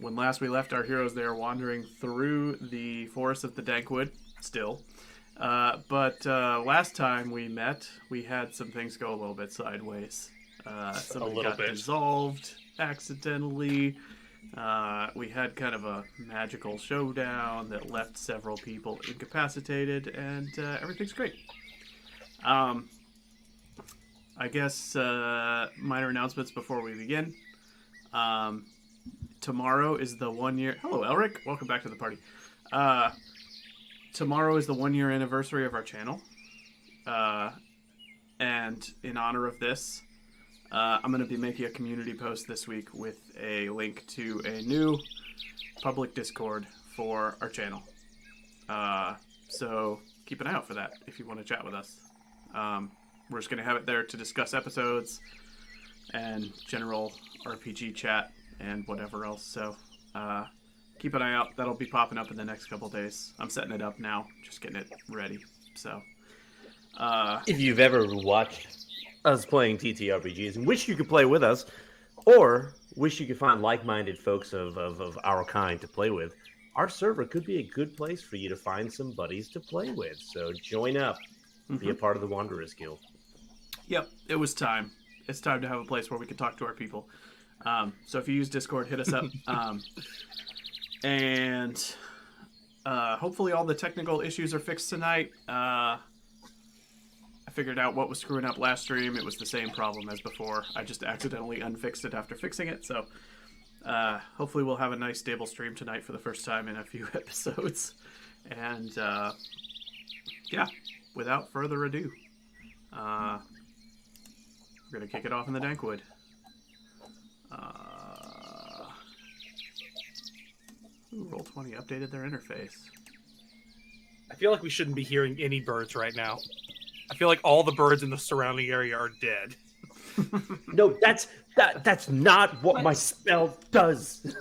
when last we left our heroes, they are wandering through the forest of the Dankwood, still. But last time we met, we had some things go a little bit sideways. Somebody got dissolved accidentally. We had kind of a magical showdown that left several people incapacitated, and everything's great. I guess minor announcements before we begin. Tomorrow is the 1 year... Hello, Elric. Welcome back to the party. Tomorrow is the 1 year anniversary of our channel. And in honor of this, I'm going to be making a community post this week with a link to a new public Discord for our channel. So keep an eye out for that if you want to chat with us. We're just going to have it there to discuss episodes and general RPG chat and whatever else. So keep an eye out. That'll be popping up in the next couple days. I'm setting it up now, just getting it ready. So if you've ever watched us playing TTRPGs and wish you could play with us, or wish you could find like-minded folks of our kind to play with, our server could be a good place for you to find some buddies to play with. So join up. Be a part of the Wanderers Guild. Yep, it was time. It's time to have a place where we can talk to our people. So if you use Discord, hit us up. And hopefully all the technical issues are fixed tonight. I figured out what was screwing up last stream. It was the same problem as before. I just accidentally unfixed it after fixing it. So hopefully we'll have a nice stable stream tonight for the first time in a few episodes. And yeah, without further ado, we're going to kick it off in the Dankwood. Roll20 updated their interface. I feel like we shouldn't be hearing any birds right now. I feel like all the birds in the surrounding area are dead. No, that's not what my spell does.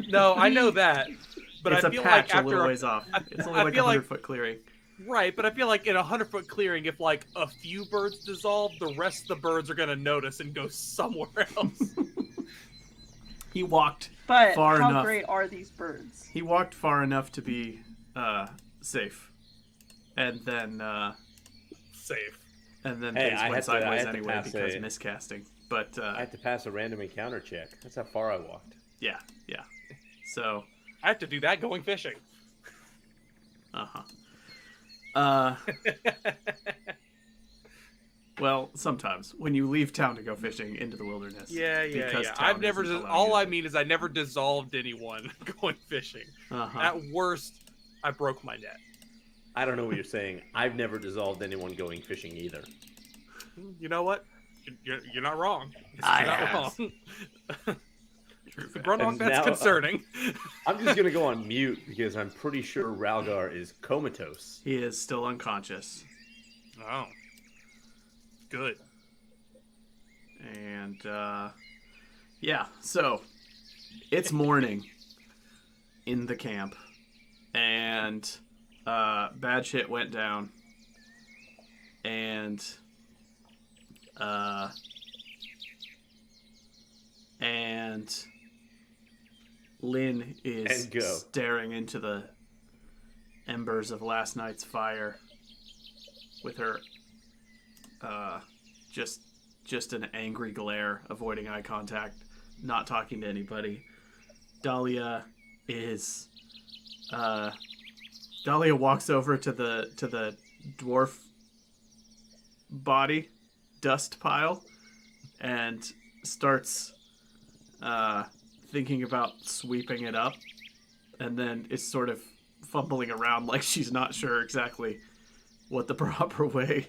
No, I know that. But it's I feel a patch like after a little ways off. It's only like a 100-foot clearing. Right, but I feel like in a 100-foot clearing, if like a few birds dissolve, the rest of the birds are going to notice and go somewhere else. He walked But far enough. how great are these birds? He walked far enough to be safe. And then... Safe. And then Hey, things I went had to- sideways I had to anyway pass because a- miscasting. But I had to pass a random encounter check. That's how far I walked. yeah. So, I have to do that going fishing. Well, sometimes when you leave town to go fishing into the wilderness. Yeah. because I've town never. isn't allowing All you I to- mean is I never dissolved anyone going fishing. At worst, I broke my net. I don't know what you're saying. I've never dissolved anyone going fishing either. You know what? You're not wrong. I You're not have. wrong. True. Brunok, And that's now- concerning. I'm just gonna go on mute because I'm pretty sure Ralgar is comatose. He is still unconscious. Oh. Good. And, yeah, so it's morning in the camp, and bad shit went down, and Lynn is And go. staring into the embers of last night's fire with her just an angry glare, avoiding eye contact, not talking to anybody. Dahlia walks over to the dwarf body dust pile and starts thinking about sweeping it up, and then is sort of fumbling around like she's not sure exactly what the proper way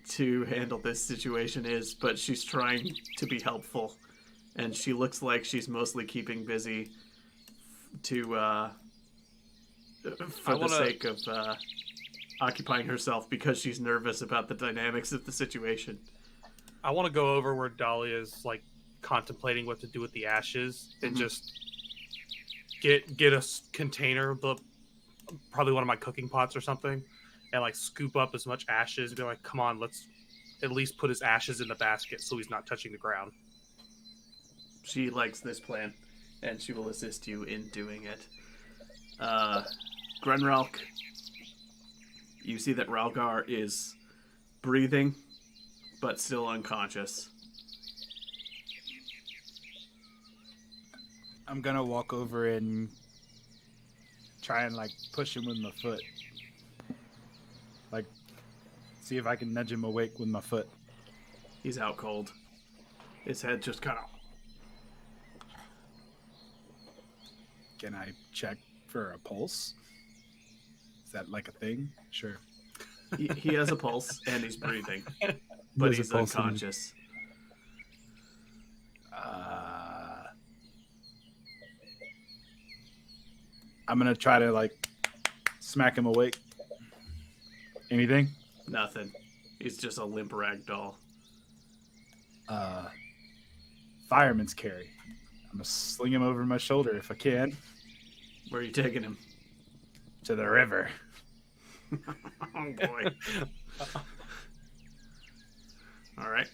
to handle this situation is, but she's trying to be helpful, and she looks like she's mostly keeping busy for the sake of occupying herself because she's nervous about the dynamics of the situation. I want to go over where Dahlia is like contemplating what to do with the ashes and just get a container, probably one of my cooking pots or something, and like scoop up as much ashes and be like, come on, let's at least put his ashes in the basket so he's not touching the ground. She likes this plan. and she will assist you in doing it. Grenralk, you see that Ralgar is breathing, but still unconscious. I'm gonna walk over and try and like push him with my foot. Like, see if I can nudge him awake with my foot. He's out cold. His head just kind of... Can I check for a pulse? Is that like a thing? Sure. He has a pulse and he's breathing, but he's unconscious. I'm gonna try to like smack him awake. Anything? Nothing. He's just a limp rag doll. Fireman's carry. I'm gonna sling him over my shoulder if I can. Where are you taking him? To the river. Oh boy. All right.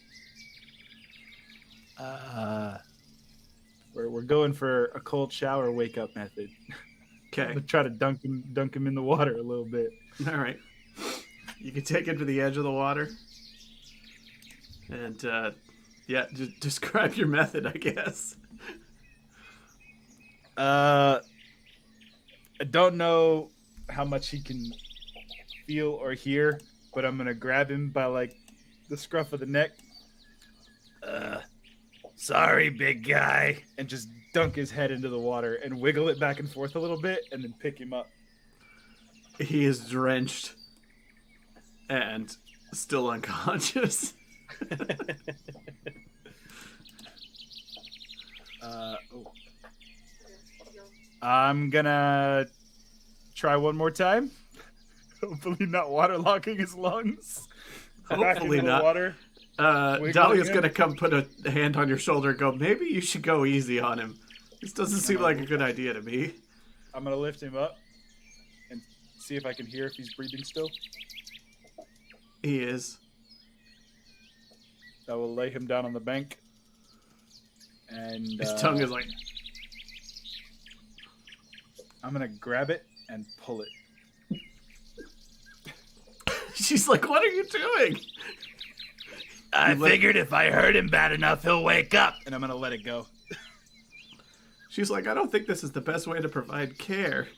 We're going for a cold shower wake up method. I'm Okay. gonna try to dunk him in the water a little bit. All right. You can take him to the edge of the water. And, yeah, just describe your method, I guess. I don't know how much he can feel or hear, but I'm gonna grab him by like the scruff of the neck. Sorry, big guy. And just dunk his head into the water and wiggle it back and forth a little bit and then pick him up. He is drenched and still unconscious. I'm gonna try one more time. Hopefully not waterlogging his lungs. Back Hopefully into the not. water. Dahlia's him. gonna come put a hand on your shoulder and go, maybe you should go easy on him. This doesn't seem like a good idea to me. I'm gonna lift him up and see if I can hear if he's breathing still. He is. I will lay him down on the bank. And His tongue is like... I'm gonna grab it and pull it. She's like, what are you doing? I figured if I hurt him bad enough, he'll wake up. And I'm gonna let it go. She's like, I don't think this is the best way to provide care.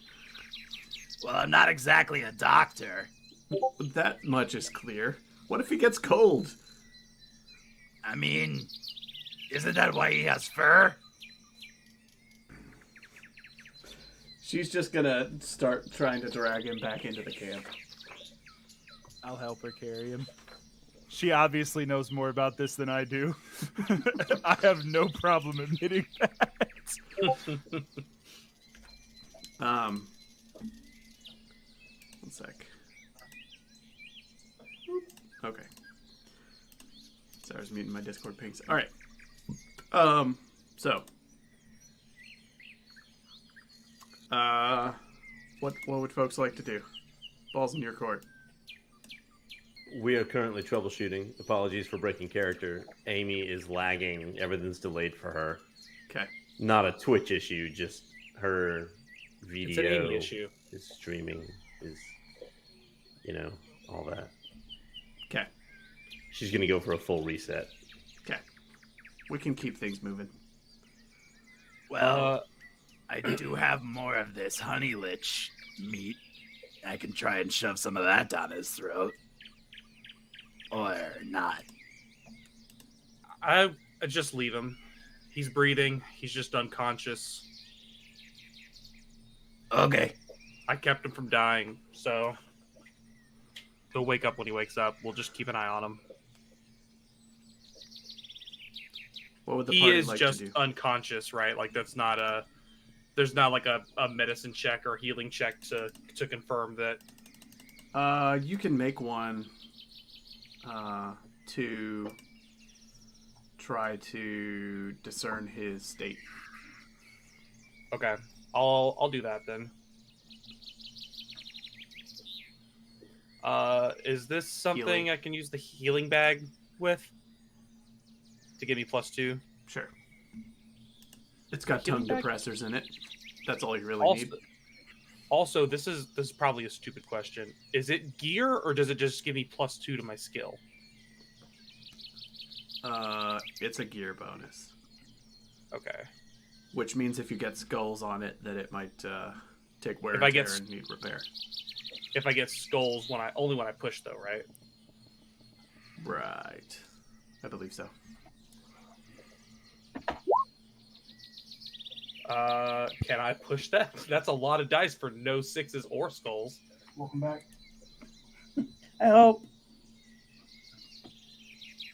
Well, I'm not exactly a doctor. That much is clear. What if he gets cold? I mean, isn't that why he has fur? She's just gonna start trying to drag him back into the camp. I'll help her carry him. She obviously knows more about this than I do. I have no problem admitting that. One sec. Okay. Sarah's muting my Discord pings. All right. So. What would folks like to do? Ball's in your court. We are currently troubleshooting. Apologies for breaking character. Aimee is lagging. Everything's delayed for her. Okay. Not a Twitch issue, just her video It's an Aimee issue. is streaming, is, all that. Okay. She's going to go for a full reset. Okay. We can keep things moving. Well, I do have more of this honey lich meat. I can try and shove some of that down his throat. Or not. I just leave him. He's breathing. He's just unconscious. Okay. I kept him from dying, so he'll wake up when he wakes up. We'll just keep an eye on him. What would the He party is like just to do? unconscious, right? Like there's not like a medicine check or healing check to confirm that. You can make one to try to discern his state. Okay, I'll do that then. Is this something Healing. I can use the healing bag with to give me +2? Sure. It's got tongue Getting back- depressors in it. That's all you really need. Also, this is probably a stupid question. Is it gear or does it just give me +2 to my skill? It's a gear bonus. Okay. Which means if you get skulls on it, that it might take wear If and I tear get and need repair. If I get skulls only when I push, though, right? Right. I believe so. Can I push that? That's a lot of dice for no 6s or skulls. Welcome back. I hope.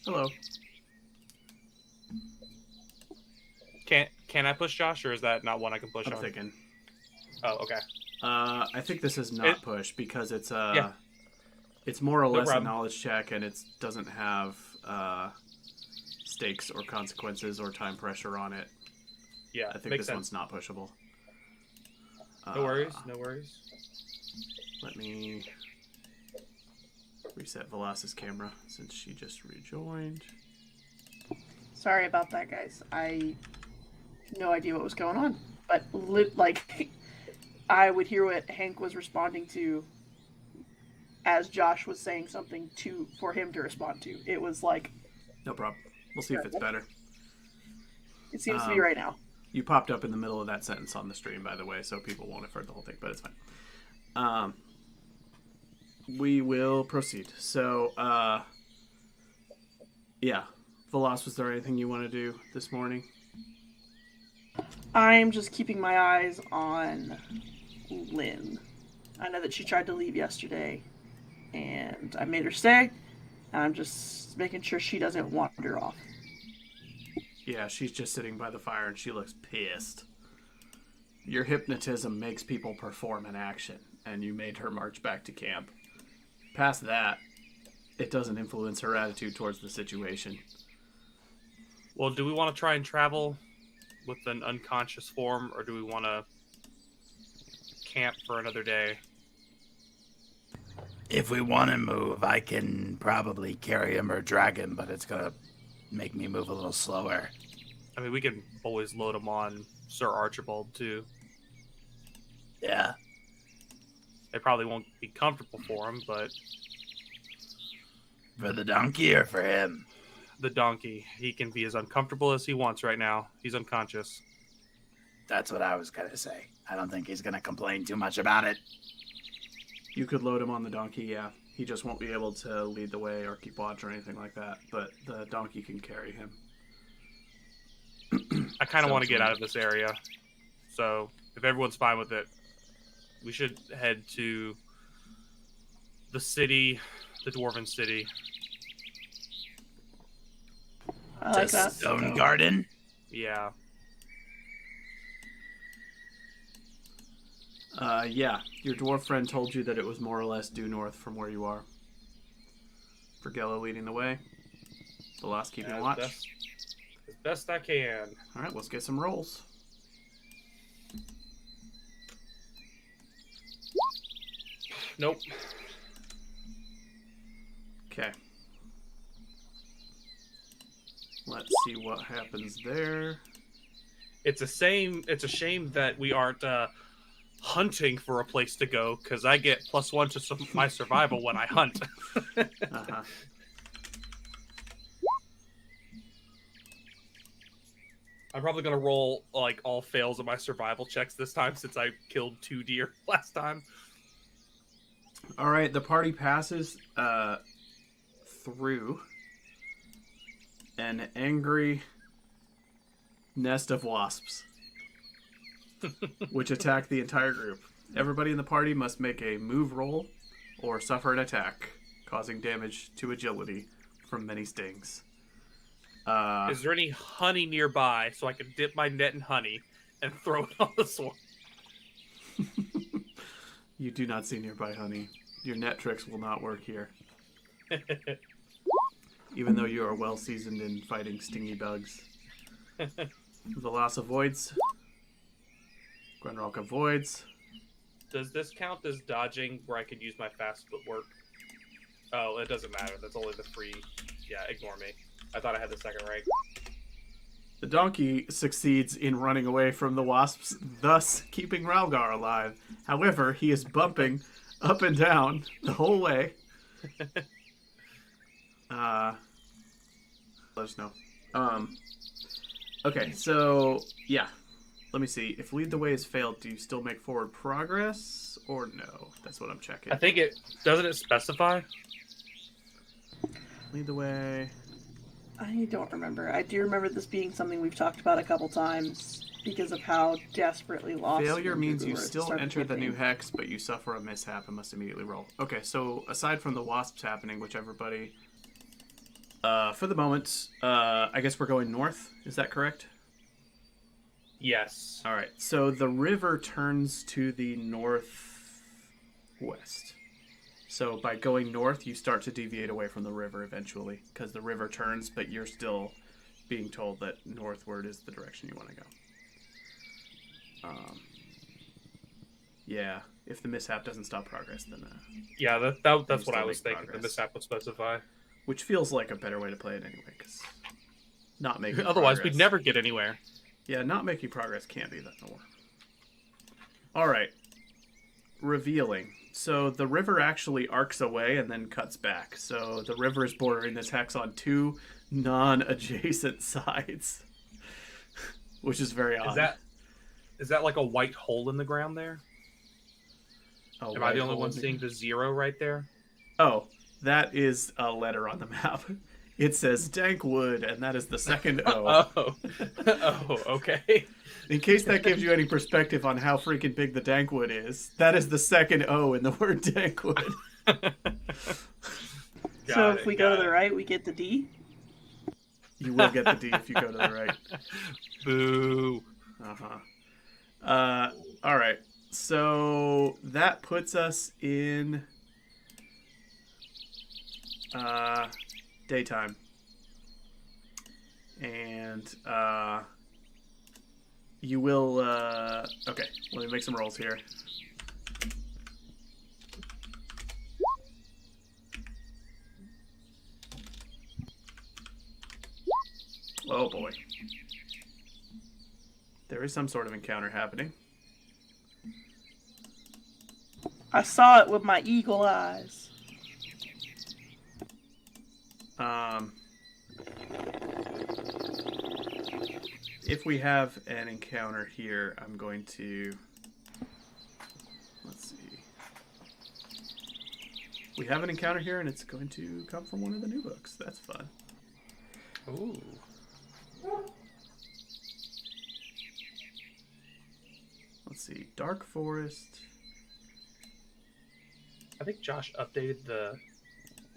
Hello. Can I push, Josh, or is that not one I can push I'm on? thinking. Oh, okay. I think this is not push because it's it's more or No less a problem. knowledge check and it doesn't have stakes or consequences or time pressure on it. Yeah, I think makes this sense. one's not pushable. No worries, no worries. Let me reset Velas's camera since she just rejoined. Sorry about that, guys. I had no idea what was going on. But, I would hear what Hank was responding to as Josh was saying something for him to respond to. It was like, No problem. We'll see if it's better. it seems to be right now. You popped up in the middle of that sentence on the stream, by the way, so people won't have heard the whole thing, but it's fine. We will proceed. So, yeah. Velas, was there anything you want to do this morning? I'm just keeping my eyes on Lynn. I know that she tried to leave yesterday, and I made her stay. And I'm just making sure she doesn't wander off. Yeah, she's just sitting by the fire and she looks pissed. Your hypnotism makes people perform an action, and you made her march back to camp. Past that, it doesn't influence her attitude towards the situation. Well, do we want to try and travel with an unconscious form, or do we want to camp for another day? If we want to move, I can probably carry him or drag him, but it's going to make me move a little slower. I mean, we can always load him on Sir Archibald, too. Yeah. It probably won't be comfortable for him, but For the donkey or for him? the donkey, he can be as uncomfortable as he wants right now. He's unconscious. That's what I was going to say. I don't think he's going to complain too much about it. You could load him on the donkey, yeah. He just won't be able to lead the way or keep watch or anything like that, but the donkey can carry him. I kind of want to Sounds get good. out of this area. So, if everyone's fine with it, we should head to the city, the Dwarven city. I like that. Stonegarden? Yeah. Yeah, your dwarf friend told you that it was more or less due north from where you are. Vergella leading the way. Velas keeping As watch. As best I can. Alright, let's get some rolls. Nope. Okay. Let's see what happens there. It's a shame that we aren't hunting for a place to go, because I get +1 to my survival when I hunt. Uh-huh. I'm probably gonna roll like all fails of my survival checks this time, since I killed 2 deer last time. Alright, the party passes through an angry nest of wasps, which attack the entire group. Everybody in the party must make a move roll or suffer an attack, causing damage to agility from many stings. Is there any honey nearby so I can dip my net in honey and throw it on the sword? You do not see nearby honey. Your net tricks will not work here. Even though you are well seasoned in fighting stingy bugs. Velas avoids. Gwenrock avoids. Does this count as dodging where I could use my fast footwork? Oh, it doesn't matter. That's only the free. Yeah, ignore me. I thought I had the second rank. The donkey succeeds in running away from the wasps, thus keeping Ralgar alive. However, he is bumping up and down the whole way. Let us know. Okay, so, yeah. Let me see. If lead the way has failed, do you still make forward progress? Or no? That's what I'm checking. I think it... Doesn't it specify? Lead the way... I don't remember. I do remember this being something we've talked about a couple times because of how desperately lost. Failure means we you were at the still start of enter the campaign. new hex, but you suffer a mishap and must immediately roll. Okay, so aside from the wasps happening, which everybody... for the moment, I guess we're going north. Is that correct? Yes. All right. So the river turns to the northwest. So by going north, you start to deviate away from the river eventually, because the river turns, but you're still being told that northward is the direction you want to go. Yeah. If the mishap doesn't stop progress, then Yeah, that's what I was thinking. progress. The mishap would specify. which feels like a better way to play it anyway, because not making Otherwise, progress. we'd never get anywhere. Yeah, not making progress can't be that more. All right. Revealing. So the river actually arcs away and then cuts back. So the river is bordering this hex on two non-adjacent sides, which is very odd. Is that like a white hole in the ground there? Oh, Am I the only one seeing the 0 right there? Oh, that is a letter on the map. It says Dankwood, and that is the second O. Oh, oh, okay. In case that gives you any perspective on how freaking big the Dankwood is, that is the second O in the word Dankwood. So if we go to the right, we get the D. You will get the D if you go to the right. Boo. All right. So that puts us in daytime. And you will okay, let me make some rolls here. Oh boy. There is some sort of encounter happening. I saw it with my eagle eyes. If we have an encounter here, I'm going to... Let's see. We have an encounter here, and it's going to come from one of the new books. That's fun. Ooh. Let's see. Dark Forest. I think Josh updated the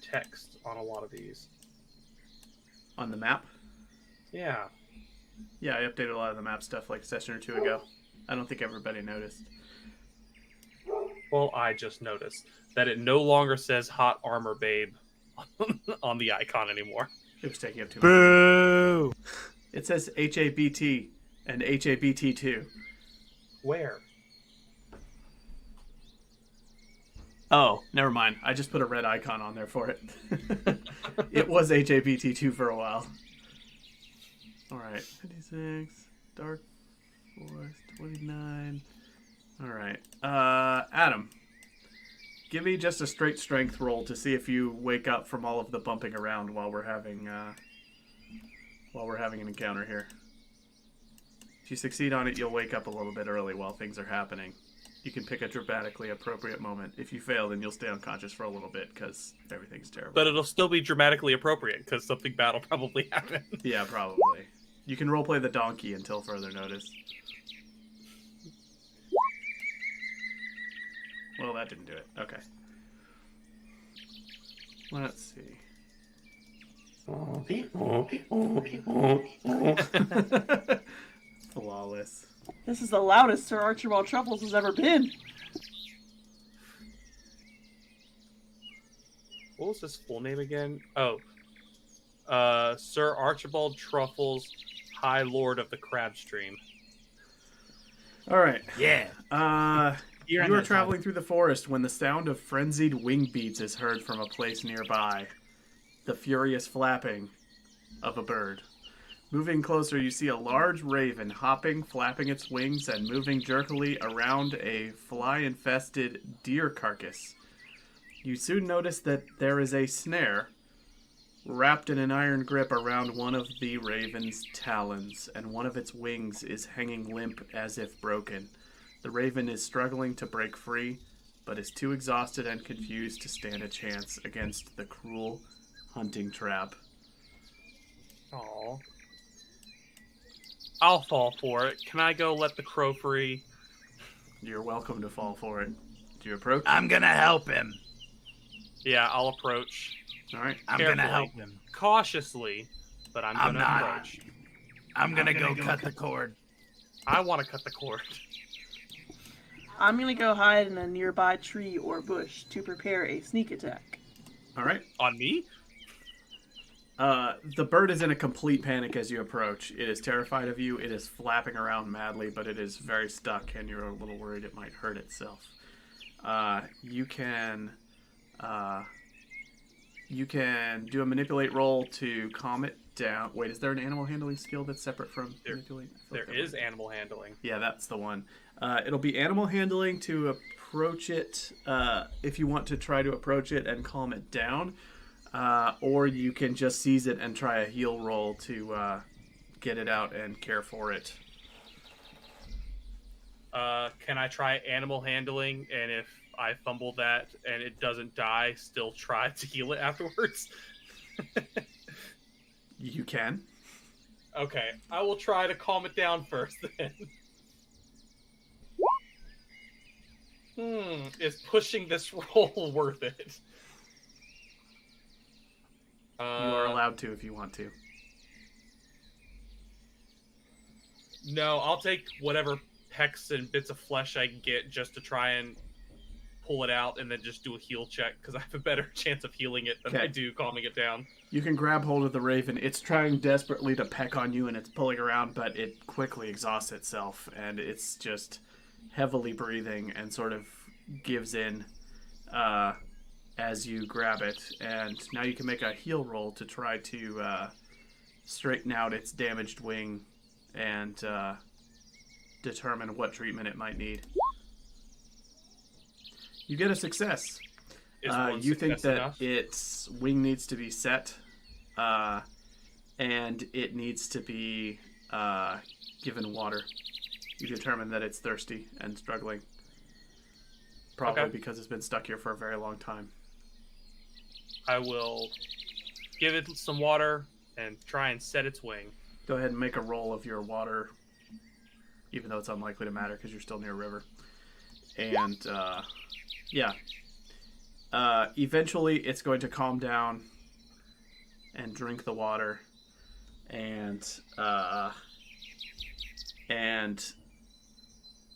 text on a lot of these. On the map? Yeah. Yeah, I updated a lot of the map stuff like a session or two ago. I don't think everybody noticed. Well, I just noticed that it no longer says Hot Armor Babe on the icon anymore. It was taking up too much. Boo! It says HABT and HABT2. Where? Oh, never mind. I just put a red icon on there for it. It was HABT2 for a while. Alright, 56, Dark Forest, 29. Alright, Adam, give me just a straight strength roll to see if you wake up from all of the bumping around while we're having an encounter here. If you succeed on it, you'll wake up a little bit early while things are happening. You can pick a dramatically appropriate moment. If you fail, then you'll stay unconscious for a little bit because everything's terrible. But it'll still be dramatically appropriate because something bad will probably happen. Yeah, probably. You can roleplay the donkey until further notice. Well, that didn't do it. Okay. Let's see. Flawless. This is the loudest Sir Archibald Truffles has ever been. What was his full name again? Oh. Sir Archibald Truffles, High Lord of the Crab Stream. All right. Yeah. You are traveling through the forest when the sound of frenzied wing beats is heard from a place nearby. The furious flapping of a bird. Moving closer, you see a large raven hopping, flapping its wings, and moving jerkily around a fly-infested deer carcass. You soon notice that there is a snare wrapped in an iron grip around one of the raven's talons, and one of its wings is hanging limp as if broken. The raven is struggling to break free, but is too exhausted and confused to stand a chance against the cruel hunting trap. Aw. I'll fall for it. Can I go let the crow free? You're welcome to fall for it. Do you approach? I'm gonna help him. Yeah, I'll approach. All right. I'm Carefully. gonna help him. Cautiously, but I'm I'm gonna not. approach. I'm gonna go cut the cord. I want to cut the cord. I'm gonna go hide in a nearby tree or bush to prepare a sneak attack. All right. On me? The bird is in a complete panic as you approach. It is terrified of you. It is flapping around madly, but it is very stuck, and you're a little worried it might hurt itself. You can do a manipulate roll to calm it down. Wait, is there an animal handling skill that's separate from manipulate? There is animal handling. Yeah, that's the one. It'll be animal handling to approach it, if you want to try to approach it and calm it down. Or you can just seize it and try a heal roll to get it out and care for it. Can I try animal handling, and if I fumble that and it doesn't die, still try to heal it afterwards? You can. Okay, I will try to calm it down first then. Is pushing this roll worth it? You are allowed to if you want to. No, I'll take whatever pecks and bits of flesh I can get just to try and pull it out, and then just do a heal check, because I have a better chance of healing it than I do calming it down. You can grab hold of the raven. It's trying desperately to peck on you, and it's pulling around, but it quickly exhausts itself, and it's just heavily breathing and sort of gives in as you grab it. And now you can make a heal roll to try to straighten out its damaged wing and determine what treatment it might need. You get a success. You think that enough? its wing needs to be set, and it needs to be given water. You determine that it's thirsty and struggling. Probably because it's been stuck here for a very long time. I will give it some water and try and set its wing. Go ahead and make a roll of your water, even though it's unlikely to matter because you're still near a river. And, eventually it's going to calm down and drink the water. And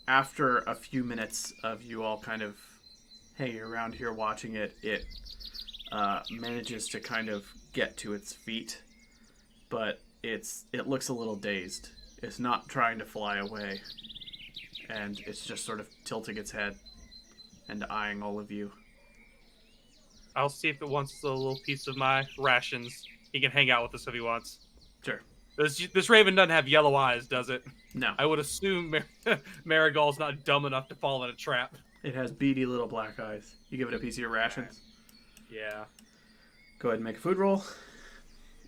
after a few minutes of you all kind of hanging around here watching it, it manages to kind of get to its feet, but it looks a little dazed. It's not trying to fly away, and it's just sort of tilting its head and eyeing all of you. I'll see if it wants a little piece of my rations. He can hang out with us if he wants. Sure. This raven doesn't have yellow eyes, does it? No. I would assume Marigold's not dumb enough to fall in a trap. It has beady little black eyes. You give it a piece of your rations. Yeah. Go ahead and make a food roll.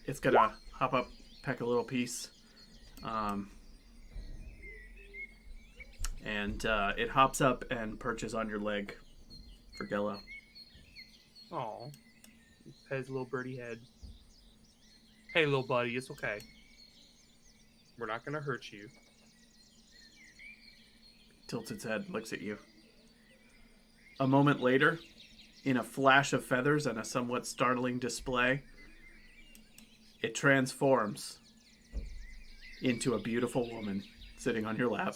It's gonna hop up, peck a little piece. And it hops up and perches on your leg for Gello. Aw. His little birdie head. Hey, little buddy, it's okay. We're not gonna hurt you. Tilts its head, looks at you. A moment later, in a flash of feathers and a somewhat startling display, it transforms into a beautiful woman sitting on your lap.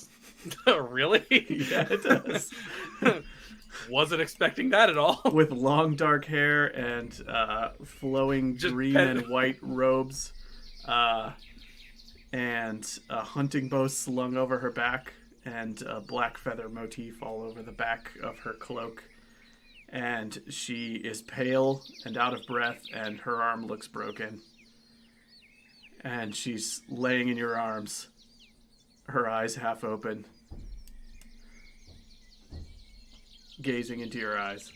Really? Yeah, it does. Wasn't expecting that at all. With long dark hair and flowing green and white robes, and a hunting bow slung over her back, and a black feather motif all over the back of her cloak. And she is pale and out of breath, and her arm looks broken. and she's laying in your arms, her eyes half open, gazing into your eyes.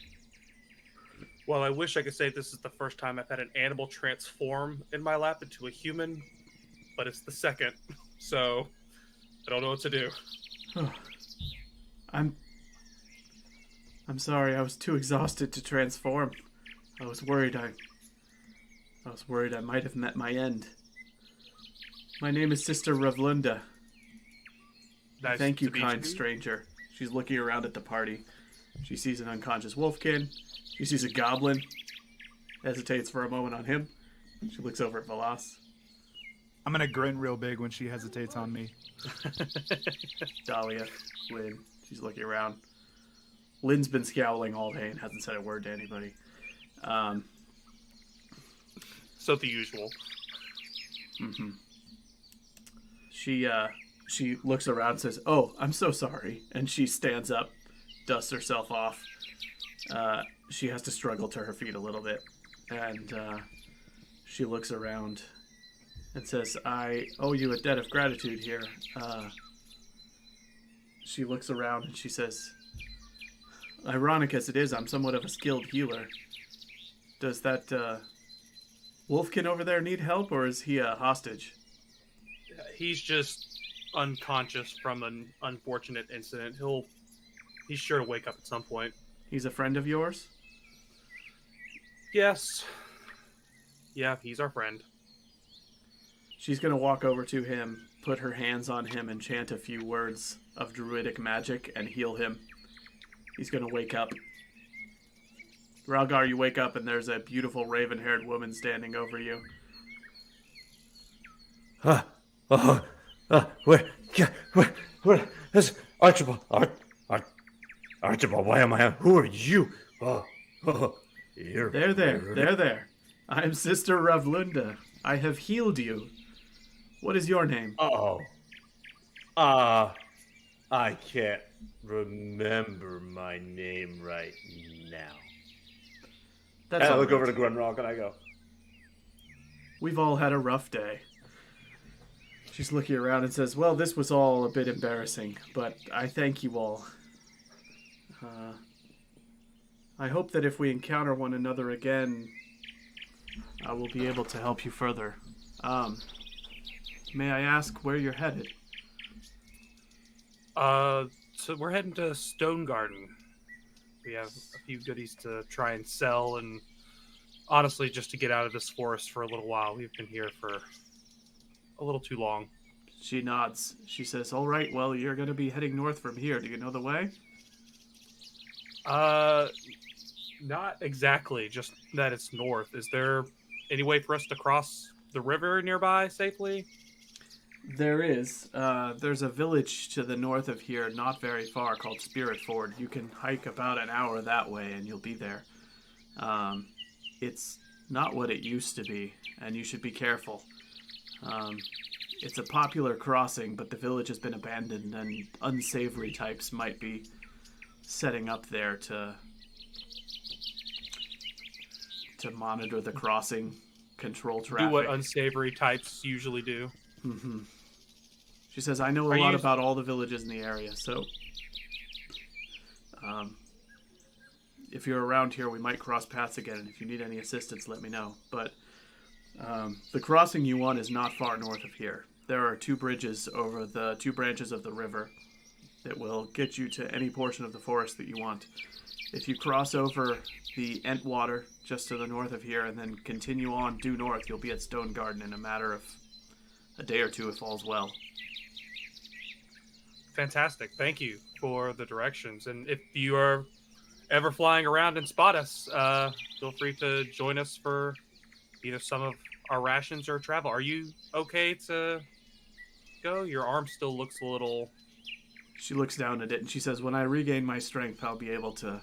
Well, I wish I could say this is the first time I've had an animal transform in my lap into a human, but it's the second, so I don't know what to do. I'm sorry, I was too exhausted to transform. I was worried I might have met my end. My name is Sister Ravlunda. Nice Thank you, to meet kind stranger. She's looking around at the party. She sees an unconscious wolfkin. She sees a goblin. Hesitates for a moment on him. She looks over at Velas. I'm gonna grin real big when she hesitates on me. Dahlia, Lynn. She's looking around. Lynn's been scowling all day and hasn't said a word to anybody. So the usual. Mm-hmm. She looks around and says, "Oh, I'm so sorry." And she stands up, dusts herself off. She has to struggle to her feet a little bit. And she looks around and says, "I owe you a debt of gratitude here." She looks around and she says, "Ironic as it is, I'm somewhat of a skilled healer. Does that wolfkin over there need help, or is he a hostage?" He's just unconscious from an unfortunate incident. He's sure to wake up at some point. He's a friend of yours? Yes. Yeah, he's our friend. She's going to walk over to him, put her hands on him, and chant a few words of druidic magic and heal him. He's going to wake up. Ralgar, you wake up and there's a beautiful raven-haired woman standing over you. Where is Archibald? Archibald, why am I? Who are you? Here. There. I am Sister Ravlunda. I have healed you. What is your name? I can't remember my name right now. That's I all look right. over to Grunrock and I go, We've all had a rough day. She's looking around and says, "Well, this was all a bit embarrassing, but I thank you all. I hope that if we encounter one another again, I will be able to help you further. May I ask where you're headed?" So we're heading to Stonegarden. We have a few goodies to try and sell, and honestly, just to get out of this forest for a little while. We've been here for a little too long. She nods. She says, "All right, well, you're going to be heading north from here. Do you know the way?" Not exactly, just that it's north. Is there any way for us to cross the river nearby safely? There is. There's a village to the north of here, not very far, called Spirit Ford. You can hike about an hour that way, and you'll be there. It's not what it used to be, and you should be careful. It's a popular crossing, but the village has been abandoned, and unsavory types might be setting up there to monitor the crossing, control traffic. Do what unsavory types usually do. Mm-hmm. She says, "I know a lot about all the villages in the area, so if you're around here, we might cross paths again, and if you need any assistance, let me know. But the crossing you want is not far north of here. There are 2 bridges over the 2 branches of the river that will get you to any portion of the forest that you want. If you cross over the Entwater just to the north of here and then continue on due north, you'll be at Stonegarden in a matter of a day or 2 if all's well." Fantastic. Thank you for the directions. And if you are ever flying around and spot us, feel free to join us for either some of our rations or travel. Are you okay to go? Your arm still looks a little... She looks down at it and she says, "When I regain my strength, I'll be able to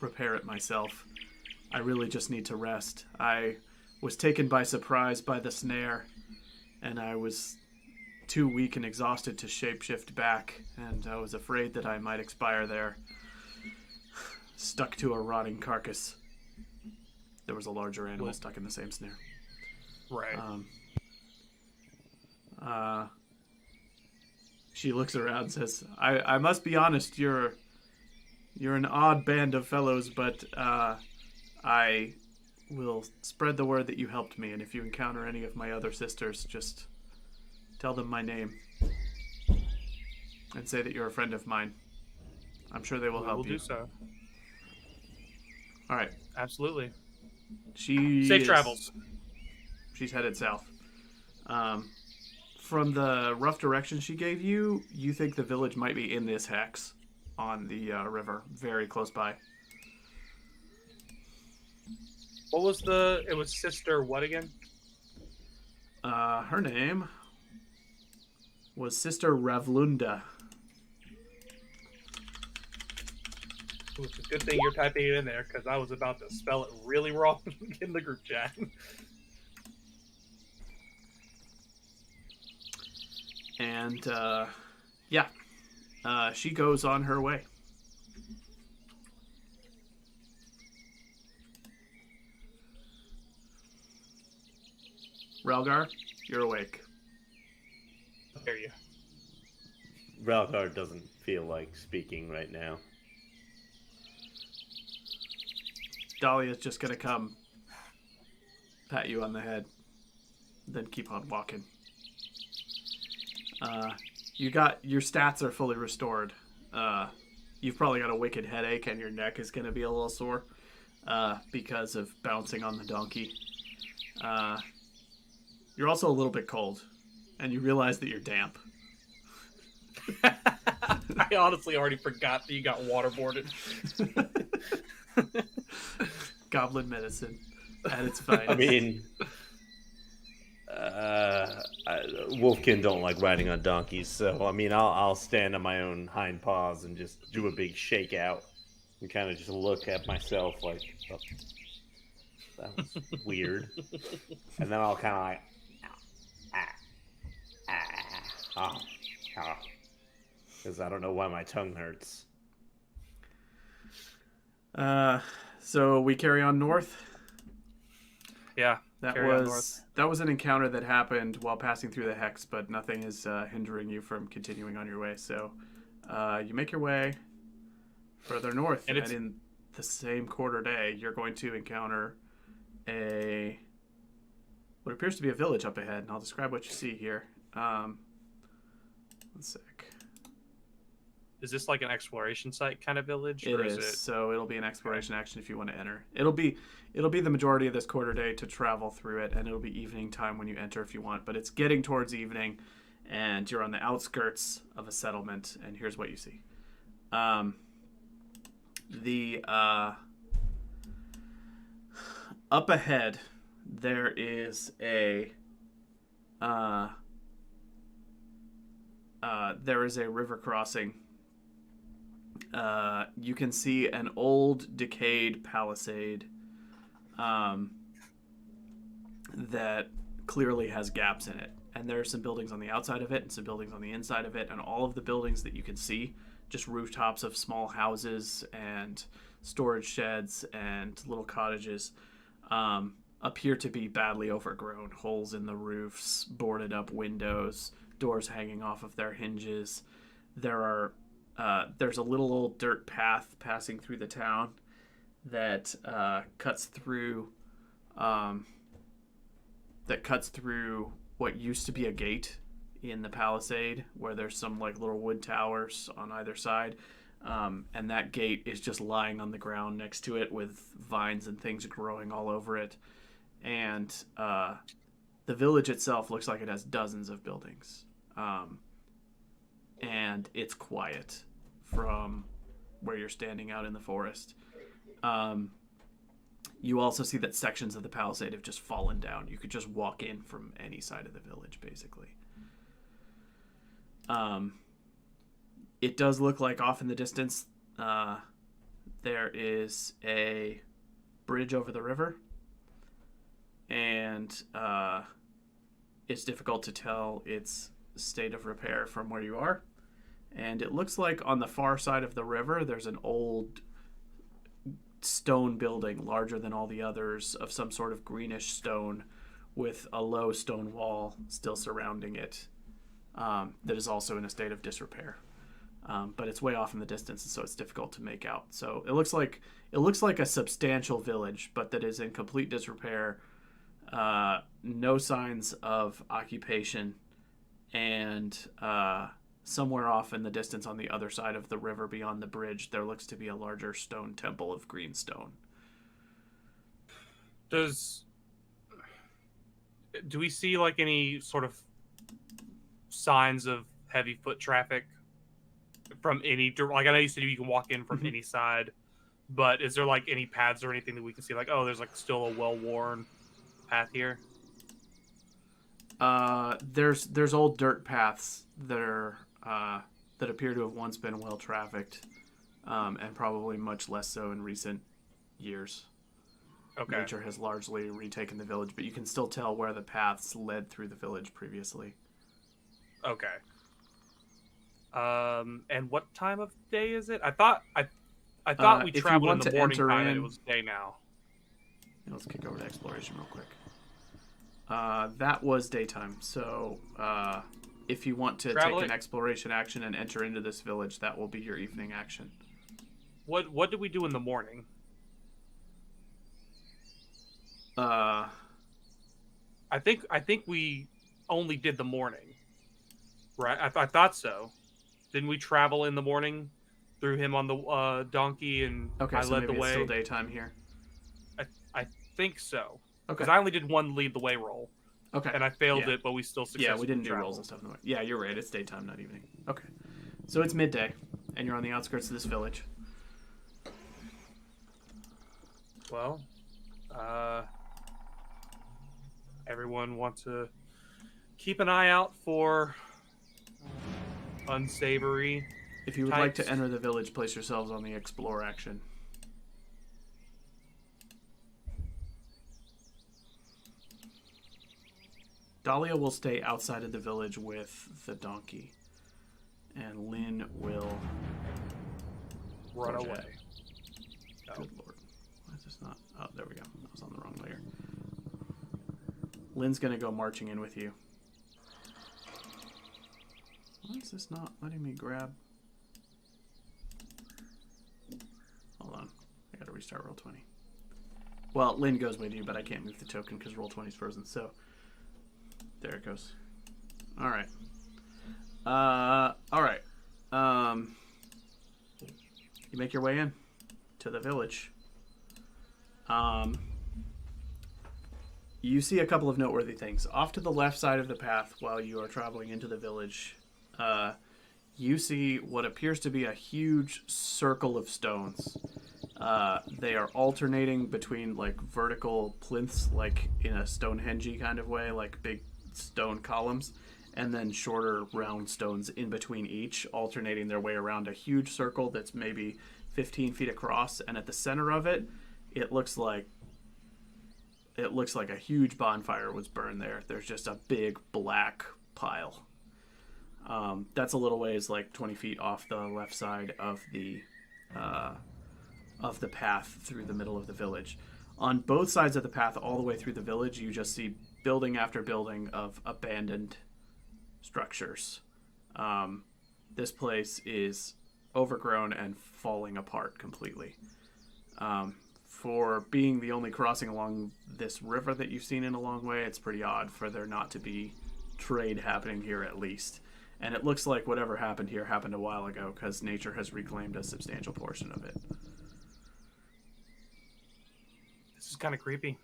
repair it myself. I really just need to rest. I was taken by surprise by the snare, and I was too weak and exhausted to shapeshift back, and I was afraid that I might expire there, stuck to a rotting carcass." There was a larger animal stuck in the same snare. Right. She looks around and says, I must be honest, you're an odd band of fellows, but I will spread the word that you helped me, and if you encounter any of my other sisters, just tell them my name and say that you're a friend of mine. I'm sure they will help you. We'll do so. All right. Absolutely. Safe travels. She's headed south. From the rough direction she gave you, you think the village might be in this hex on the river, very close by. What was it was Sister what again? Her name was Sister Ravlunda. It's a good thing you're typing it in there, because I was about to spell it really wrong in the group chat. And, she goes on her way. Relgar, you're awake. I hear you. Ralgar doesn't feel like speaking right now. Dahlia's just gonna come pat you on the head, then keep on walking. Your stats are fully restored. You've probably got a wicked headache, and your neck is gonna be a little sore because of bouncing on the donkey. You're also a little bit cold, and you realize that you're damp. I honestly already forgot that you got waterboarded. Goblin medicine at its finest. I mean, Wolfkin don't like riding on donkeys, so I mean, I'll stand on my own hind paws and just do a big shake out and kind of just look at myself like, oh, that was weird. And then I'll kind of like, because I don't know why my tongue hurts. So we carry on north. Yeah, That carry on north. was an encounter that happened while passing through the hex, but nothing is hindering you from continuing on your way. So you make your way further north, and in the same quarter day, you're going to encounter what appears to be a village up ahead, and I'll describe what you see here. One sec. Is this like an exploration site kind of village? It is. So it'll be an exploration action if you want to enter. It'll be the majority of this quarter day to travel through it, and it'll be evening time when you enter if you want. But it's getting towards evening, and you're on the outskirts of a settlement. And here's what you see. Up ahead, there is a river crossing. You can see an old decayed palisade that clearly has gaps in it. And there are some buildings on the outside of it and some buildings on the inside of it. And all of the buildings that you can see, just rooftops of small houses and storage sheds and little cottages, appear to be badly overgrown. Holes in the roofs, boarded up windows, doors hanging off of their hinges. There's a little old dirt path passing through the town that cuts through what used to be a gate in the palisade, where there's some like little wood towers on either side, and that gate is just lying on the ground next to it with vines and things growing all over it. And the village itself looks like it has dozens of buildings, and it's quiet from where you're standing out in the forest. You also see that sections of the palisade have just fallen down. You could just walk in from any side of the village, basically. It does look like off in the distance there is a bridge over the river, and it's difficult to tell its state of repair from where you are. And it looks like on the far side of the river there's an old stone building, larger than all the others, of some sort of greenish stone with a low stone wall still surrounding it. that is also in a state of disrepair. But it's way off in the distance, so it's difficult to make out. So it looks like a substantial village, but that is in complete disrepair. No signs of occupation, and somewhere off in the distance on the other side of the river beyond the bridge, there looks to be a larger stone temple of green stone. Do we see like any sort of signs of heavy foot traffic from any, like, I know you said you can walk in from any side, but is there like any paths or anything that we can see, like, oh, there's like still a well-worn path here? There's old dirt paths that are that appear to have once been well trafficked, and probably much less so in recent years. Okay. Nature has largely retaken the village, but you can still tell where the paths led through the village previously. Okay. And what time of day is it? I thought we traveled in the morning time and it was day now. Let's kick over to exploration real quick. That was daytime, so if you want to take an exploration action and enter into this village, that will be your evening action. What did we do in the morning? I think we only did the morning, right? I thought so. Didn't we travel in the morning through him on the donkey and I led the way? It's still daytime here. I think so. Okay. Because I only did one lead the way roll. Okay. And I failed it, but we still successfully we didn't do traveled. rolls and stuff. Yeah, you're right. It's daytime, not evening. Okay. So it's midday, and you're on the outskirts of this village. Well, everyone want to keep an eye out for unsavory If you would like to enter the village, place yourselves on the explore action. Dahlia will stay outside of the village with the donkey, and Lynn will run away. Good lord. Why is this not? Oh, there we go. I was on the wrong layer. Lynn's going to go marching in with you. Why is this not letting me grab? Hold on. I got to restart Roll20. Well, Lynn goes with you, but I can't move the token because Roll20 is frozen, so there it goes. All right. All right. You make your way in to the village. You see a couple of noteworthy things. Off to the left side of the path while you are traveling into the village, you see what appears to be a huge circle of stones. They are alternating between like vertical plinths, like in a Stonehenge kind of way, like big stone columns, and then shorter round stones in between each, alternating their way around a huge circle that's maybe 15 feet across. And at the center of it, it looks like a huge bonfire was burned there. There's just a big black pile. That's a little ways, like 20 feet off the left side of the path through the middle of the village. On both sides of the path, all the way through the village, you just see building after building of abandoned structures. This place is overgrown and falling apart completely. For being the only crossing along this river that you've seen in a long way, it's pretty odd for there not to be trade happening here at least. And it looks like whatever happened here happened a while ago because nature has reclaimed a substantial portion of it. This is kind of creepy.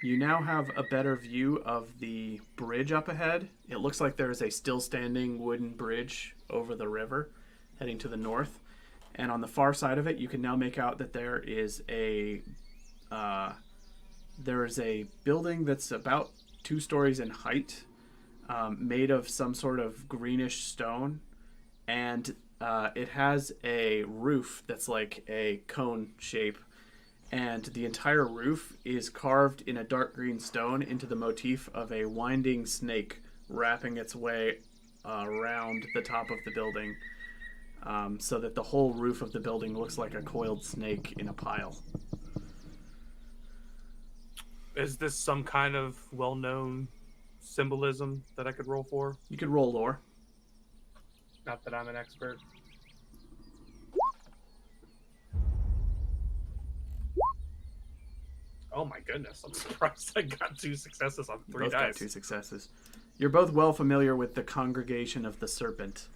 You now have a better view of the bridge up ahead. It looks like there is a still standing wooden bridge over the river heading to the north. And on the far side of it, you can now make out that there is a building that's about 2 stories in height, made of some sort of greenish stone, and it has a roof that's like a cone shape, and the entire roof is carved in a dark green stone into the motif of a winding snake wrapping its way around the top of the building. So that the whole roof of the building looks like a coiled snake in a pile. Is this some kind of well-known symbolism that I could roll for? You could roll lore. Not that I'm an expert. Oh my goodness, I'm surprised I got 2 successes on 3 Both dice. got 2 successes. You're both well familiar with the Congregation of the Serpent.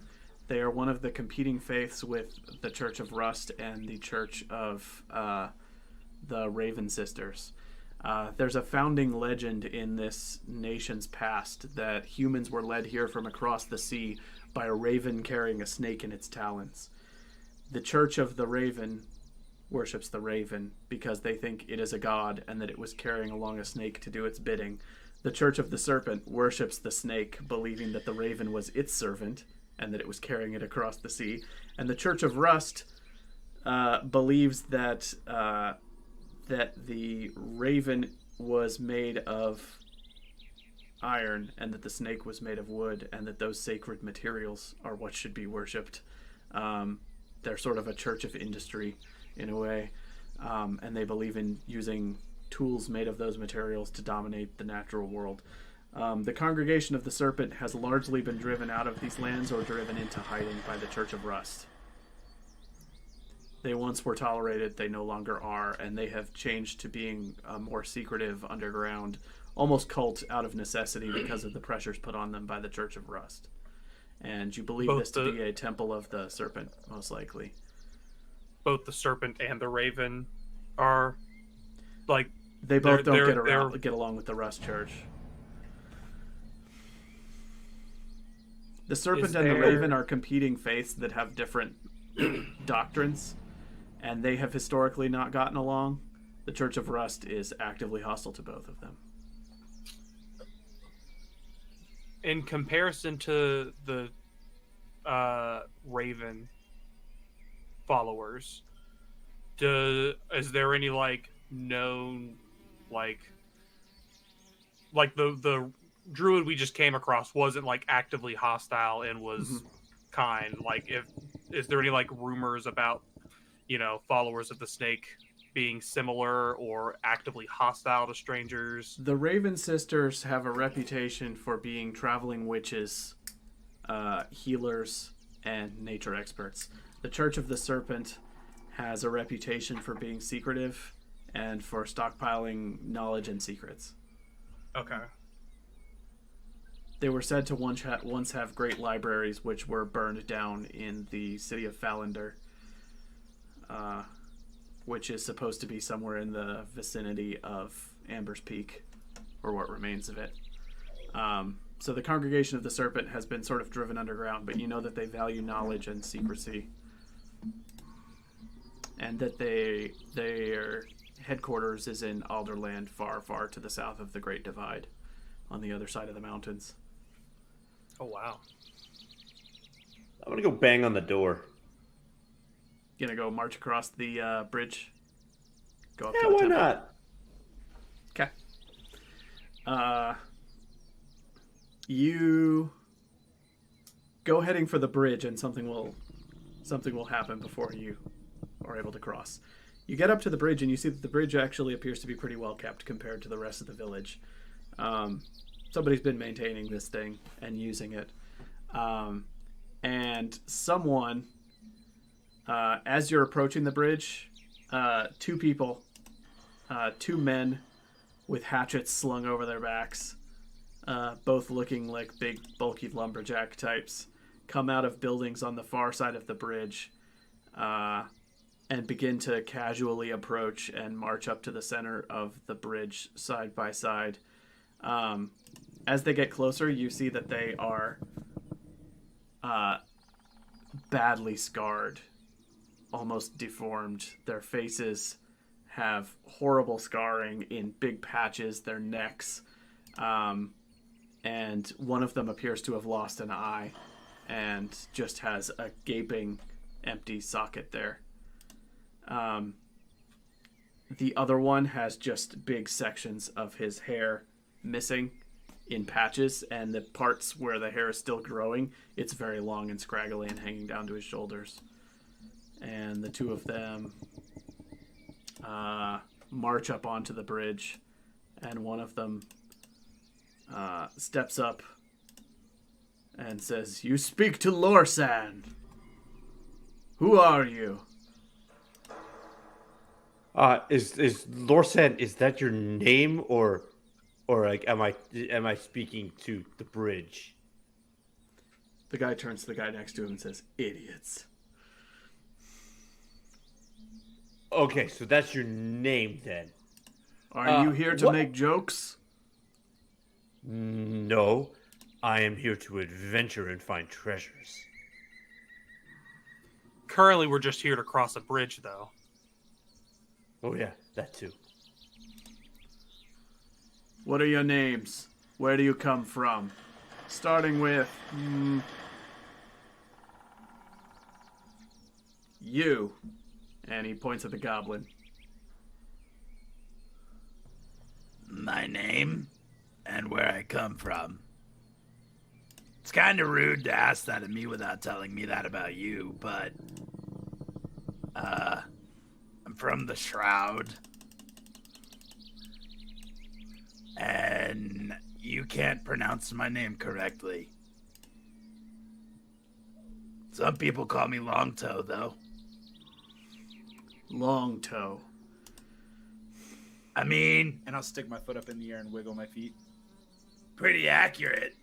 They are one of the competing faiths with the Church of Rust and the Church of the Raven Sisters. There's a founding legend in this nation's past that humans were led here from across the sea by a raven carrying a snake in its talons. The Church of the Raven worships the raven because they think it is a god and that it was carrying along a snake to do its bidding. The Church of the Serpent worships the snake, believing that the raven was its servant and that it was carrying it across the sea. And the Church of Rust believes that that the raven was made of iron and that the snake was made of wood, and that those sacred materials are what should be worshipped. They're sort of a church of industry in a way, and they believe in using tools made of those materials to dominate the natural world. The Congregation of the Serpent has largely been driven out of these lands or driven into hiding by the Church of Rust. They once were tolerated, they no longer are, and they have changed to being a more secretive, underground, almost cult out of necessity because of the pressures put on them by the Church of Rust. And you believe this to be a temple of the serpent, most likely. Both the serpent and the raven are like they both don't they're get along with the Rust Church. The serpent and the raven are competing faiths that have different doctrines, and they have historically not gotten along. The Church of Rust is actively hostile to both of them. In comparison to the Raven followers, is there any like known like the druid we just came across wasn't like actively hostile and was kind? Like, is there any like rumors about, you know, followers of the snake being similar or actively hostile to strangers? The Raven Sisters have a reputation for being traveling witches, healers, and nature experts. The Church of the Serpent has a reputation for being secretive and for stockpiling knowledge and secrets. Okay. They were said to once have great libraries which were burned down in the city of Fallander, which is supposed to be somewhere in the vicinity of Amber's Peak, or what remains of it. So the Congregation of the Serpent has been sort of driven underground, but you know that they value knowledge and secrecy, and that their headquarters is in Alderland, far, far to the south of the Great Divide, on the other side of the mountains. Oh, wow. I'm gonna go bang on the door. Gonna go march across the bridge? Go up Yeah, to the why temple? not? Okay. You go heading for the bridge, and something will happen before you are able to cross. You get up to the bridge, and you see that the bridge actually appears to be pretty well kept compared to the rest of the village. Somebody's been maintaining this thing and using it. And someone, as you're approaching the bridge, two people, two men with hatchets slung over their backs, both looking like big, bulky lumberjack types, come out of buildings on the far side of the bridge, and begin to casually approach and march up to the center of the bridge side by side. As they get closer, you see that they are badly scarred, almost deformed. Their faces have horrible scarring in big patches, their necks, and one of them appears to have lost an eye and just has a gaping empty socket there. The other one has just big sections of his hair missing in patches, and the parts where the hair is still growing, it's very long and scraggly and hanging down to his shoulders. And the two of them march up onto the bridge, and one of them steps up and says, "You speak to Lorsan. Who are you?" Is Lorsan, is that your name, or like am I speaking to the bridge? The guy turns to the guy next to him and says, "Idiots." Okay, so that's your name then. Are you here to what- make jokes? No, I am here to adventure and find treasures. Currently, we're just here to cross a bridge, though. Oh yeah, that too. What are your names? Where do you come from? Starting with... you. And he points at the goblin. My name and where I come from. It's kind of rude to ask that of me without telling me that about you, but I'm from the Shroud. And you can't pronounce my name correctly. Some people call me Long Toe, though. Long Toe. I mean, And I'll stick my foot up in the air and wiggle my feet. pretty accurate.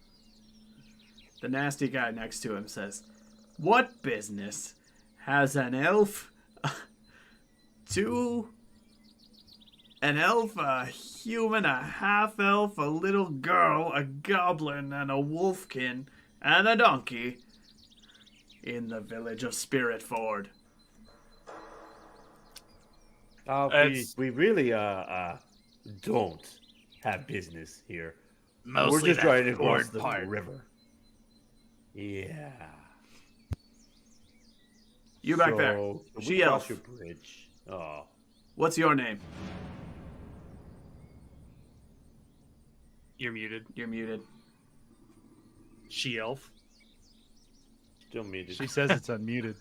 The nasty guy next to him says, "What business has an elf, an elf, a human, a half-elf, a little girl, a goblin, and a wolfkin, and a donkey in the village of Spiritford?" We really don't have business here. Mostly We're just that trying to cross gourd the part. river. Yeah. You back there. So, can we She cross elf. your bridge. Oh. What's your name? You're muted. You're muted. She elf. Still muted. She says it's unmuted.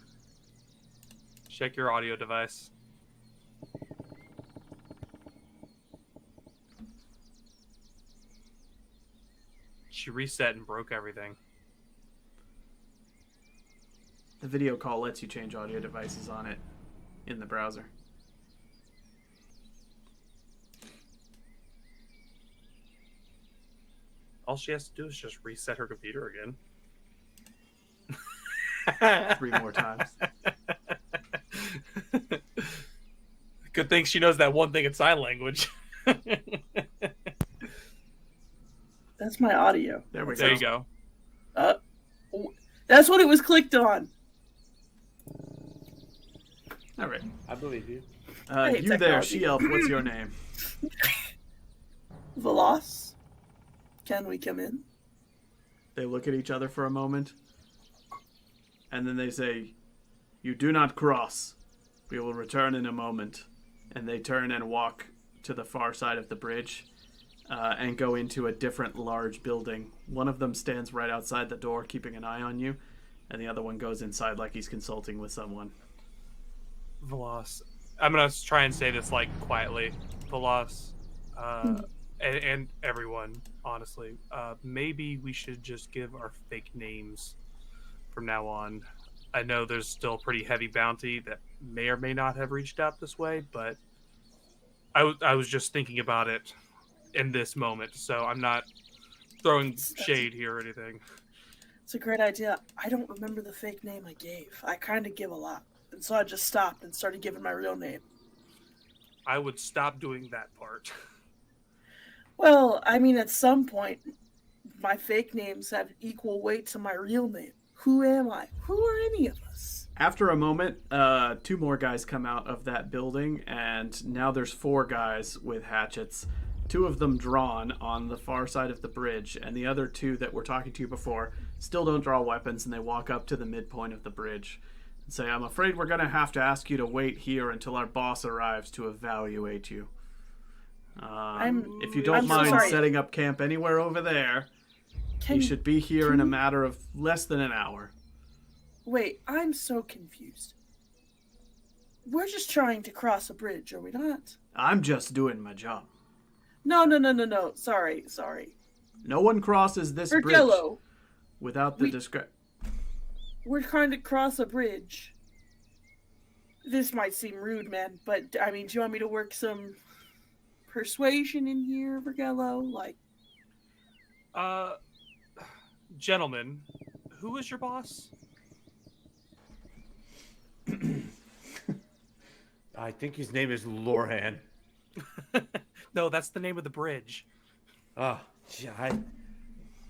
Check your audio device. She reset and broke everything. The video call lets you change audio devices on it in the browser. All she has to do is just reset her computer again. 3 more times. Good thing she knows that one thing in sign language. That's my audio. There we There go. you go. That's what it was clicked on. All right. I believe you. I hate You there, technology. She-Elf, what's your name? Veloz, can we come in? They look at each other for a moment, and then they say, "You do not cross. We will return in a moment." And they turn and walk to the far side of the bridge and go into a different large building. One of them stands right outside the door, keeping an eye on you, and the other one goes inside like he's consulting with someone. Veloz. I'm gonna try and say this like quietly. Veloz, and everyone, honestly, maybe we should just give our fake names from now on. I know there's still a pretty heavy bounty that may or may not have reached out this way, but I was just thinking about it in this moment, so I'm not throwing shade here or anything. It's a great idea. I don't remember the fake name I gave. I kind of give a lot. And so I just stopped and started giving my real name. I would stop doing that part. Well, I mean, at some point, my fake names have equal weight to my real name. Who am I? Who are any of us? After a moment, 2 more guys come out of that building, and now there's 4 guys with hatchets. 2 of them drawn on the far side of the bridge, and the other 2 that were talking to you before still don't draw weapons, and they walk up to the midpoint of the bridge and say, "I'm afraid we're going to have to ask you to wait here until our boss arrives to evaluate you. If you don't I'm so mind sorry. setting up camp anywhere over there, you should be here in a matter of less than an hour." Wait, I'm so confused. We're just trying to cross a bridge, are we not? I'm just doing my job. No. Sorry. No one crosses this bridge Vergello, without the we're trying to cross a bridge. This might seem rude, man, but I mean, do you want me to work some persuasion in here, Vergello? Like, Gentlemen, who is your boss? I think his name is Lorhan. No, that's the name of the bridge. Oh, yeah,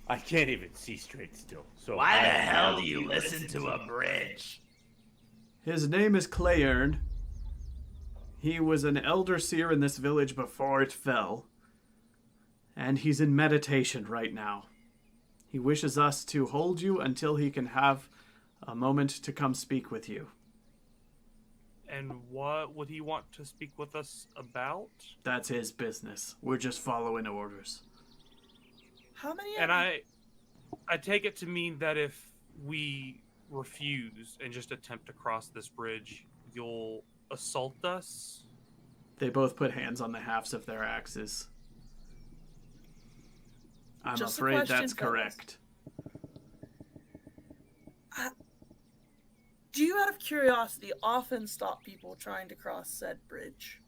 I can't even see straight still. So Why the hell do you listen to a bridge? His name is Clayern. He was an elder seer in this village before it fell. And he's in meditation right now. He wishes us to hold you until he can have a moment to come speak with you. And what would he want to speak with us about? That's his business. We're just following orders. how many? And I take it to mean that if we refuse and just attempt to cross this bridge, you'll assault us? They both put hands on the halves of their axes. I'm Just a afraid question, that's fellas. correct. Do you, out of curiosity, often stop people trying to cross said bridge,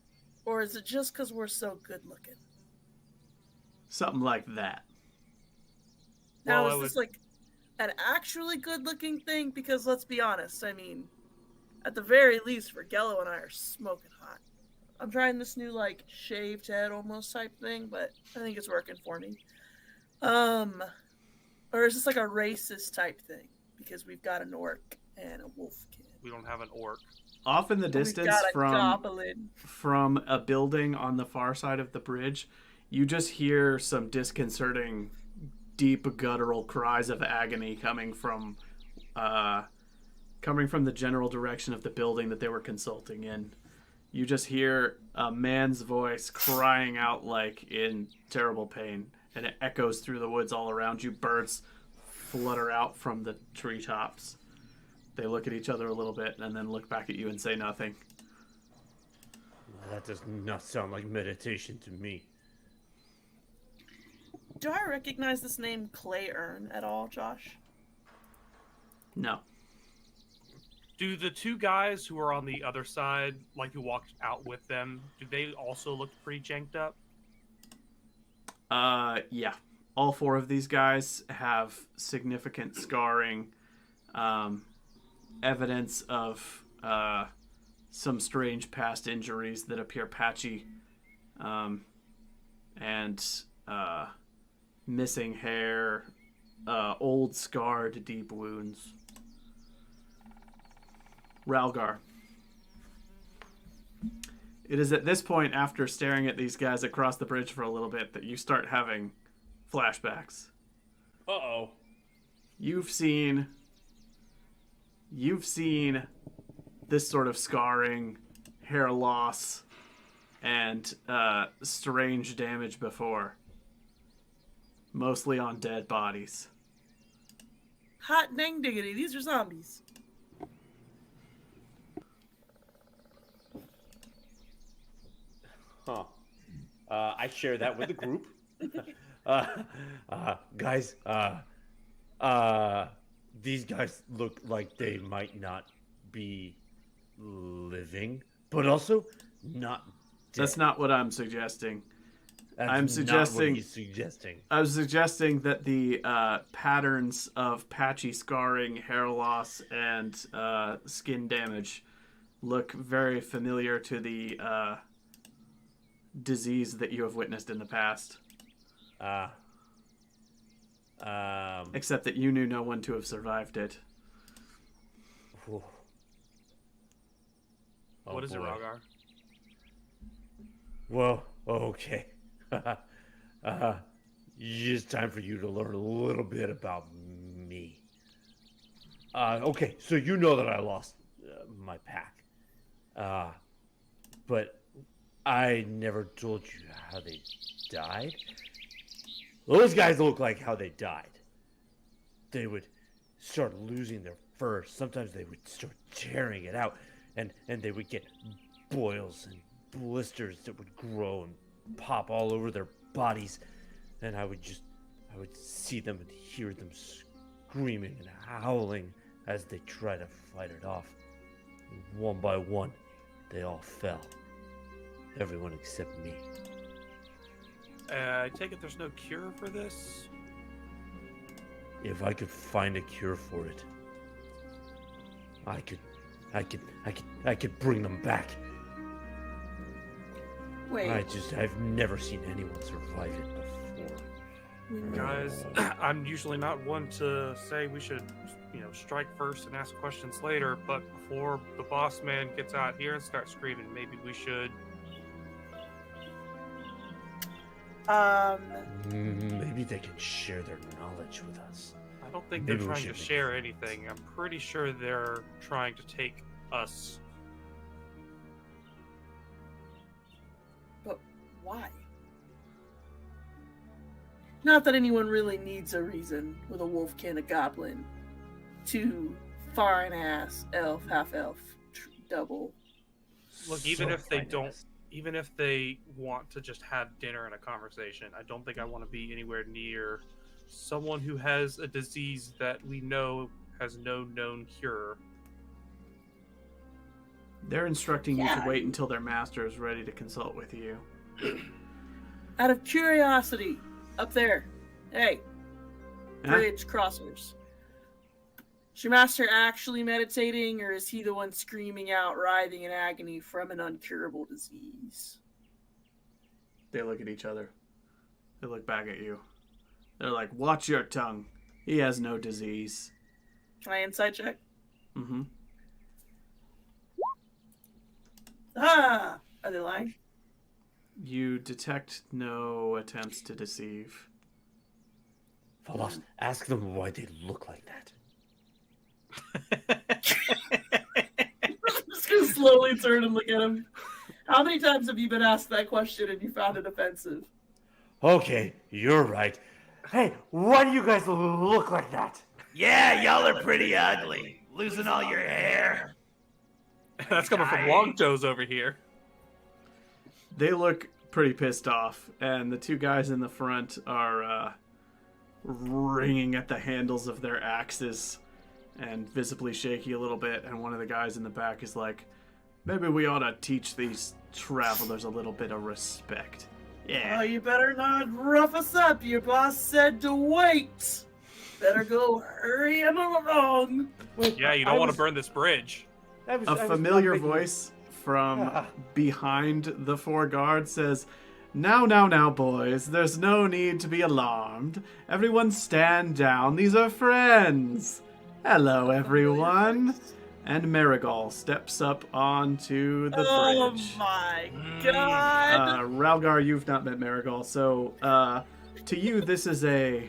or is it just because we're so good looking? Something like that. Now, Well, is this like an actually good looking thing? Because let's be honest, I mean, at the very least, Vergello and I are smoking hot. I'm trying this new, like, shaved head almost type thing, but I think it's working for me. Or is this like a racist type thing? Because we've got an orc and a wolf kid. We don't have an orc. Off in the We've distance got a from goblin. a building on the far side of the bridge, you just hear some disconcerting, deep guttural cries of agony coming from the general direction of the building that they were consulting in. You just hear a man's voice crying out like in terrible pain, and it echoes through the woods all around you. Birds flutter out from the treetops. They look at each other a little bit and then look back at you and say nothing. That does not sound like meditation to me. Do I recognize this name Clayern at all, Josh? No. Do the two guys who are on the other side, like who walked out with them, do they also look pretty janked up? Yeah. All four of these guys have significant scarring, evidence of some strange past injuries that appear patchy, and missing hair, old scarred deep wounds. Ralgar. It is at this point, after staring at these guys across the bridge for a little bit, that you start having flashbacks. Uh-oh. You've seen this sort of scarring, hair loss, and strange damage before. Mostly on dead bodies. Hot dang diggity, these are zombies. Huh. I share that with the group. Guys, these guys look like they might not be living, but also not dead. That's not what I'm suggesting. That's I'm not suggesting- what he's suggesting. I was suggesting that the patterns of patchy scarring, hair loss, and skin damage look very familiar to the disease that you have witnessed in the past. Except that you knew no one to have survived it. Oh, What is it, boy. Ralgar? Well, okay. It's time for you to learn a little bit about me. Okay, so you know that I lost my pack. But I never told you how they died. Those guys look like how they died. They would start losing their fur. Sometimes they would start tearing it out, and they would get boils and blisters that would grow and pop all over their bodies. And I would I would see them and hear them screaming and howling as they try to fight it off. And one by one, they all fell. Everyone except me. I take it there's no cure for this? If I could find a cure for it, I could bring them back. Wait. I've never seen anyone survive it before. Guys, I'm usually not one to say we should, strike first and ask questions later, but before the boss man gets out here and starts screaming, maybe we should... Maybe they can share their knowledge with us. I don't think Maybe they're we trying to should share anything. I'm pretty sure they're trying to take us. But why? Not that anyone really needs a reason with a wolfkin, a goblin, two foreign-ass elf, half-elf, double. Look, even if they want to just have dinner and a conversation, I don't think I want to be anywhere near someone who has a disease that we know has no known cure. They're instructing you to wait until their master is ready to consult with you. Out of curiosity, up there, hey, bridge crossers. Is your master actually meditating, or is he the one screaming out, writhing in agony from an uncurable disease? They look at each other. They look back at you. They're like, watch your tongue. He has no disease. Can I insight check? Mm-hmm. Ah! Are they lying? You detect no attempts to deceive. Fellas, ask them why they look like that. I'm just gonna slowly turn and look at him. How many times have you been asked that question and you found it offensive? Okay, you're right. Hey, why do you guys look like that? Yeah, y'all are pretty ugly. Losing all your hair. That's coming from Long Toes over here. They look pretty pissed off, and the two guys in the front are wringing at the handles of their axes and visibly shaky a little bit, and one of the guys in the back is like, maybe we ought to teach these travelers a little bit of respect. Yeah. Oh, you better not rough us up. Your boss said to wait. Better go hurry him along. Yeah, you don't want to burn this bridge. A familiar voice from behind the four guards says, Now, boys, there's no need to be alarmed. Everyone stand down. These are friends. Hello, everyone. And Marigal steps up onto the bridge. Oh my god! Ralgar, you've not met Marigal, so to you, this is a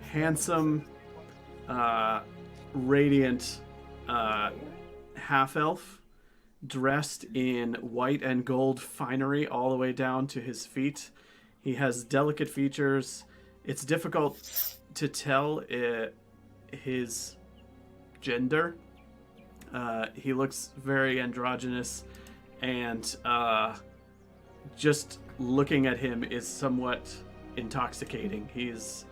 handsome, radiant half-elf, dressed in white and gold finery all the way down to his feet. He has delicate features. It's difficult to tell his gender. He looks very androgynous, and just looking at him is somewhat intoxicating. He's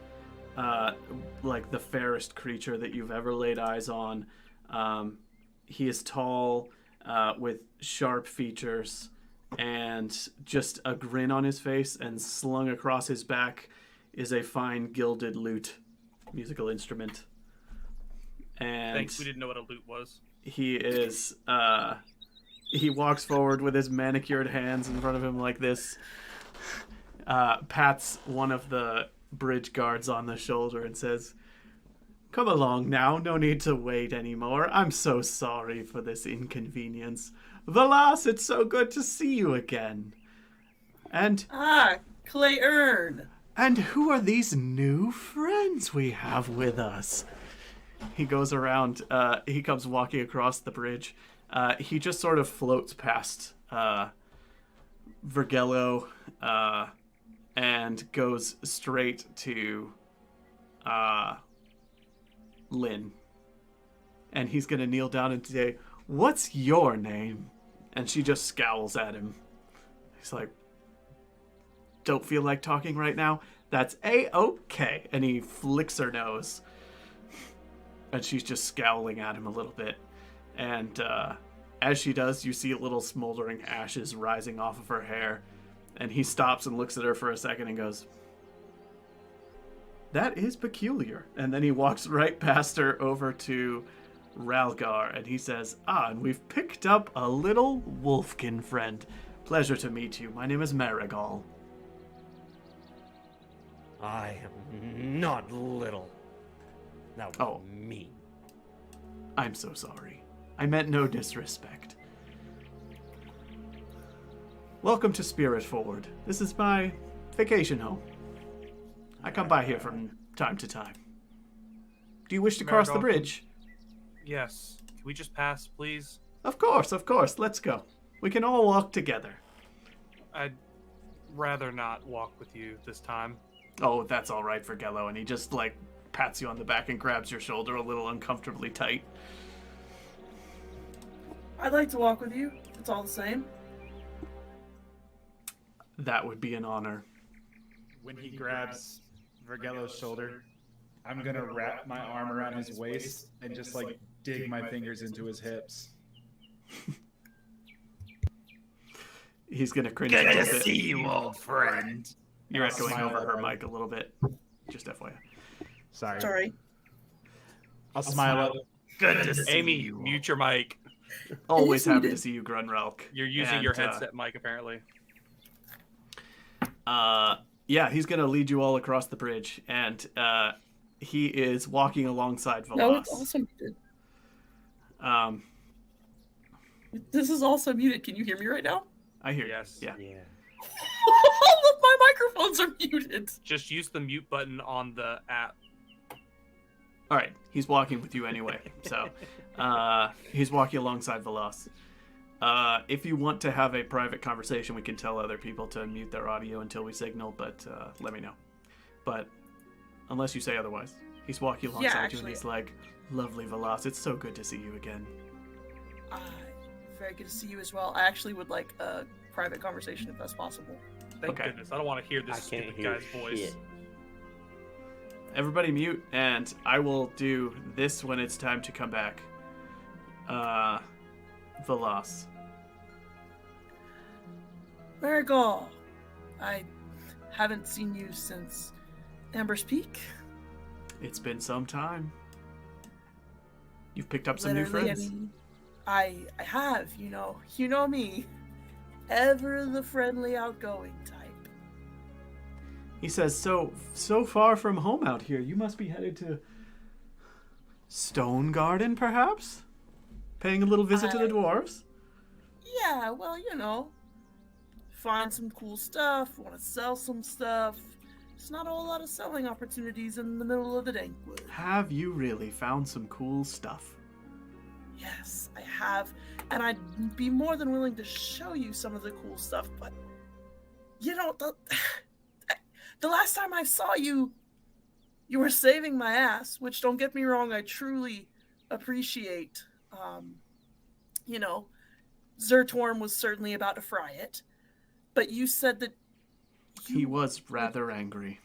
like the fairest creature that you've ever laid eyes on. He is tall, with sharp features, and just a grin on his face, and slung across his back is a fine gilded lute, musical instrument. And Thanks, we didn't know what a lute was. he is he walks forward with his manicured hands in front of him like this, pats one of the bridge guards on the shoulder and says, come along now, no need to wait anymore. I'm so sorry for this inconvenience. Valas, it's so good to see you again. And Clay Earn. And who are these new friends we have with us? He goes around, he comes walking across the bridge. He just sort of floats past Vergello and goes straight to Lynn. And he's going to kneel down and say, what's your name? And she just scowls at him. He's like, don't feel like talking right now, that's A-okay. And he flicks her nose. And she's just scowling at him a little bit. And as she does, you see little smoldering ashes rising off of her hair. And he stops and looks at her for a second and goes, "That is peculiar." And then he walks right past her over to Ralgar. And he says, "And we've picked up a little wolfkin friend. Pleasure to meet you. My name is Marigal." I am not little. Now, me. I'm so sorry. I meant no disrespect. Welcome to Spirit Forward. This is my vacation home. I come by here from time to time. Do you wish to cross the bridge? Yes. Can we just pass, please? Of course. Let's go. We can all walk together. I'd rather not walk with you this time. Oh, that's all right for Gello. And he just, pats you on the back and grabs your shoulder a little uncomfortably tight. I'd like to walk with you. It's all the same. That would be an honor. When he grabs Vergello's shoulder, I'm gonna wrap my arm around his waist and just dig my fingers into his hips. He's gonna cringe Good a to little bit. see you, old friend. You're echoing Smile over her at him. mic a little bit. Just FYI. Sorry. I'll smile up. Good to see Aimee, you. mute your mic. Always happy to see you, Grunralk. You're using your headset mic, apparently. Yeah, he's gonna lead you all across the bridge, and he is walking alongside Velas. No, it's also muted. This is also muted. Can you hear me right now? I hear you. Yes. Yeah. All of my microphones are muted. Just use the mute button on the app. All right, he's walking with you anyway. So, he's walking alongside Velas. If you want to have a private conversation, we can tell other people to mute their audio until we signal, but let me know. But unless you say otherwise, he's walking alongside you and he's like, "Lovely Velas, it's so good to see you again." Very good to see you as well. I actually would like a private conversation if that's possible. Thank Okay. goodness. I don't want to hear this stupid guy's voice. Everybody mute, and I will do this when it's time to come back. Velas. Marigal, I haven't seen you since Amber's Peak. It's been some time. You've picked up some new Literally, friends. I mean, I have, you know me. Ever the friendly, outgoing type. He says, so far from home out here. You must be headed to Stonegarden, perhaps? Paying a little visit to the dwarves? Yeah, well, find some cool stuff, want to sell some stuff. There's not a whole lot of selling opportunities in the middle of the Dankwood. Have you really found some cool stuff? Yes, I have, and I'd be more than willing to show you some of the cool stuff, but, the last time I saw you, you were saving my ass, which, don't get me wrong, I truly appreciate. Zertorm was certainly about to fry it, but you said that He was rather angry.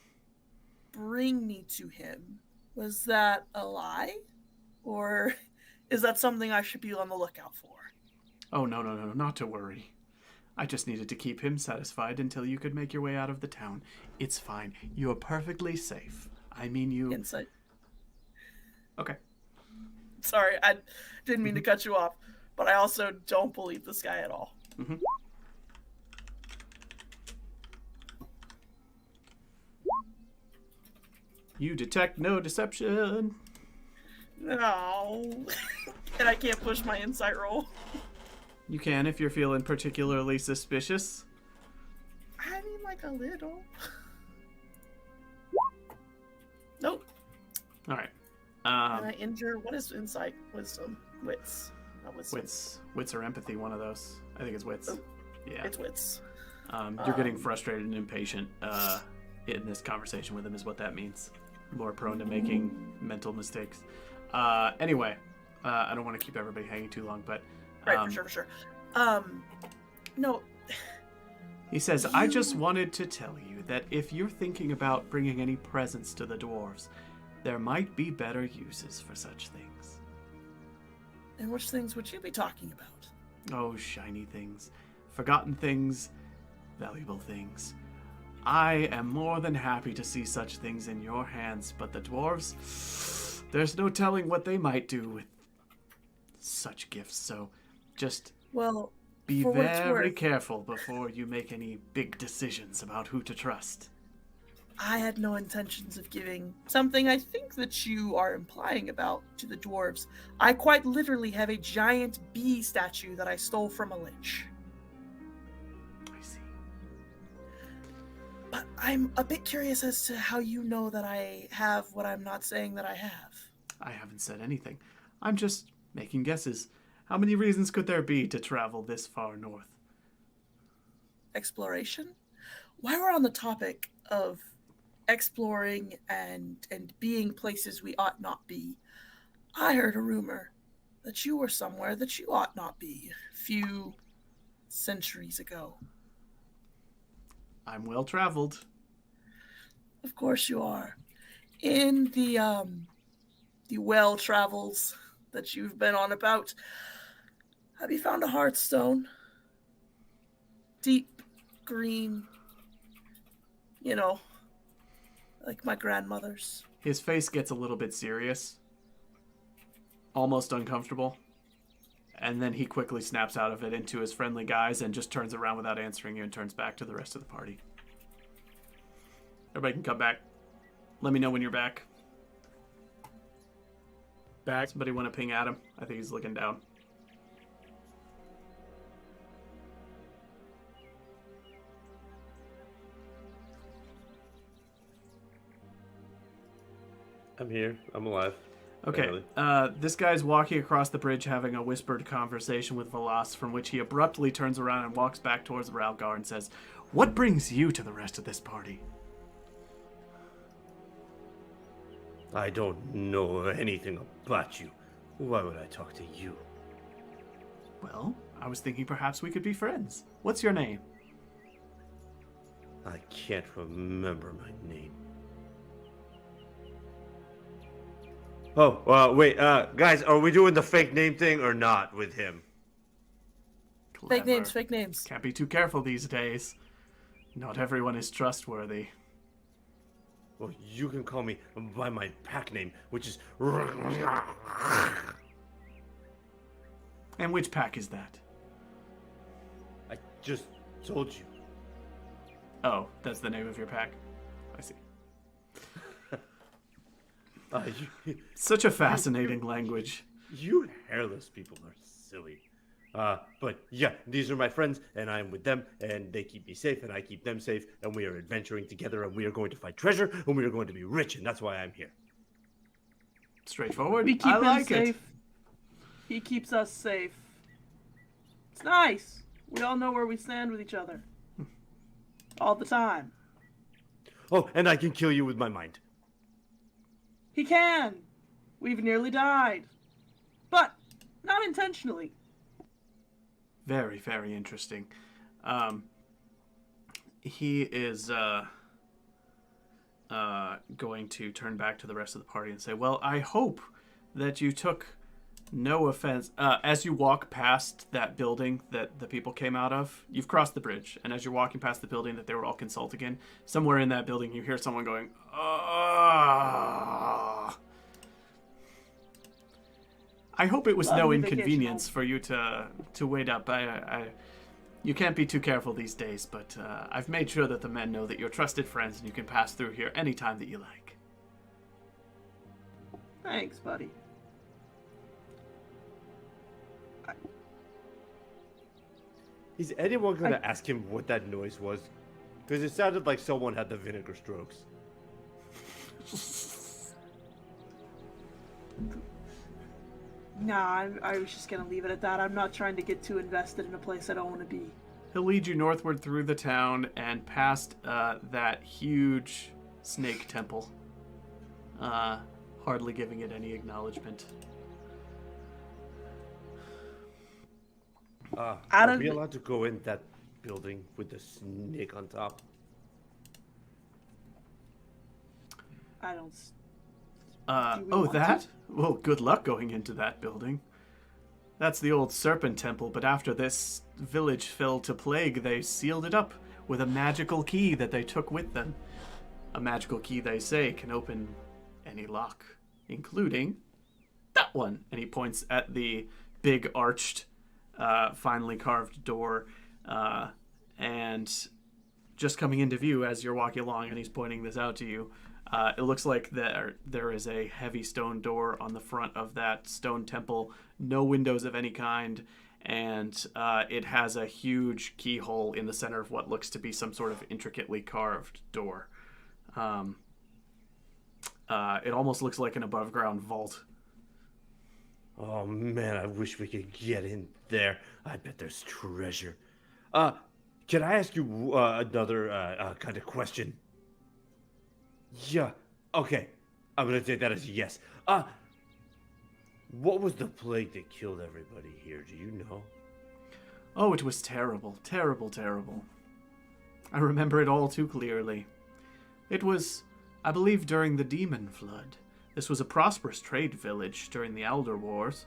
bring me to him. Was that a lie? Or is that something I should be on the lookout for? Oh, no, not to worry. I just needed to keep him satisfied until you could make your way out of the town. It's fine. You're perfectly safe. I mean, you... Insight. Okay. Sorry, I didn't mean to cut you off, but I also don't believe this guy at all. Mm-hmm. You detect no deception. No. And I can't push my insight roll. You can if you're feeling particularly suspicious. I mean, like a little. Nope. All right. And I injure. What is insight? Wisdom. Wits. Not wisdom. Wits or empathy, one of those. I think it's wits. Oh, Yeah. It's wits. You're getting frustrated and impatient in this conversation with him is what that means. More prone to making mental mistakes. Anyway, I don't want to keep everybody hanging too long, but... Right, for sure. No, He says, I just wanted to tell you that if you're thinking about bringing any presents to the dwarves, there might be better uses for such things. And which things would you be talking about? Oh, shiny things, forgotten things, valuable things. I am more than happy to see such things in your hands, but the dwarves, there's no telling what they might do with such gifts, so just be very careful before you make any big decisions about who to trust. I had no intentions of giving something I think that you are implying about to the dwarves. I quite literally have a giant bee statue that I stole from a lich. I see. But I'm a bit curious as to how you know that I have what I'm not saying that I have. I haven't said anything. I'm just making guesses. How many reasons could there be to travel this far north? Exploration? While we're on the topic of exploring and being places we ought not be, I heard a rumor that you were somewhere that you ought not be a few centuries ago. I'm well traveled. Of course you are. In the well travels that you've been on about, have you found a hearthstone? Deep green, you know, like my grandmother's. His face gets a little bit serious, almost uncomfortable, and then he quickly snaps out of it into his friendly guise and just turns around without answering you and turns back to the rest of the party. Everybody can come back. Let me know when you're back. Back. Somebody want to ping Adam? I think he's looking down. I'm here. I'm alive. Okay, this guy's walking across the bridge having a whispered conversation with Velas, from which he abruptly turns around and walks back towards Ralgar and says, "What brings you to the rest of this party?" I don't know anything about you. Why would I talk to you? Well, I was thinking perhaps we could be friends. What's your name? I can't remember my name. Oh, wait, guys, are we doing the fake name thing or not with him? Clever. Fake names. Can't be too careful these days. Not everyone is trustworthy. Well, you can call me by my pack name, which is... And which pack is that? I just told you. Oh, that's the name of your pack. I see. Such a fascinating language. You hairless people are silly. But yeah, these are my friends, and I'm with them, and they keep me safe, and I keep them safe, and we are adventuring together, and we are going to find treasure, and we are going to be rich, and that's why I'm here. Straightforward. We keep I him like safe. it. He keeps us safe. It's nice. We all know where we stand with each other. All the time. Oh, and I can kill you with my mind. He can. We've nearly died. But not intentionally. Very, very interesting. He is going to turn back to the rest of the party and say, well, I hope that you took no offense. As you walk past that building that the people came out of, you've crossed the bridge, and as you're walking past the building that they were all consulting in, somewhere in that building you hear someone going, "Ah." I hope it was no inconvenience for you to wait up. You can't be too careful these days, but I've made sure that the men know that you're trusted friends and you can pass through here anytime that you like. Thanks, buddy. Is anyone going to ask him what that noise was? Because it sounded like someone had the vinegar strokes. Nah, I was just gonna leave it at that. I'm not trying to get too invested in a place I don't want to be. He'll lead you northward through the town and past that huge snake temple, hardly giving it any acknowledgement. Are we allowed to go in that building with the snake on top? I don't. Do we Oh, want to? that? Well, good luck going into that building. That's the old serpent temple, but after this village fell to plague, they sealed it up with a magical key that they took with them. A magical key, they say, can open any lock, including that one. And he points at the big arched, finely carved door. And just coming into view as you're walking along, and he's pointing this out to you, it looks like there is a heavy stone door on the front of that stone temple, no windows of any kind, and it has a huge keyhole in the center of what looks to be some sort of intricately carved door. It almost looks like an above-ground vault. Oh man, I wish we could get in there. I bet there's treasure. Can I ask you another kind of question? Yeah. Okay. I'm gonna take that as a yes. What was the plague that killed everybody here? Do you know? Oh, it was terrible, terrible, terrible. I remember it all too clearly. It was, I believe, during the Demon Flood. This was a prosperous trade village during the Elder Wars.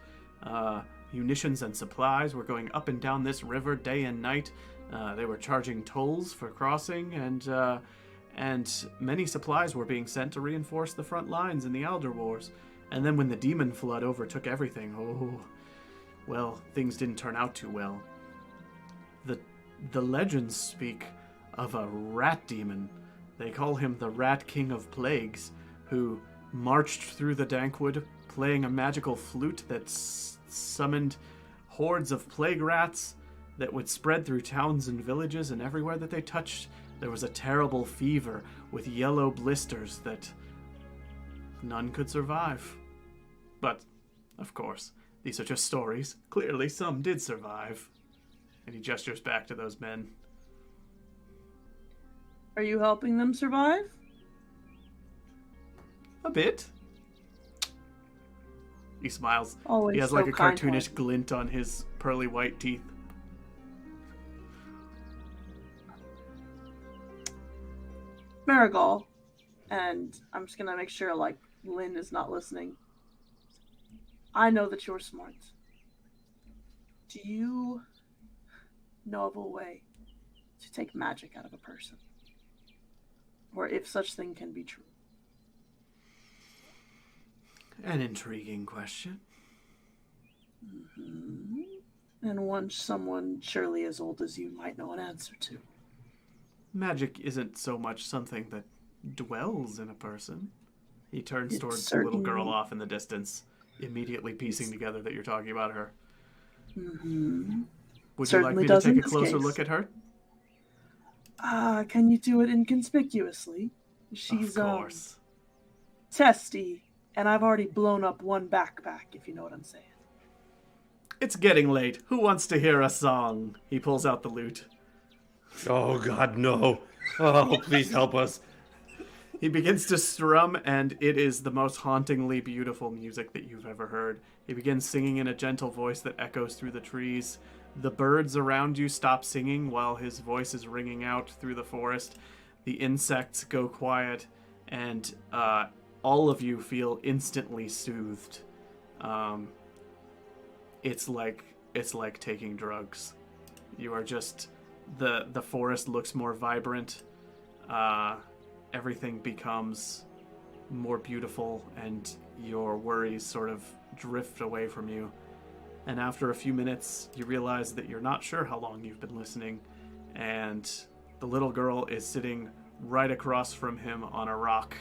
Munitions and supplies were going up and down this river day and night. They were charging tolls for crossing, and many supplies were being sent to reinforce the front lines in the Elder Wars. And then when the Demon Flood overtook everything, well, things didn't turn out too well. The legends speak of a rat demon. They call him the Rat King of Plagues, who marched through the Dankwood playing a magical flute that summoned hordes of plague rats that would spread through towns and villages, and everywhere that they touched, there was a terrible fever with yellow blisters that none could survive. But, of course, these are just stories. Clearly, some did survive. And he gestures back to those men. Are you helping them survive? A bit. He smiles. Always He has so like a kind cartoonish one. glint on his pearly white teeth. Marigold, and I'm just gonna make sure like Lynn is not listening. I know that you're smart. Do you know of a way to take magic out of a person? Or if such thing can be true? An intriguing question. Mm-hmm. And one someone surely as old as you might know an answer to. Magic isn't so much something that dwells in a person. He turns It towards the little girl certainly- off in the distance, immediately piecing together that you're talking about her. Mm-hmm. Would Certainly you like me to does in take a this closer case. look at her? Can you do it inconspicuously? She's Of course. testy, and I've already blown up one backpack, if you know what I'm saying. It's getting late. Who wants to hear a song? He pulls out the lute. Oh God, no! Oh, please help us! He begins to strum, and it is the most hauntingly beautiful music that you've ever heard. He begins singing in a gentle voice that echoes through the trees. The birds around you stop singing while his voice is ringing out through the forest. The insects go quiet, and all of you feel instantly soothed. It's like taking drugs. You are just the forest looks more vibrant. Everything becomes more beautiful, and your worries sort of drift away from you. And after a few minutes, you realize that you're not sure how long you've been listening, and the little girl is sitting right across from him on a rock,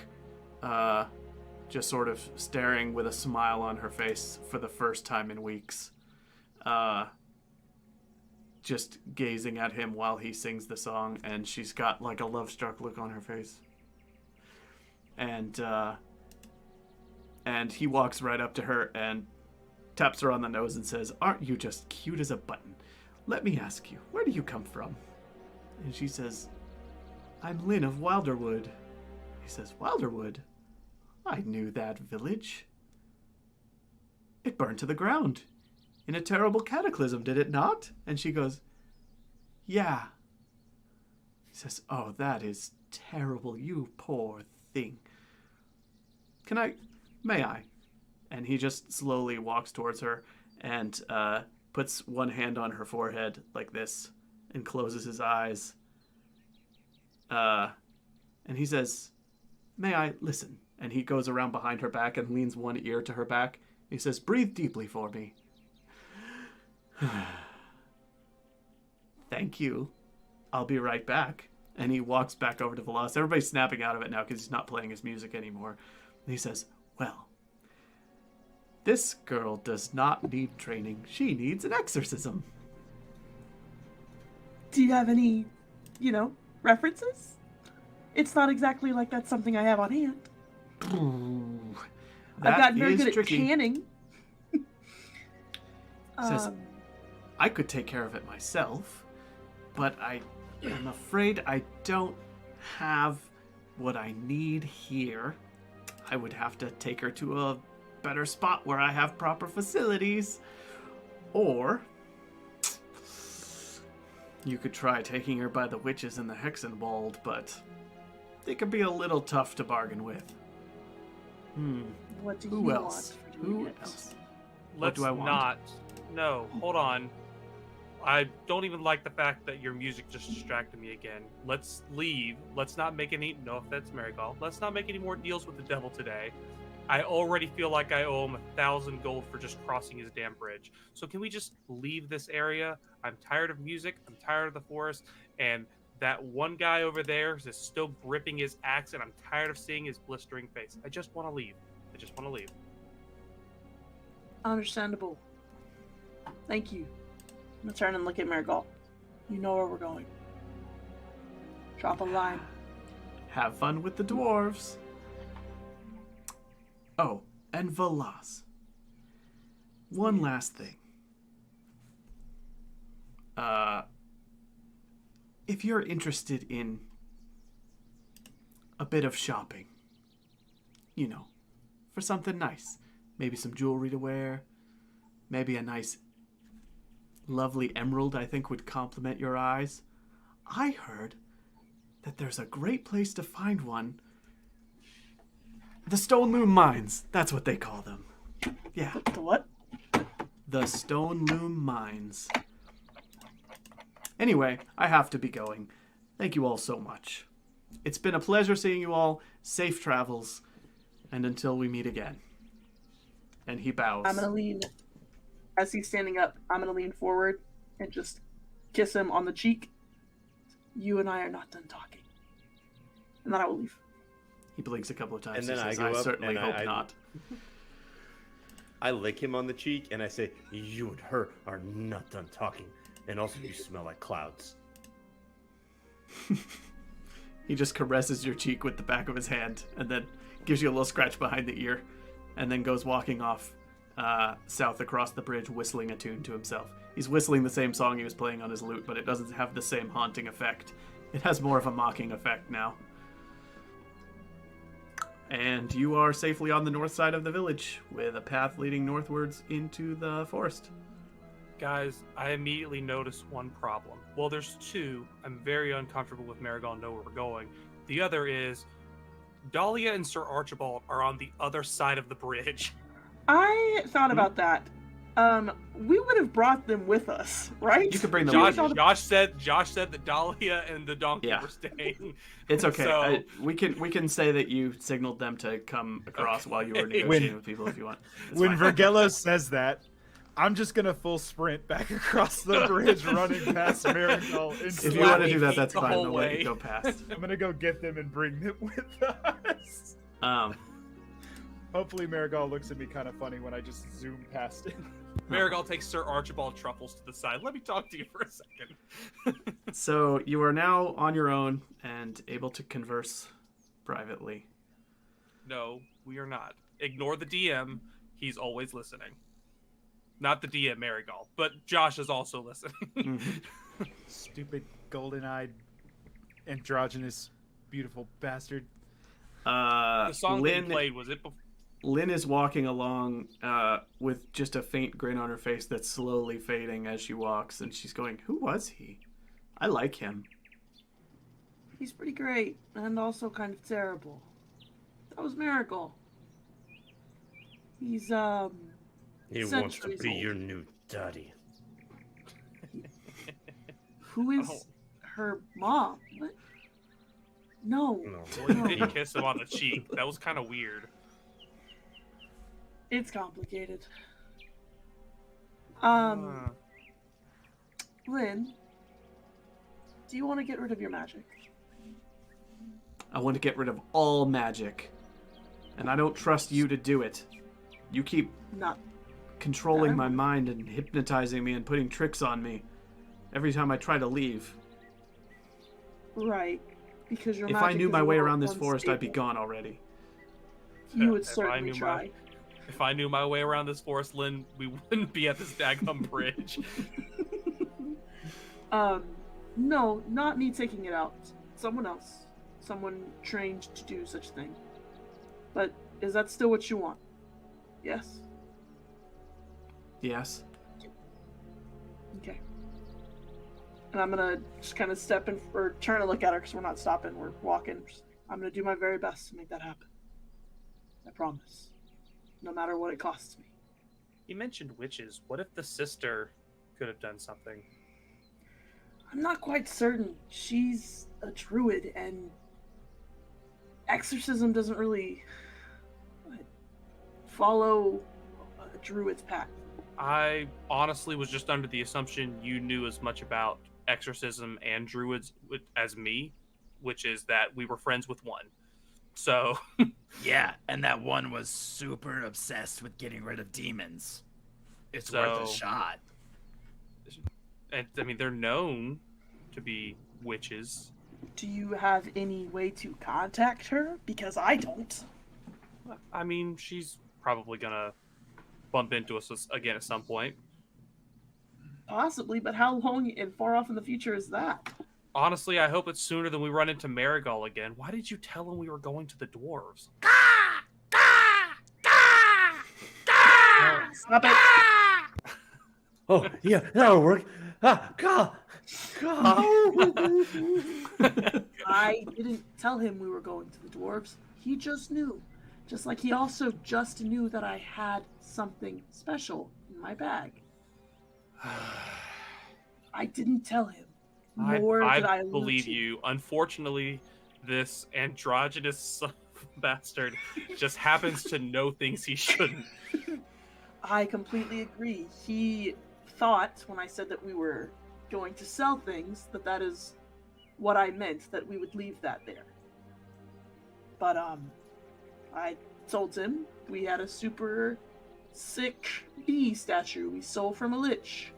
just sort of staring with a smile on her face for the first time in weeks. Just gazing at him while he sings the song, and she's got like a love-struck look on her face. And he walks right up to her and taps her on the nose and says, "Aren't you just cute as a button? Let me ask you, where do you come from?" And she says, "I'm Lynn of Wilderwood." He says, "Wilderwood? I knew that village. It burned to the ground in a terrible cataclysm, did it not?" And she goes, "Yeah, says, "Oh, that is terrible, you poor thing. May I?" And he just slowly walks towards her and puts one hand on her forehead like this and closes his eyes. And he says, "May I listen?" And he goes around behind her back and leans one ear to her back. He says, "Breathe deeply for me." "Thank you. I'll be right back." And he walks back over to Velas. Everybody's snapping out of it now because he's not playing his music anymore. And he says, "Well, this girl does not need training. She needs an exorcism." Do you have any, references? It's not exactly like that's something I have on hand. I've gotten very good at canning. Says, "I could take care of it myself, but I am afraid I don't have what I need here. I would have to take her to a better spot where I have proper facilities. Or you could try taking her by the witches in the Hexenwald, but they could be a little tough to bargain with." What do you Who else? want for doing Who it? else? Let's do I want? not. No, hold on. I don't even like the fact that your music just distracted me again. Let's leave. Let's not make any. No offense, Marigold. Let's not make any more deals with the devil today. I already feel like I owe him 1,000 gold for just crossing his damn bridge. So can we just leave this area? I'm tired of music. I'm tired of the forest. And that one guy over there is still gripping his axe, and I'm tired of seeing his blistering face. I just want to leave. I just want to leave. Understandable. Thank you. I'm gonna turn and look at Marigold. You know where we're going. Drop a line. Have fun with the dwarves. Oh, and Velas. One last thing. If you're interested in a bit of shopping, for something nice, maybe some jewelry to wear, maybe a nice, lovely emerald I think would complement your eyes, I heard that there's a great place to find one. The Stone Loom Mines. That's what they call them. Yeah. The what? The Stone Loom Mines. Anyway, I have to be going. Thank you all so much. It's been a pleasure seeing you all. Safe travels. And until we meet again. And he bows. I'm gonna lean, as he's standing up, I'm gonna lean forward and just kiss him on the cheek. You and I are not done talking. And then I will leave. He blinks a couple of times. And then He I says, go I up certainly and hope not. I lick him on the cheek and I say, "You and her are not done talking. And also you smell like clouds." He just caresses your cheek with the back of his hand and then gives you a little scratch behind the ear and then goes walking off south across the bridge, whistling a tune to himself. He's whistling the same song he was playing on his lute, but it doesn't have the same haunting effect. It has more of a mocking effect now. And you are safely on the north side of the village with a path leading northwards into the forest. Guys, I immediately noticed one problem. Well, there's two. I'm very uncomfortable with Marigold and know where we're going. The other is Dahlia and Sir Archibald are on the other side of the bridge. I thought about that. We would have brought them with us, right? You could bring them Josh, with you. Josh said that Dahlia and the donkey were staying. It's okay. So- We can say that you signaled them to come across while you were negotiating with people if you want. It's When fine. Vergello says that, I'm just gonna full sprint back across the bridge, running past Marigold. If you want to do that, that's the fine. whole I'll let way. you go past. I'm gonna go get them and bring them with us. Hopefully, Marigold looks at me kind of funny when I just zoom past him. Marigold takes Sir Archibald Truffles to the side. Let me talk to you for a second. So you are now on your own and able to converse privately. No, we are not. Ignore the DM. He's always listening. Not the DM, Marigold, but Josh is also listening. Stupid, golden-eyed, androgynous, beautiful bastard. The song that Lynn you played, was it before? Lynn is walking along with just a faint grin on her face that's slowly fading as she walks, and she's going, "Who was he? I like him." He's pretty great, and also kind of terrible. That was Miracle. He's, He wants to centuries be old. your new daddy. Who is her mom? What? No. No. Well, you didn't kiss him on the cheek. That was kind of weird. It's complicated. Lynn, do you want to get rid of your magic? I want to get rid of all magic. And I don't trust you to do it. You keep Not. controlling my mind and hypnotizing me and putting tricks on me every time I try to leave. Right. Because your If magic I knew is my a way little around this forest, I'd be unstable. gone already. You would If I certainly knew try. If I knew my way around this forest, Lynn, we wouldn't be at this daggum bridge. No, not me taking it out. Someone else. Someone trained to do such a thing. But is that still what you want? Yes? Yes. Okay. And I'm gonna just kind of step in, or turn to look at her because we're not stopping, we're walking. I'm gonna do my very best to make that happen. I promise. No matter what it costs me. You mentioned witches. What if the sister could have done something? I'm not quite certain. She's a druid, and exorcism doesn't really follow a druid's path. I honestly was just under the assumption you knew as much about exorcism and druids as me, which is that we were friends with one. So, Yeah, and that one was super obsessed with getting rid of demons. It's worth a So- shot. and I mean, they're known to be witches. Do you have any way to contact her? Because I don't. I mean, she's probably gonna bump into us again at some point. Possibly, but how long and far off in the future is that? Honestly, I hope it's sooner than we run into Marigal again. Why did you tell him we were going to the dwarves? Stop it! Oh, yeah, that'll work. Ah, God. I didn't tell him we were going to the dwarves. He just knew. Just like he also just knew that I had something special in my bag. I didn't tell him. Nor did I allude believe to. you. Unfortunately, this androgynous son of a bastard just happens to know things he shouldn't. I completely agree. He thought when I said that we were going to sell things that is what I meant, that we would leave that there. But I told him we had a super sick bee statue we stole from a lich.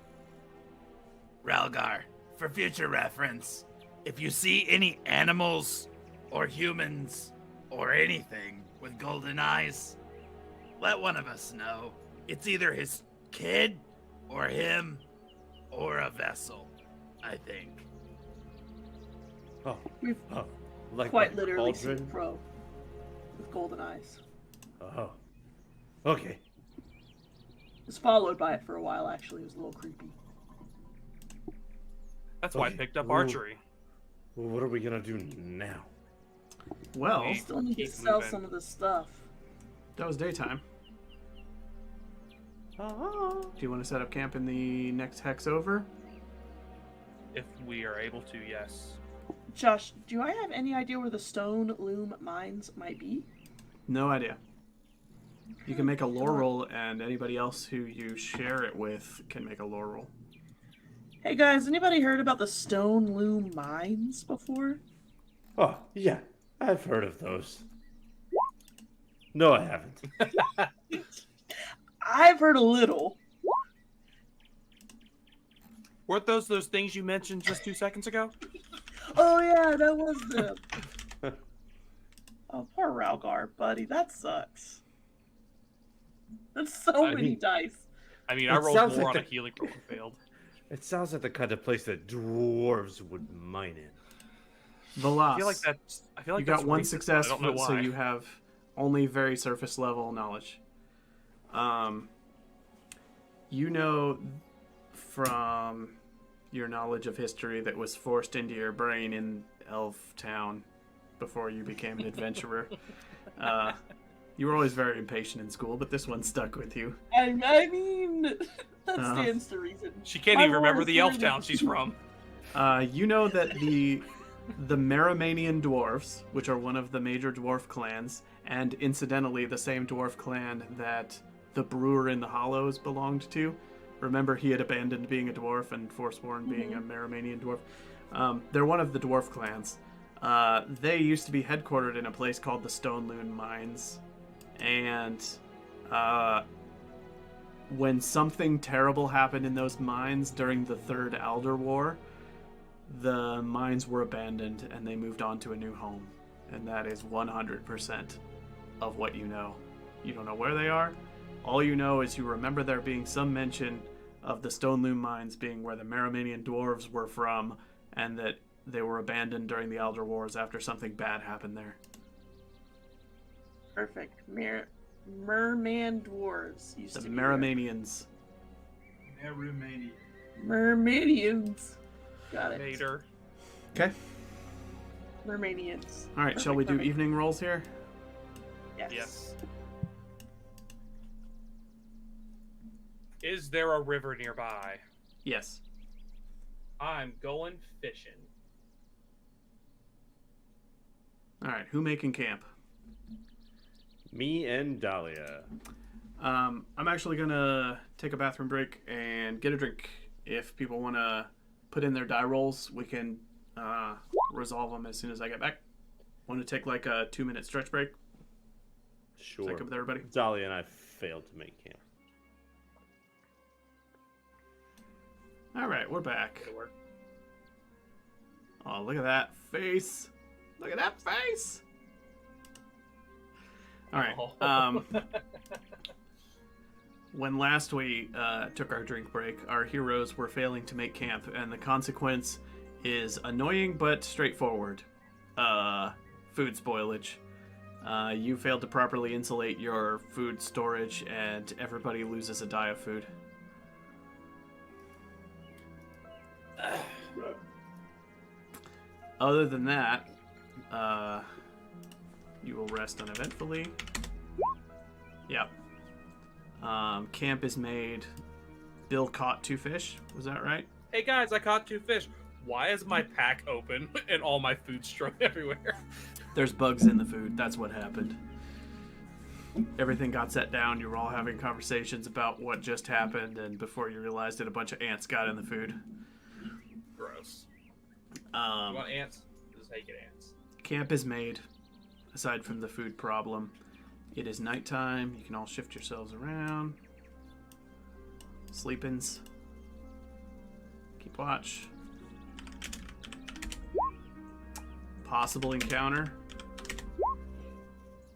Ralgar, for future reference, if you see any animals or humans or anything with golden eyes, let one of us know. It's either his kid or him or a vessel, I think. Oh, We've oh, like quite the literally seen a cauldron? crow with golden eyes. Oh, okay. Was followed by it for a while, actually. It was a little creepy. That's why I Okay. picked up Ooh. archery. Well, what are we gonna do now? Well, I still need to Keep sell moving. some of this stuff. that was daytime. Do you want to set up camp in the next hex over? If we are able to, yes. Josh, do I have any idea where the stone loom mines might be? No idea. You can make a lore roll, and anybody else who you share it with can make a lore roll. Hey guys, anybody heard about the stone loom mines before? Oh, yeah, I've heard of those. No, I haven't. I've heard a little. Weren't those things you mentioned just 2 seconds ago? Oh yeah, that was them. Oh, poor Ralgar, buddy. That sucks. That's so I many mean- dice. I mean, It I rolled sounds more like on a the- healing roll and failed. It sounds like the kind of place that dwarves would mine in. Velas. I feel like that's. I feel like you got that's one racist, success, but I don't know so why. you have only very surface level knowledge. You know from your knowledge of history that was forced into your brain in elf town before you became an adventurer. You were always very impatient in school, but this one stuck with you. I mean, that stands to reason. She can't My even remember lore the is elf clearly- town she's from. You know that the Merimanian dwarves, which are one of the major dwarf clans, and incidentally the same dwarf clan that the brewer in the Hollows belonged to. Remember, he had abandoned being a dwarf and forsworn being a Merimanian dwarf. They're one of the dwarf clans. They used to be headquartered in a place called the Stone Loon Mines. And when something terrible happened in those mines during the Third Elder War, the mines were abandoned and they moved on to a new home. And that is 100% of what you know. You don't know where they are. All you know is you remember there being some mention of the Stone Loom Mines being where the Merimanian dwarves were from, and that they were abandoned during the Elder Wars after something bad happened there. Perfect. Merman dwarves used The to be there. Merimanians. Mermanians. Got it. Vader. Okay. Mermanians. All right, shall we do Perfect. evening rolls here? Yes. Is there a river nearby? Yes. I'm going fishing. All right, who making camp? Me and Dahlia. I'm actually gonna take a bathroom break and get a drink. If people want to put in their die rolls, we can resolve them as soon as I get back. Want to take like a 2-minute stretch break? Sure. Check up with everybody. Dahlia and I failed to make camp. All right, we're back. Oh, look at that face! Look at that face! All right. When last we took our drink break, our heroes were failing to make camp, and the consequence is annoying but straightforward. Food spoilage. You failed to properly insulate your food storage, and everybody loses a die of food. Other than that, you will rest uneventfully. Yep. Camp is made. Bill caught 2 fish. Was that right? Hey guys, I caught 2 fish. Why is my pack open and all my food strewn everywhere? There's bugs in the food. That's what happened. Everything got set down. You were all having conversations about what just happened, and before you realized it, a bunch of ants got in the food. Gross. You want ants? This is how you get ants. Camp is made. Aside from the food problem, it is nighttime. You can all shift yourselves around. Sleep-ins. Keep watch. Possible encounter.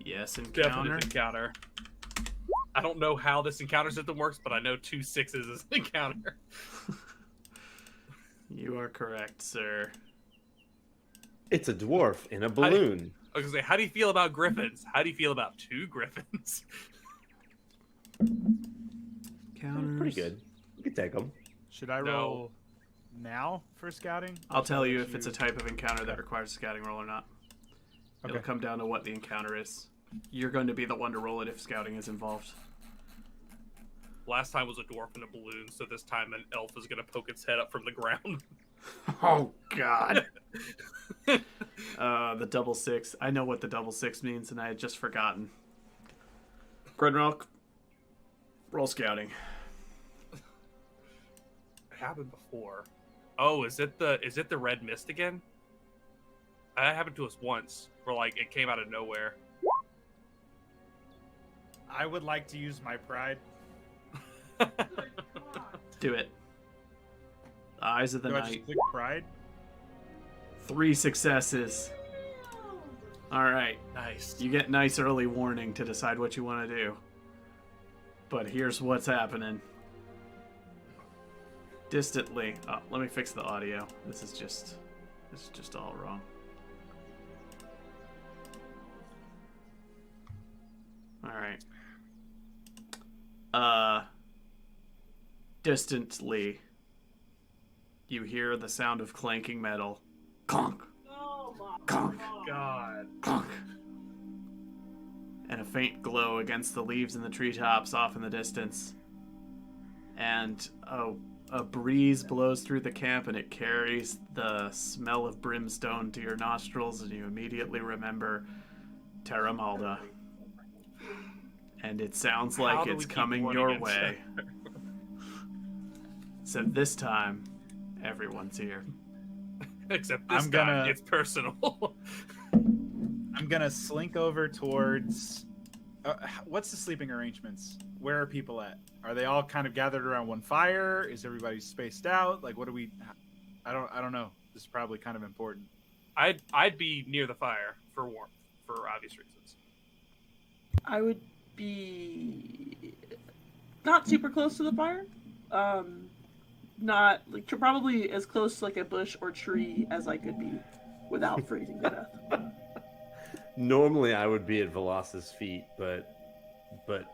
Yes, encounter. Definite encounter. I don't know how this encounter system works, but I know 2 6s is an encounter. You are correct, sir. It's a dwarf in a balloon. I was gonna say, how do you feel about griffins? How do you feel about 2 griffins? Counters. Pretty good. You can take them. Should I No. roll now for scouting? I'll tell you if it's a type of encounter that requires a scouting roll or not. It'll Okay. come down to what the encounter is. You're going to be the one to roll it if scouting is involved. Last time was a dwarf in a balloon, so this time an elf is gonna poke its head up from the ground. Oh, God. The double 6. I know what the double 6 means, and I had just forgotten. Grenrock, roll scouting. It happened before. Oh, is it the red mist again? That happened to us once, where like it came out of nowhere. I would like to use my pride. Do it. Eyes of the Do I night. just click pride? 3 successes. Alright. Nice. You get nice early warning to decide what you want to do. But here's what's happening. Distantly. Oh, let me fix the audio. This is just all wrong. Alright. Distantly, you hear the sound of clanking metal. Clonk! God. Clunk. And a faint glow against the leaves in the treetops off in the distance. And a breeze blows through the camp, and it carries the smell of brimstone to your nostrils, and you immediately remember Terra Malda. And it sounds How like do we it's keep coming warning your each way. Except this time, everyone's here. Except this I'm time, gonna- it's personal. I'm gonna slink over towards. What's the sleeping arrangements? Where are people at? Are they all kind of gathered around one fire? Is everybody spaced out? Like, what do we? I don't know. This is probably kind of important. I'd be near the fire for warmth, for obvious reasons. I would be not super close to the fire. Not like probably as close to like a bush or tree as I could be without freezing to death. Normally, I would be at Veloc's feet, but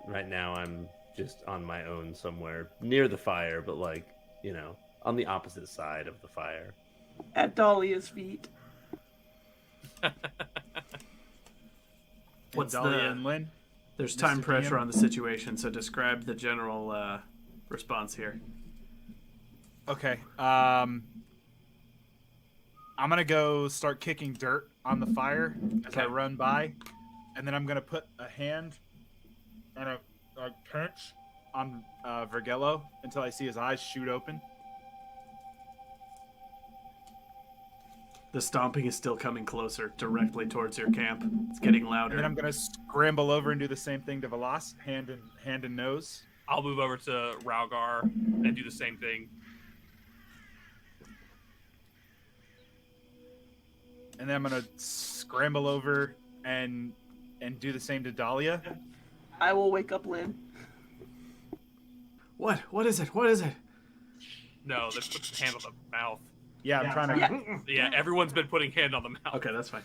right now I'm just on my own somewhere near the fire, but like, you know, on the opposite side of the fire. At Dahlia's feet. What's Dahlia the- and Lynn? There's Mr. time pressure DM? on the situation, so describe the general response here. Okay. I'm gonna go start kicking dirt on the fire as I Okay. run by, and then I'm gonna put a hand and a pinch on Vergello until I see his eyes shoot open. The stomping is still coming closer, directly towards your camp. It's getting louder. And then I'm gonna scramble over and do the same thing to Velas, hand and nose. I'll move over to Ralgar and do the same thing. And then I'm gonna scramble over and do the same to Dahlia. I will wake up Lynn. What? What is it? What is it? No, they put the hand on the mouth. Yeah, I'm trying to. Yeah. Yeah, everyone's been putting hand on the mouth. Okay, that's fine.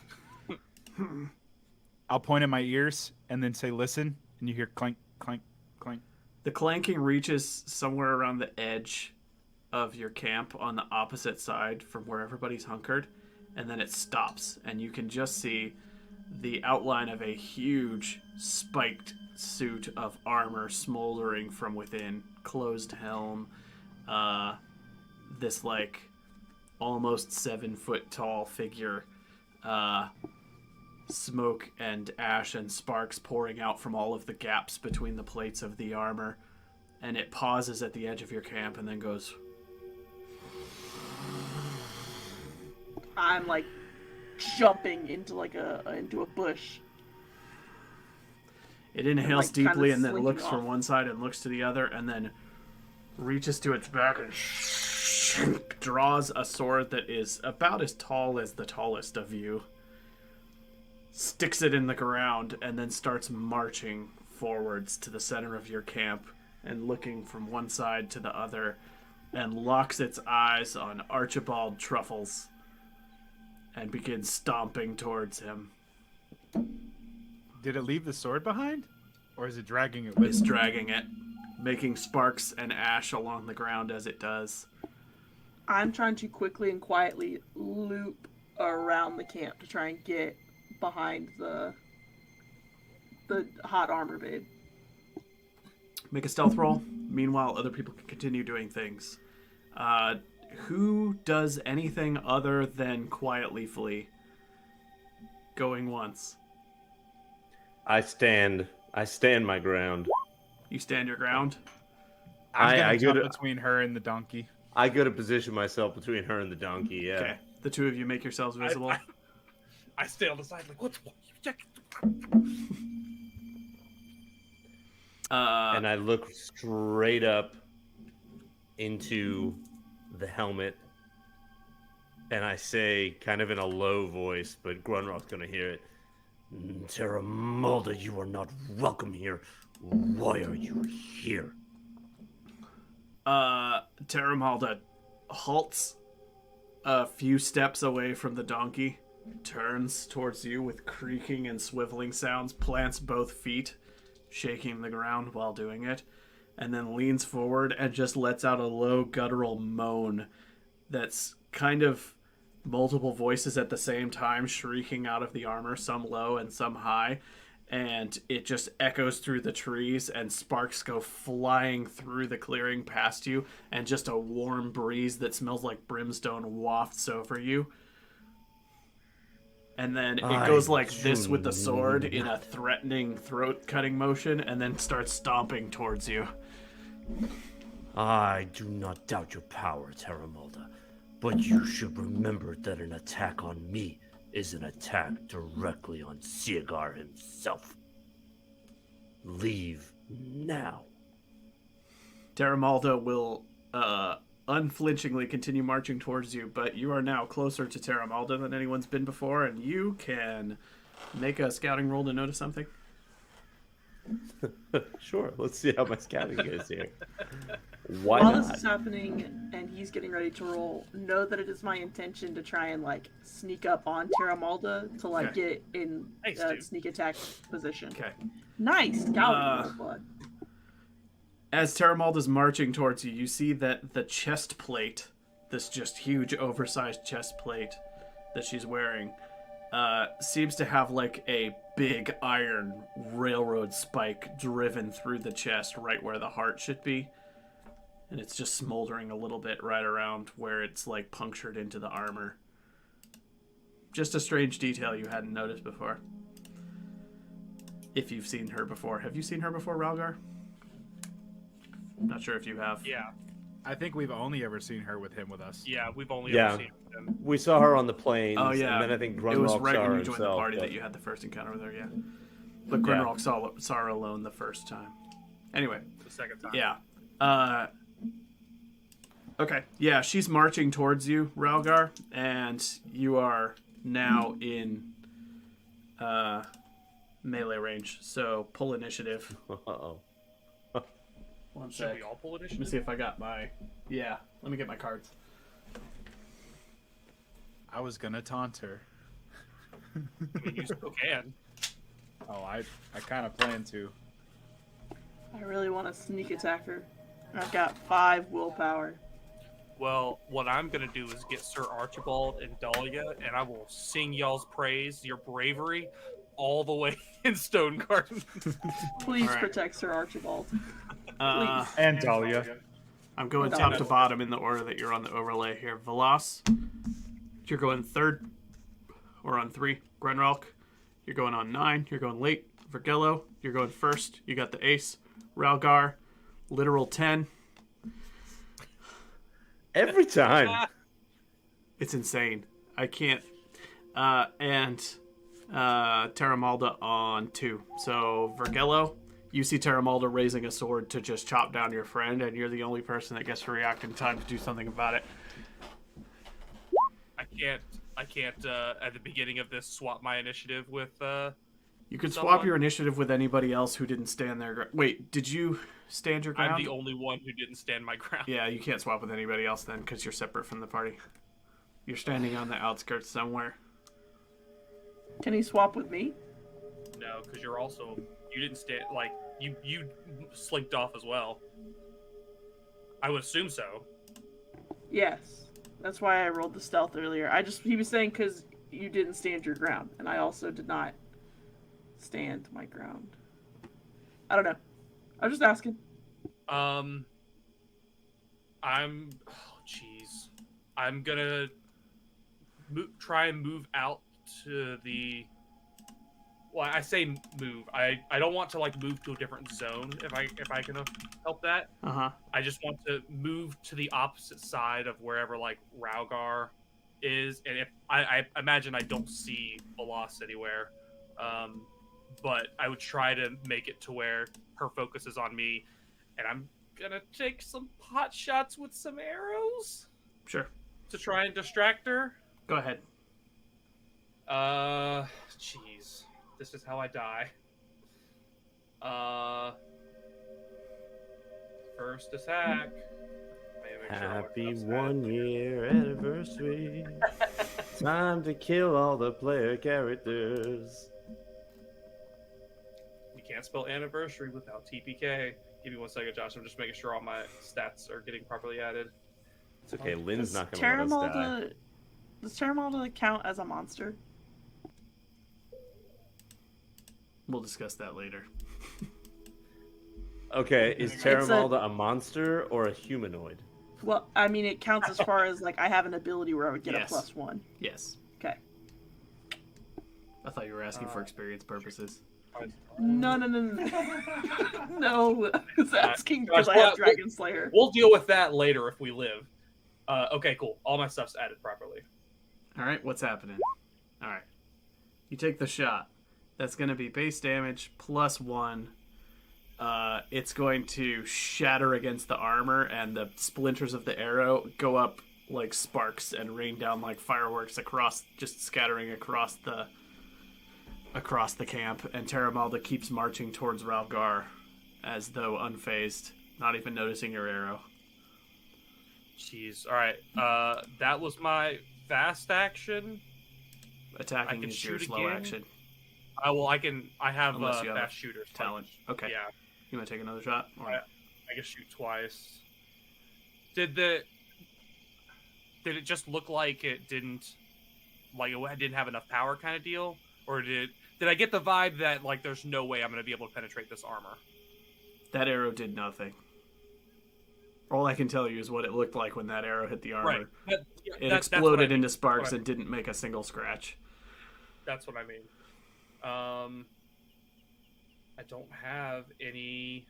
I'll point in my ears and then say, "Listen," and you hear clank, clank, clank. The clanking reaches somewhere around the edge of your camp on the opposite side from where everybody's hunkered, and then it stops, and you can just see the outline of a huge spiked suit of armor smoldering from within, closed helm, this like almost 7-foot tall figure, smoke and ash and sparks pouring out from all of the gaps between the plates of the armor, and it pauses at the edge of your camp and then goes. I'm like jumping into like into a bush. It inhales like, kinda deeply and then slinking looks off. from one side and looks to the other, and then reaches to its back and draws a sword that is about as tall as the tallest of you, sticks it in the ground, and then starts marching forwards to the center of your camp and looking from one side to the other, and locks its eyes on Archibald Truffles and begins stomping towards him. Did it leave the sword behind, or is it dragging it with It's it? dragging it, making sparks and ash along the ground as it does. I'm trying to quickly and quietly loop around the camp to try and get behind the hot armor babe. Make a stealth roll. Meanwhile, other people can continue doing things. Who does anything other than quietly flee? Going once. I stand my ground. You stand your ground. I'm gonna I jump go to- between her and the donkey. I go to position myself between her and the donkey. Yeah. Okay. The two of you make yourselves visible. I stay on the side like, what's check? And I look straight up into the helmet, and I say, kind of in a low voice, but Grunrock's gonna hear it. Terra Malda, you are not welcome here. Why are you here? Terra Malda halts a few steps away from the donkey, turns towards you with creaking and swiveling sounds, plants both feet, shaking the ground while doing it, and then leans forward and just lets out a low guttural moan that's kind of multiple voices at the same time shrieking out of the armor, some low and some high, and it just echoes through the trees, and sparks go flying through the clearing past you, and just a warm breeze that smells like brimstone wafts over you. And then it goes like this with the sword in a threatening throat-cutting motion, and then starts stomping towards you. I do not doubt your power, Terramolda, but you should remember that an attack on me is an attack directly on Stonegarden himself. Leave now. Terramolda will unflinchingly continue marching towards you, but you are now closer to Terramolda than anyone's been before, and you can make a scouting roll to notice something. Sure, let's see how my scouting goes here. Why While not? this is happening and he's getting ready to roll, know that it is my intention to try and like sneak up on Terramolda to like Okay. get in Nice, dude. sneak attack position. Okay. Nice, scouting roll, bud. As Terramolda's marching towards you, you see that the chest plate, this just huge oversized chest plate that she's wearing, seems to have like a big iron railroad spike driven through the chest right where the heart should be. And it's just smoldering a little bit right around where it's like punctured into the armor. Just a strange detail you hadn't noticed before. If you've seen her before. Have you seen her before, Ralgar? Not sure if you have. Yeah, I think we've only ever seen her with him with us. yeah, we've only Yeah. ever seen them. We saw her on the plains, Oh, yeah. and then I think It was Grunwald right saw when her you joined the himself, party but- that you had the first encounter with her, yeah. But Yeah. Grunwald saw her alone the first time. Anyway, The second time. yeah. Okay, yeah, she's marching towards you, Ralgar, and you are now in melee range. So pull initiative. Uh-oh. One Should sec. we all pull Let me initiative? see if I got my... Yeah, let me get my cards. I was gonna taunt her. I mean, you still can. Oh, I kind of plan to. I really want to sneak attack her. I've got 5 willpower. Well, what I'm gonna do is get Sir Archibald and Dahlia, and I will sing y'all's praise, your bravery, all the way in Stonegarden. Please Alright. protect Sir Archibald. Uh, Please. And Dahlia. I'm going top to bottom in the order that you're on the overlay here. Velas, you're going third, or on 3. Grenralk, you're going on 9. You're going late. Vergello, you're going first. You got the ace. Ralgar, literal 10. Every time. It's insane. I can't. And Terramolda on 2. So Vergello, you see Terramolda raising a sword to just chop down your friend, and you're the only person that gets to react in time to do something about it. I can't at the beginning of this swap my initiative with You could Someone- swap your initiative with anybody else who didn't stand their ground. Wait, did you stand your ground? I'm the only one who didn't stand my ground. Yeah, you can't swap with anybody else then, because you're separate from the party. You're standing on the outskirts somewhere. Can he swap with me? No, because you're also you didn't stand like you slinked off as well. I would assume so. Yes. That's why I rolled the stealth earlier. He was saying because you didn't stand your ground, and I also did not stand my ground. I don't know. I was just asking. I'm jeez. I'm gonna try and move out to the. Well, I say move. I don't want to like move to a different zone if I can help that. Uh-huh. I just want to move to the opposite side of wherever like Ralgar is, and if I imagine I don't see Velas anywhere, but I would try to make it to where her focus is on me, and I'm gonna take some pot shots with some arrows Sure. to try and distract her. Go ahead. Jeez, this is how I die. First attack. Let me make sure what Happy comes 1 at. year anniversary. Time to kill all the player characters. You can't spell anniversary without TPK. Give me 1 second, Josh. I'm just making sure all my stats are getting properly added. It's okay, Lynn's Does not gonna let us die. Terramolda Does Terramalda count as a monster? We'll discuss that later. Okay, is It's Terramalda a monster or a humanoid? Well, I mean, it counts as far as like I have an ability where I would get Yes. a +1. Yes. Okay. I thought you were asking for experience purposes. No. No, I was asking because I Well, have Dragon Slayer. We'll deal with that later if we live. Okay, cool. All my stuff's added properly. All right, what's happening? All right. You take the shot. That's going to be base damage +1. It's going to shatter against the armor, and the splinters of the arrow go up like sparks and rain down like fireworks across, just scattering across the camp. And Terramalda keeps marching towards Ralgar, as though unfazed, not even noticing your arrow. Jeez. All right. That was my fast action. Attacking can is your shoot slow again? action I can. I have Unless you have fast a shooters talent. Okay. Yeah. You want to take another shot? Or... I can shoot twice. Did it just look like it didn't have enough power kind of deal, or did I get the vibe that like there's no way I'm going to be able to penetrate this armor? That arrow did nothing. All I can tell you is what it looked like when that arrow hit the armor. Right. It exploded into sparks and didn't make a single scratch. That's what I mean. I don't have any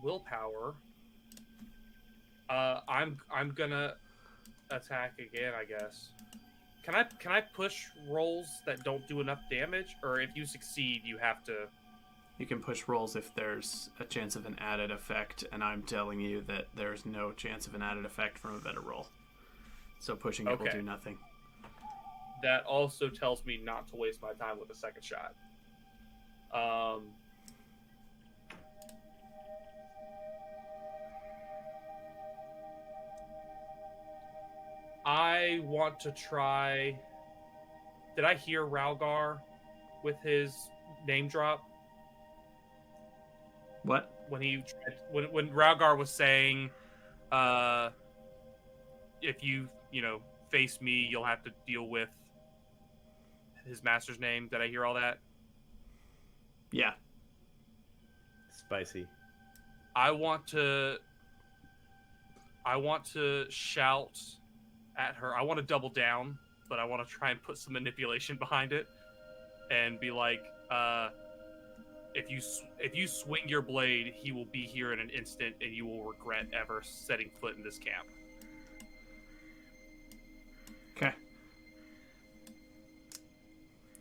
willpower. I'm gonna attack again, I guess. Can I push rolls that don't do enough damage, or if you succeed, you have to? You can push rolls if there's a chance of an added effect, and I'm telling you that there's no chance of an added effect from a better roll. So pushing it will do nothing. That also tells me not to waste my time with a second shot. I want to try. Did I hear Ralgar with his name drop? What? When Ralgar was saying, if you face me, you'll have to deal with his master's name. Did I hear all that? Yeah. Spicy. I want to shout at her. I want to double down, but I want to try and put some manipulation behind it and be like, if you swing your blade, he will be here in an instant, and you will regret ever setting foot in this camp. Okay.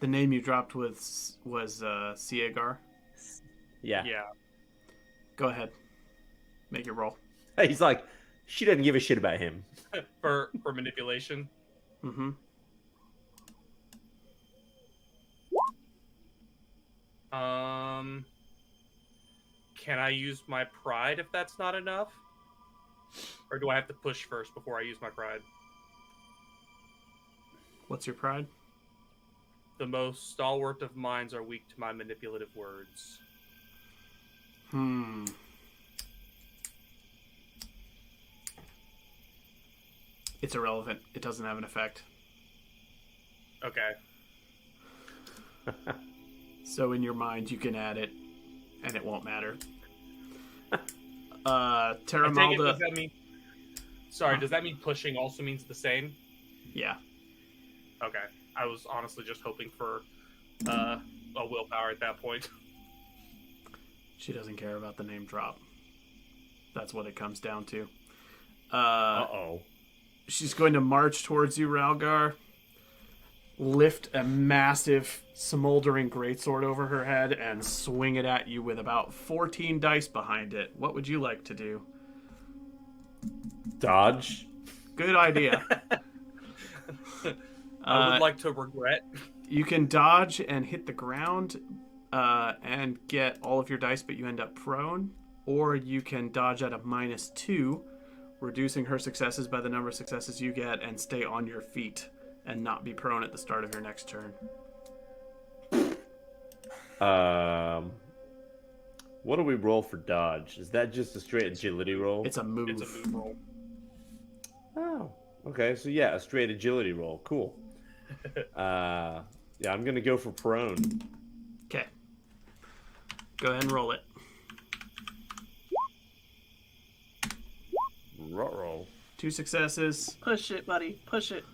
The name you dropped was Siegar? Yeah. Yeah. Go ahead. Make your roll. He's like, she doesn't give a shit about him. for manipulation. Mm-hmm. Can I use my pride if that's not enough? Or do I have to push first before I use my pride? What's your pride? The most stalwart of minds are weak to my manipulative words. It's irrelevant. It doesn't have an effect. Okay. So in your mind, you can add it, and it won't matter. I take it, Terramalda... does that mean... Sorry, does that mean pushing also means the same? Yeah. Okay. I was honestly just hoping for a willpower at that point. She doesn't care about the name drop. That's what it comes down to. Uh-oh. She's going to march towards you, Ralgar. Lift a massive, smoldering greatsword over her head and swing it at you with about 14 dice behind it. What would you like to do? Dodge. Good idea. I would like to regret. You can dodge and hit the ground and get all of your dice, but you end up prone. Or you can dodge at a -2, reducing her successes by the number of successes you get, and stay on your feet and not be prone at the start of your next turn. What do we roll for dodge? Is that just a straight agility roll? It's a move. It's a move roll. Oh, Okay, so yeah, a straight agility roll. Cool. Yeah, I'm gonna go for prone. Okay. Go ahead and roll it. Roll. 2 successes. Push it, buddy. Push it.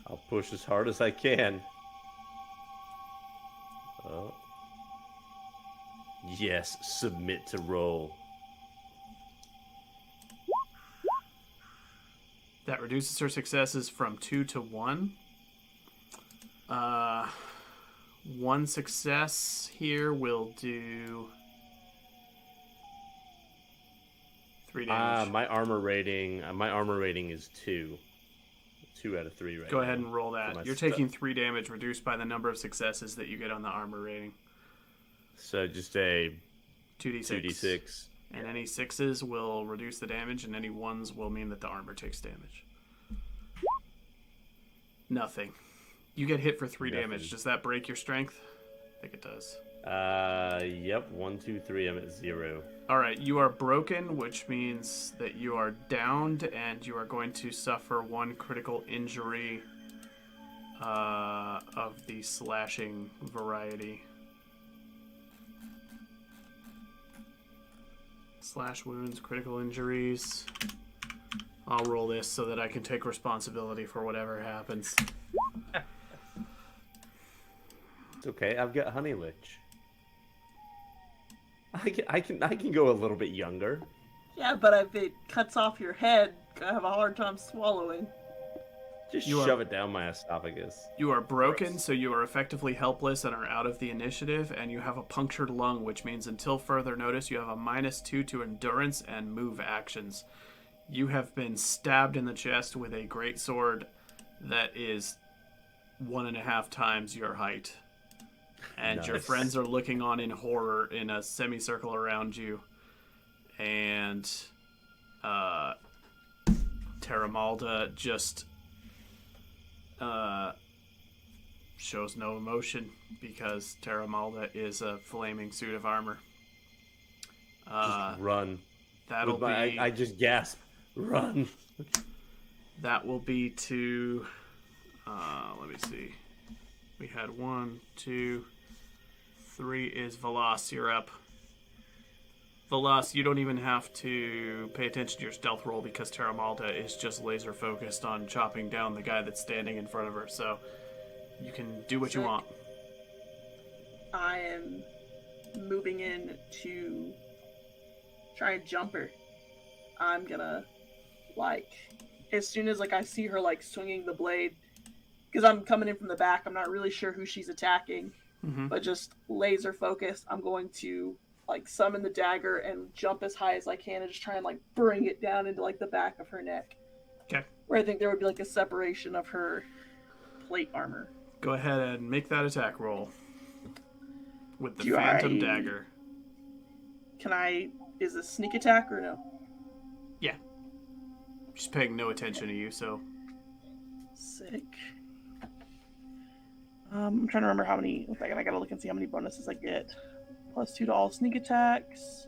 I'll push as hard as I can. Oh. Yes, submit to roll. That reduces her successes from 2 to 1. 1 success here will do 3 damage. My armor rating is 2. 2 out of 3 right Go now ahead and roll that. my You're taking 3 damage reduced by the number of successes that you get on the armor rating. So just a 2d6. 2d6. And any 6s will reduce the damage, and any 1s will mean that the armor takes damage. Nothing. You get hit for 3 damage. Does that break your strength? I think it does. Yep. 1, 2, 3. I'm at 0. Alright, you are broken, which means that you are downed, and you are going to suffer 1 critical injury of the slashing variety. Slash wounds, critical injuries. I'll roll this so that I can take responsibility for whatever happens. It's okay. I've got Honey Lich. I can go a little bit younger. Yeah, but if it cuts off your head, I have a hard time swallowing. Just shove it down my esophagus. You are broken, so you are effectively helpless and are out of the initiative, and you have a punctured lung, which means until further notice, you have a -2 to endurance and move actions. You have been stabbed in the chest with a greatsword that is 1.5 times your height. And your Nice. friends are looking on in horror in a semicircle around you. And Terramalda just shows no emotion because Terramalda is a flaming suit of armor. Just run. That'll be. I just gasp. Run. That will be to. Let me see. We had 1, 2, 3 is Velas. You're up. Velas, you don't even have to pay attention to your stealth roll because Terramalda is just laser focused on chopping down the guy that's standing in front of her. So you can do what you want. I am moving in to try and jump her. I'm gonna, as soon as I see her swinging the blade, because I'm coming in from the back, I'm not really sure who she's attacking, but just laser focused, I'm going to summon the dagger and jump as high as I can and just try and bring it down into the back of her neck. Okay. Where I think there would be a separation of her plate armor. Go ahead and make that attack roll with the Phantom Dagger. Is it sneak attack or no? Yeah. She's paying no attention to you, so. Sick. I'm trying to remember how many. In fact, I gotta look and see how many bonuses I get. +2 to all sneak attacks.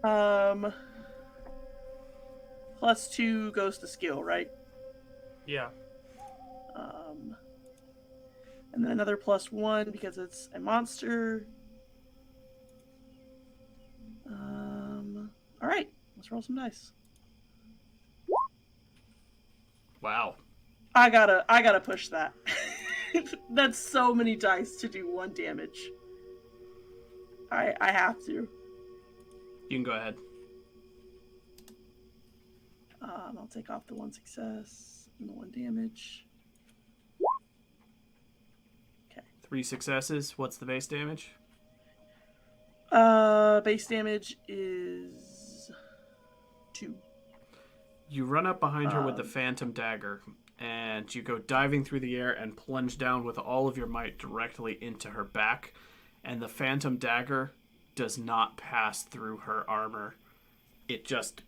+2 goes to skill, right? Yeah. And then another +1 because it's a monster. All right, let's roll some dice. Wow. I gotta push that. That's so many dice to do 1 damage. I have to. You can go ahead. I'll take off the 1 success and the 1 damage. Okay. 3 successes. What's the base damage? Base damage is 2. You run up behind her with the Phantom Dagger, and you go diving through the air and plunge down with all of your might directly into her back. And the Phantom Dagger does not pass through her armor. It just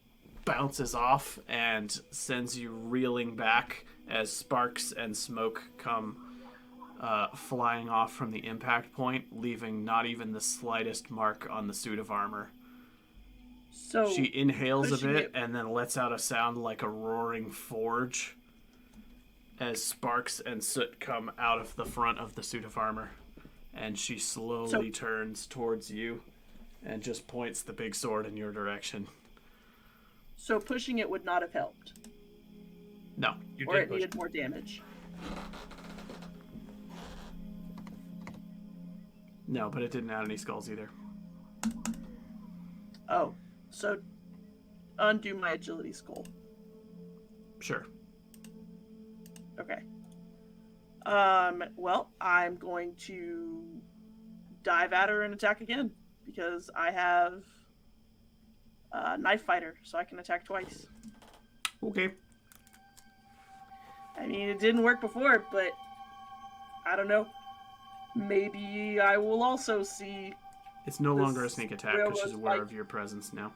bounces off and sends you reeling back as sparks and smoke come flying off from the impact point, leaving not even the slightest mark on the suit of armor. So She inhales a pushing bit it- and then lets out a sound like a roaring forge as sparks and soot come out of the front of the suit of armor. And she slowly turns towards you and just points the big sword in your direction. So pushing it would not have helped, No. You or did it push. needed more damage. No, but it didn't add any skulls either. Oh, so undo my agility skull. Sure. Okay. Well, I'm going to dive at her and attack again because I have knife fighter, so I can attack twice. Okay. I mean, it didn't work before, but I don't know. Maybe I will also see. It's no longer a This sneak attack because she's railroad aware spike. of your presence now.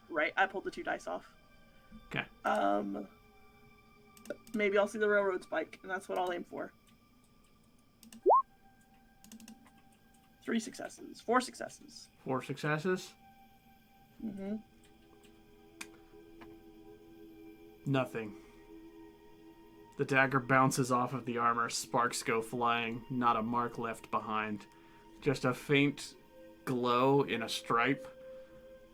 Right, I pulled the 2 dice off. Okay. Maybe I'll see the railroad spike, and that's what I'll aim for. 3 successes. 4 successes. 4 successes? Mm-hmm. Nothing. The dagger bounces off of the armor, sparks go flying, not a mark left behind. Just a faint glow in a stripe,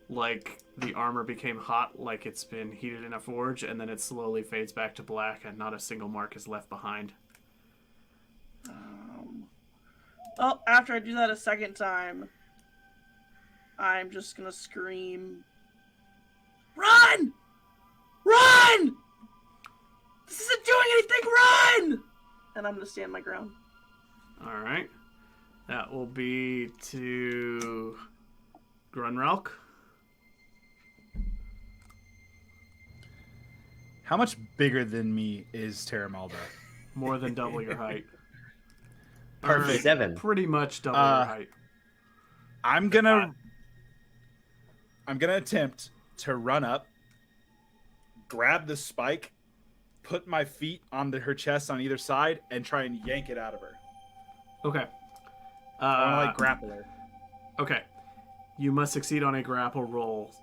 like the armor became hot, like it's been heated in a forge, and then it slowly fades back to black, and not a single mark is left behind. Well, after I do that a second time, I'm just gonna scream, "Run! Run! This isn't doing anything, run!" And I'm gonna stand my ground. Alright. That will be to Grunralk. How much bigger than me is Terramalda? More than double your height. Perfect. Or 7. pretty much double your height. I'm gonna attempt to run up, grab the spike, put my feet on her chest on either side, and try and yank it out of her. Okay. I want to like grapple her. Okay. You must succeed on a grapple roll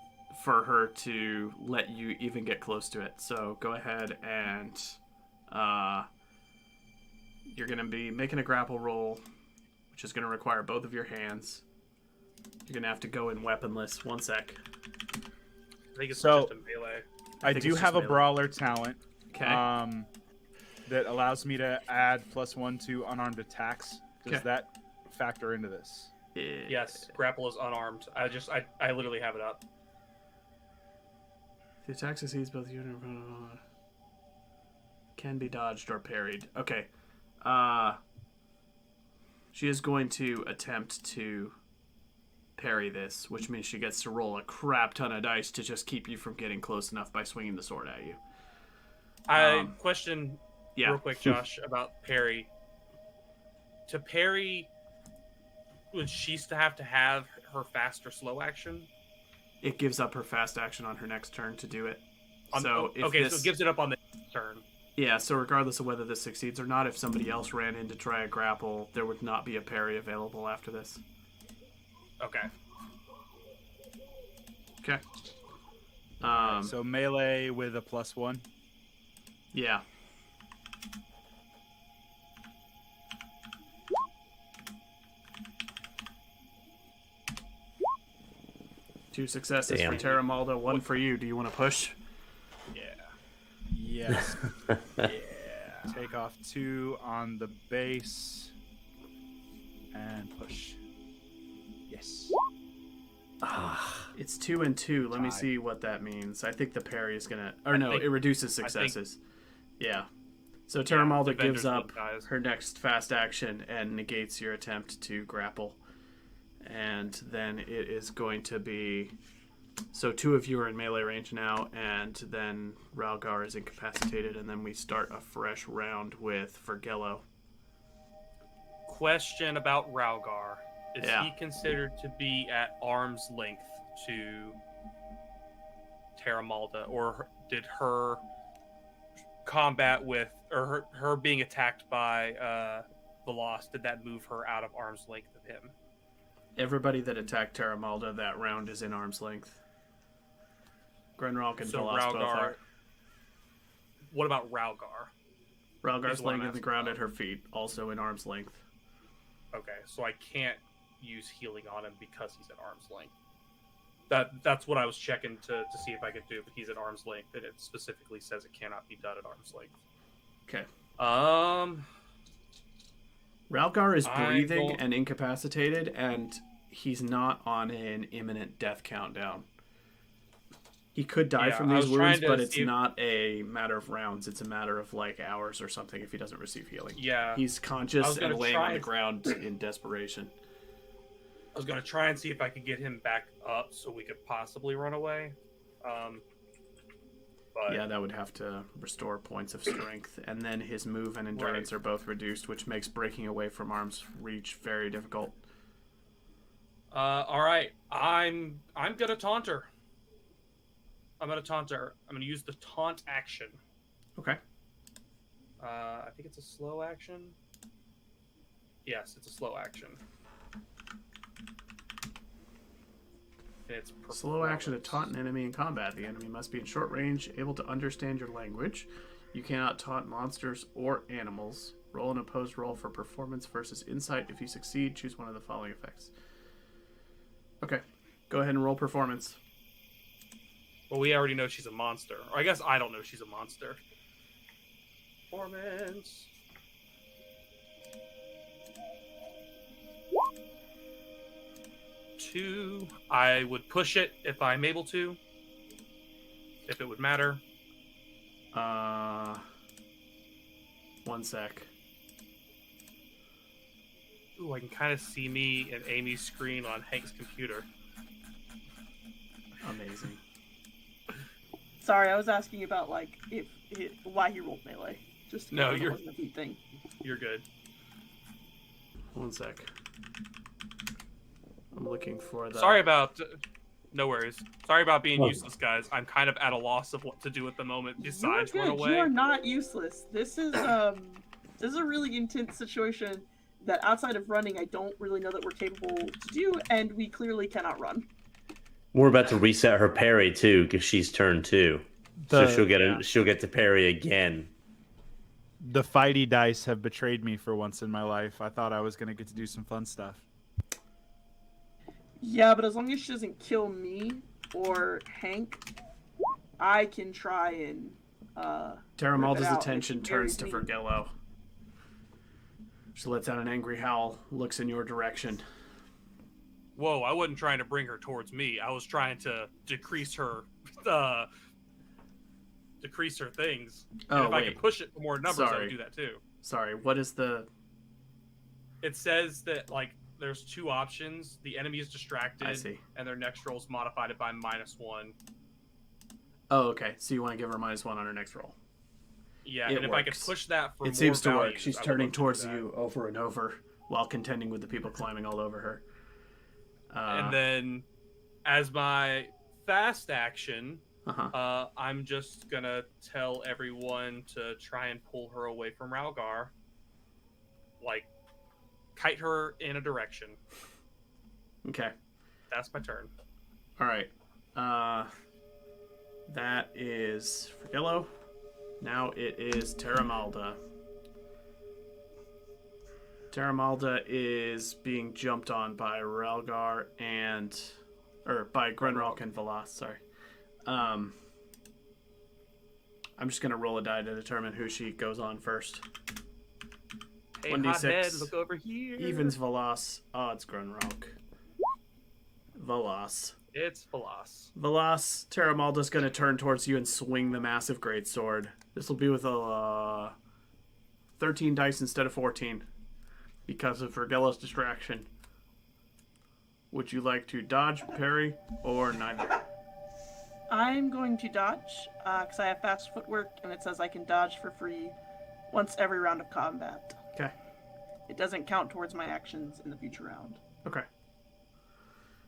for her to let you even get close to it. So go ahead and you're going to be making a grapple roll, which is going to require both of your hands. You're going to have to go in weaponless. 1 sec. I think it's So- just a melee. I think do it's just have a melee. brawler talent Okay. that allows me to add +1 to unarmed attacks. Does Okay. that factor into this? Yes, grapple is unarmed. I literally have it up. The attack succeeds both you and can be dodged or parried. Okay. She is going to attempt to parry this, which means she gets to roll a crap ton of dice to just keep you from getting close enough by swinging the sword at you. Question Yeah. real quick, Josh, about parry. To parry, would she still have to have her fast or slow action? It gives up her fast action on her next turn to do it. So So it gives it up on the turn. Yeah, so regardless of whether this succeeds or not, if somebody else ran in to try a grapple, there would not be a parry available after this. Okay. Okay. So melee with a +1. Yeah. Two successes Damn. for Terramalda, 1 for you. Do you want to push? Yes. Yeah. Take off 2 on the base and push. Yes. It's 2 and 2. Let me Die. see what that means. I think the parry is gonna, or no, it reduces successes. Yeah. So Terramalda the gives vendor's up one dies. her next fast action and negates your attempt to grapple. And then it is going to be, so 2 of you are in melee range now, and then Ralgar is incapacitated, and then we start a fresh round with Vergello. Question about Ralgar. Is Yeah. he considered to be at arm's length to Terramalda, or did her combat with, or her being attacked by the Lost, did that move her out of arm's length of him? Everybody that attacked Terramalda that round is in arm's length. Grenralk and So Velas both Ralgar. are. What about Ralgar? Ralgar's what I'm laying on the asking ground about. at her feet, also in arm's length. Okay, so I can't use healing on him because he's at arm's length. That's what I was checking to see if I could do, but he's at arm's length, and it specifically says it cannot be done at arm's length. Okay. Ralgar is breathing and incapacitated, and he's not on an imminent death countdown. He could die from these wounds, but it's not a matter of rounds. It's a matter of like hours or something if he doesn't receive healing. Yeah. He's conscious and laying on the ground in desperation. I was going to try and see if I could get him back up so we could possibly run away. But yeah, that would have to restore points of strength. And then his move and endurance are both reduced, which makes breaking away from arm's reach very difficult. All right. I'm going to taunt her. I'm going to use the taunt action. Okay. I think it's a slow action. Yes, it's a slow action. It's slow action to taunt an enemy in combat. The enemy must be in short range, able to understand your language. You cannot taunt monsters or animals. Roll an opposed roll for performance versus insight. If you succeed, choose one of the following effects. Okay. Go ahead and roll performance. Well, we already know she's a monster. Or I guess I don't know she's a monster. Performance. Two. I would push it if I'm able to. If it would matter. 1 sec. Ooh, I can kind of see me and Aimee's screen on Hank's computer. Amazing. Sorry, I was asking about like why he rolled melee. Just to No, it wasn't a feat thing. You're good. 1 sec. I'm looking for the... Sorry about... No worries. Sorry about being useless, guys. I'm kind of at a loss of what to do at the moment besides run away. You are not useless. This is a really intense situation that outside of running, I don't really know that we're capable to do, and we clearly cannot run. We're about to reset her parry too, because she's turn 2, so she'll get to parry again. The fighty dice have betrayed me for once in my life. I thought I was gonna get to do some fun stuff. Yeah, but as long as she doesn't kill me or Hank, I can try and Terramalda's attention turns to Vergillo. She lets out an angry howl, looks in your direction. Whoa, I wasn't trying to bring her towards me. I was trying to decrease her things. Oh, and if I could push it for more numbers, I would do that too. Sorry, what is the... It says that, like, there's 2 options. The enemy is distracted, I see. And their next roll is modified by -1. Oh, okay. So you want to give her -1 on her next roll. Yeah, It and if works. I could push that for it more seems to work. values, She's I would turning love to do towards that. you over and over while contending with the people climbing all over her. And then, as my fast action, I'm just gonna tell everyone to try and pull her away from Ralgar. Like, kite her in a direction. Okay. That's my turn. All right. That is Frigillo. Now it is Terramalda. Terramalda is being jumped on by Ralgar by Grenralk and Velas, sorry. I'm just gonna roll a die to determine who she goes on first. Hey, 1d6. hothead, look over here. Evens Velas. Oh, it's Grenralk. Velas. It's Velas. Velas, Terramalda's gonna turn towards you and swing the massive greatsword. This will be with a 13 dice instead of 14 because of Vergillo's distraction. Would you like to dodge, parry, or neither? I'm going to dodge because I have fast footwork, and it says I can dodge for free once every round of combat. Okay. It doesn't count towards my actions in the future round. Okay.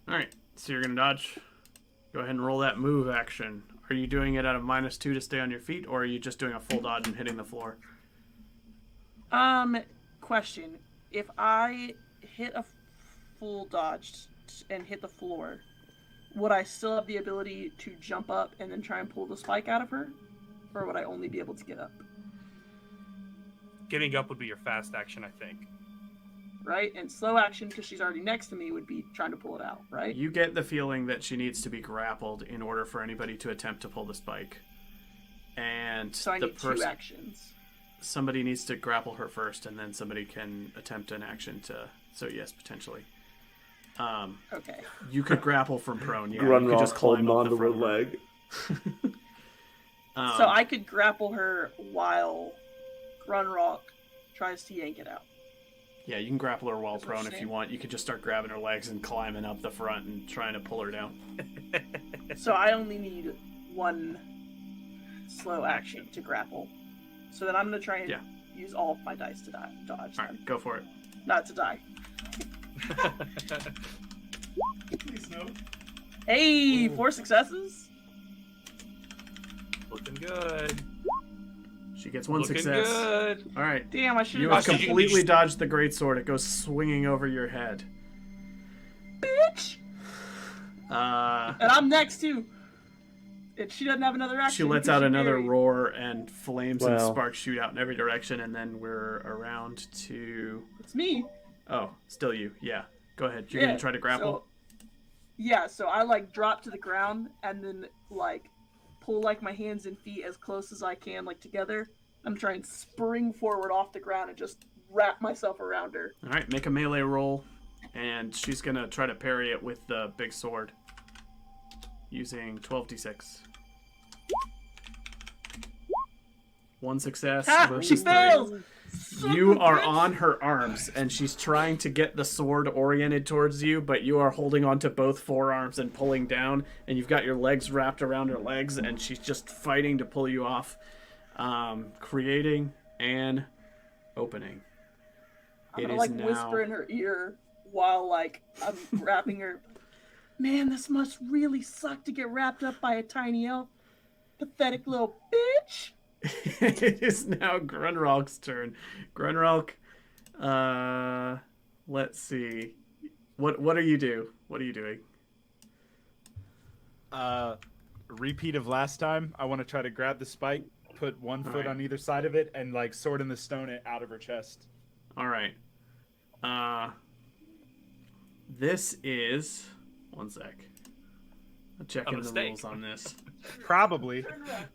Alright, so you're gonna dodge. Go ahead and roll that move action. Are you doing it at a -2 to stay on your feet, or are you just doing a full dodge and hitting the floor? Question. If I hit a full dodge and hit the floor, would I still have the ability to jump up and then try and pull the spike out of her? Or would I only be able to get up? Getting up would be your fast action, I think. Right? And slow action, because she's already next to me, would be trying to pull it out, right? You get the feeling that she needs to be grappled in order for anybody to attempt to pull the spike. And So I need 2 actions. Somebody needs to grapple her first, and then somebody can attempt an action to... So yes, potentially. Okay. You could grapple from prone, yeah. Run You could off just climb holding up the onto her front. leg. So I could grapple her while Grunrock tries to yank it out. Yeah, you can grapple her while That's what prone I'm if you want. You could just start grabbing her legs and climbing up the front and trying to pull her down. So I only need 1 slow action to grapple. So then I'm going to try and use all of my dice to dodge. Alright, go for it. Not to die. Please no. Hey, 4 successes? Looking good. She gets 1 Looking success. good. Alright. Damn, I should You have have completely dodged the greatsword. It goes swinging over your head. Bitch! And I'm next too. And she doesn't have another action. She lets because out she another buried. roar, and flames and Well. sparks shoot out in every direction, and then we're around to... It's me. Oh, still you. Yeah. Go ahead. You're gonna try to grapple? So I like drop to the ground and then like pull like my hands and feet as close as I can, like together. I'm trying to spring forward off the ground and just wrap myself around her. Alright, make a melee roll, and she's gonna try to parry it with the big sword. Using 12d6. 1 success Ha! versus She 3. fails! You are on her arms, and she's trying to get the sword oriented towards you, but you are holding onto both forearms and pulling down, and you've got your legs wrapped around her legs, and she's just fighting to pull you off, creating an opening. I'm It gonna is like now... whisper in her ear while like I'm wrapping her. Man, this must really suck to get wrapped up by a tiny elf. Pathetic little bitch. It is now Grunrock's turn. Grunrock, let's see. What do you do? What are you doing? Repeat of last time. I want to try to grab the spike, put 1 foot Alright. on either side of it, and like sword in the stone it out of her chest. All right. This is... One sec. I'm checking the mistake. rules on this. Probably. Turn around.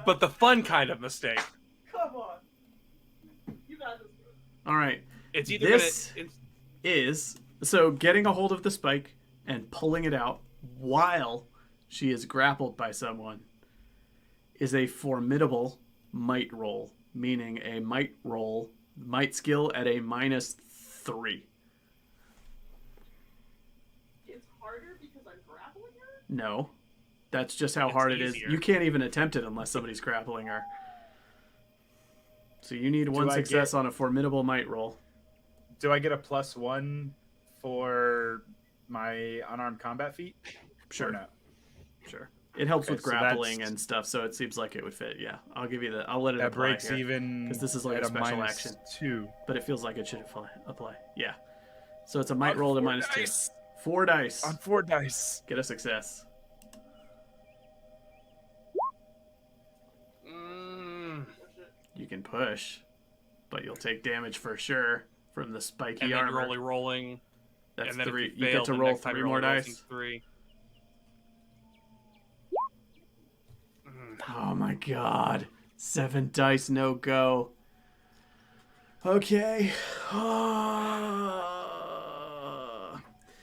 But the fun kind of mistake. Come on. You got this. All right. It's either This gonna... is... So getting a hold of the spike and pulling it out while she is grappled by someone is a formidable might roll, meaning a might skill at a -3. It's harder because I'm grappling her? No. That's just how It's hard it is. easier. You can't even attempt it unless somebody's grappling her. So you need 1 I success get- on a formidable might roll. Do I get a +1 for my unarmed combat feat? Sure. Or no? Sure. It helps Okay, with so grappling that's- and stuff, so it seems like it would fit. Yeah, I'll give you the. I'll let it That apply breaks here, even 'cause this is like at a special -2. action. But it feels like it should apply. Yeah. So it's a might On roll to 4 -2. dice. 4 dice. On 4 dice. Get a success. You can push, but you'll take damage for sure from the spiky And then armor. you're only rolling. That's And then 3. if You fail, get to the roll next time 3 you're more only rolling dice. 3. Oh my god. 7 dice, no go. Okay. All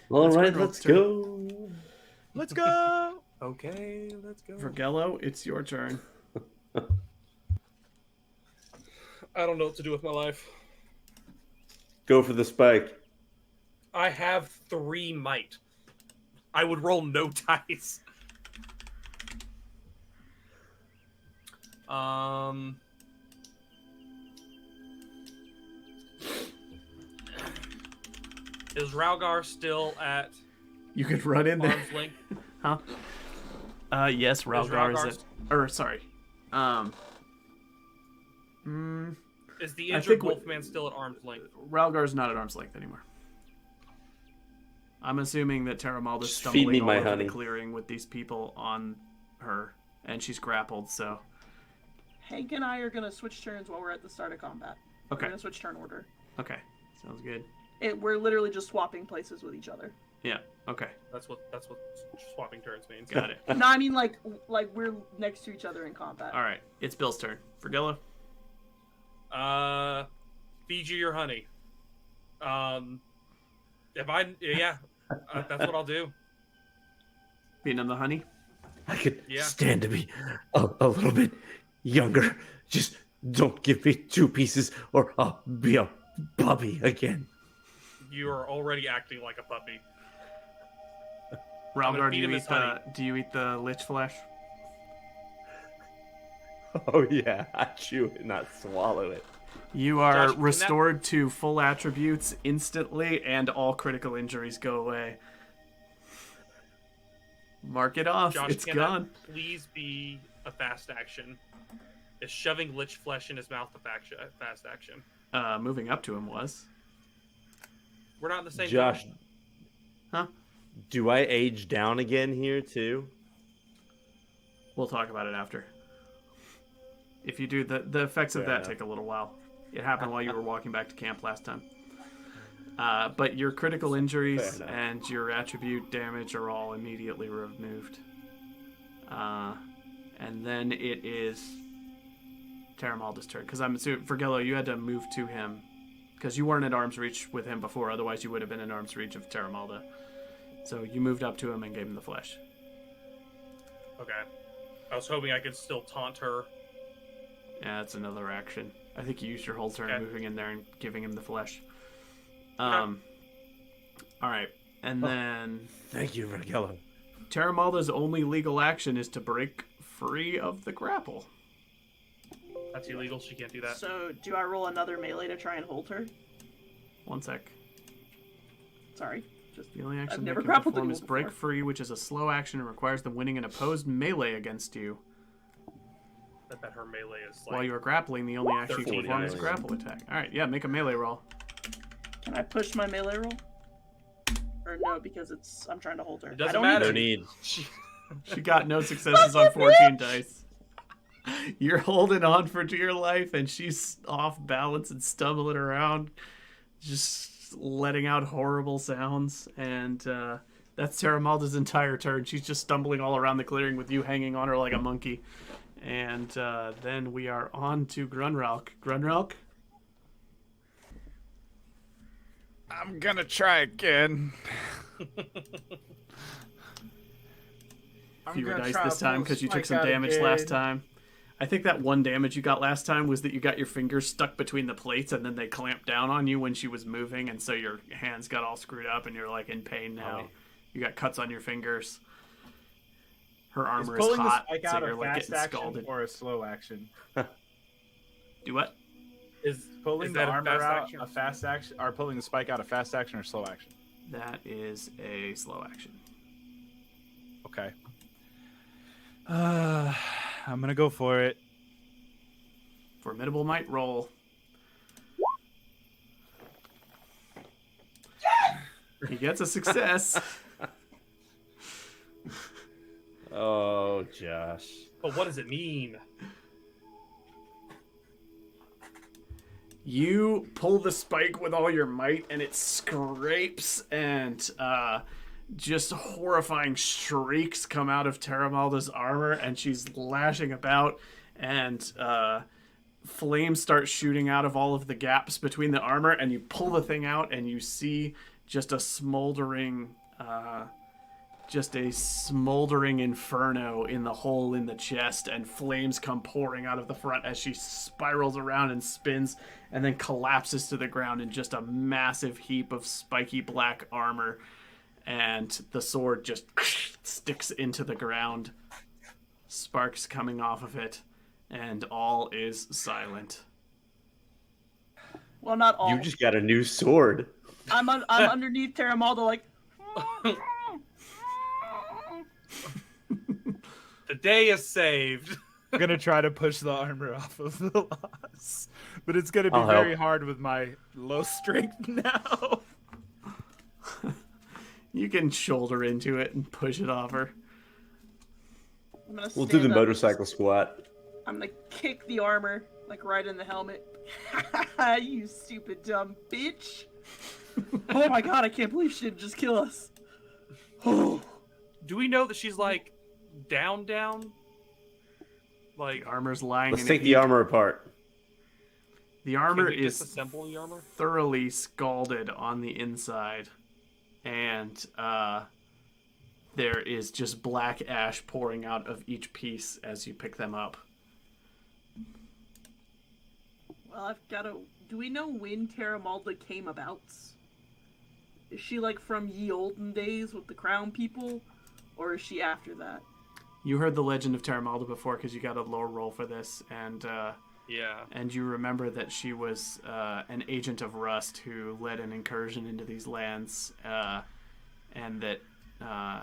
Let's right, roll let's turn. go. Let's go. Okay, let's go. Vergello, it's your turn. I don't know what to do with my life. Go for the spike. I have 3 might. I would roll no dice. Is Ralgar still at You could run in there. arm's length? Huh? Yes, Ralgar is Ralgar's- it. Or, sorry. Is the I injured think Wolfman still at arm's length? Ralgar's not at arm's length anymore. I'm assuming that Terramalda's Just feed me stumbling all my over honey. the clearing with these people on her, and she's grappled, so... Hank and I are gonna switch turns while we're at the start of combat. Okay. We're gonna switch turn order. Okay, sounds good. We're literally just swapping places with each other. Yeah, okay, That's what swapping turns means. got it. No, I mean like we're next to each other in combat. Alright, it's Bill's turn. Fergilla? Feed you your honey. That's what I'll do. Feeding him the honey? I could Yeah. stand to be a little bit younger. Just don't give me 2 pieces or I'll be a puppy again. You are already acting like a puppy. Ralgar, feed him his honey. do you eat the lich flesh? Oh yeah, I chew it, not swallow it. You are Josh, restored to full attributes instantly, and all critical injuries go away. Mark it off. Josh, It's can gone. that please be a fast action? Is shoving lich flesh in his mouth a fast action? Moving up to him was. We're not in the same. Josh, turn. Huh? do I age down again here too? We'll talk about it after. If you do, the effects of Fair that enough. take a little while. It happened while you were walking back to camp last time. But your critical injuries Fair enough. and your attribute damage are all immediately removed. And then it is Terramalda's turn. Because I'm assuming, Fergillo, you had to move to him. Because you weren't at arm's reach with him before, otherwise you would have been in arm's reach of Terramalda. So you moved up to him and gave him the flesh. Okay. I was hoping I could still taunt her. Yeah, that's another action. I think you used your whole turn Okay. moving in there and giving him the flesh. Okay. Alright. And then Thank you, Vergello. Terramalda's only legal action is to break free of the grapple. That's illegal. She can't do that. So do I roll another melee to try and hold her? One sec. Sorry. Just The only action I've they never can grappled perform anyone is break before. free, which is a slow action and requires them winning an opposed melee against you. I bet her melee is like. While you are grappling, the only action you can 13 perform is a damage. grapple attack. Alright, yeah, make a melee roll. Can I push my melee roll? Or no, because I'm trying to hold her. It doesn't I don't matter. No Need need. She, She got no successes on 14 dice. You're holding on for dear life, and she's off balance and stumbling around, just letting out horrible sounds. And that's Terramalda's entire turn. She's just stumbling all around the clearing with you hanging on her like a monkey. And then we are on to Grunralk. Grunralk? I'm gonna try again. Fewer dice this time because you took some damage last time. I think that one damage you got last time was that you got your fingers stuck between the plates and then they clamped down on you when she was moving, and so your hands got all screwed up and you're like in pain now. Oh. You got cuts on your fingers. Her armor is pulling hot, the spike so out you're a like fast getting action scalded. or a slow action? Do what? is Pulling is the that a armor fast out action? a fast action, or pulling the spike out a fast action or slow action? That is a slow action. Okay. I'm gonna go for it. Formidable might roll. He gets a success. Oh, Josh. But what does it mean? You pull the spike with all your might, and it scrapes, and just horrifying shrieks come out of Terramalda's armor, and she's lashing about, and flames start shooting out of all of the gaps between the armor, and you pull the thing out, and you see just a smoldering inferno in the hole in the chest, and flames come pouring out of the front as she spirals around and spins and then collapses to the ground in just a massive heap of spiky black armor, and the sword just sticks into the ground, sparks coming off of it, and all is silent. Well, not all. You just got a new sword. I'm underneath Terramalda, like. The day is saved. I'm gonna try to push the armor off of the loss, but it's gonna be I'll very help. hard with my low strength now. You can shoulder into it and push it off her. We'll do the motorcycle squat. I'm gonna kick the armor, like right in the helmet. You stupid dumb bitch. Oh my god, I can't believe she didn't just kill us. Do we know that she's like down? Like The armor's lying Let's in take a the heap. armor apart. The armor Can we is disassemble the armor? thoroughly scalded on the inside, and there is just black ash pouring out of each piece as you pick them up. Well, I've gotta. Do we know when Terramalda came about? Is she like from ye olden days with the crown people, or is she after that? You heard the legend of Terramalda before because you got a lore roll for this, and Yeah. and you remember that she was an agent of Rust who led an incursion into these lands, and that I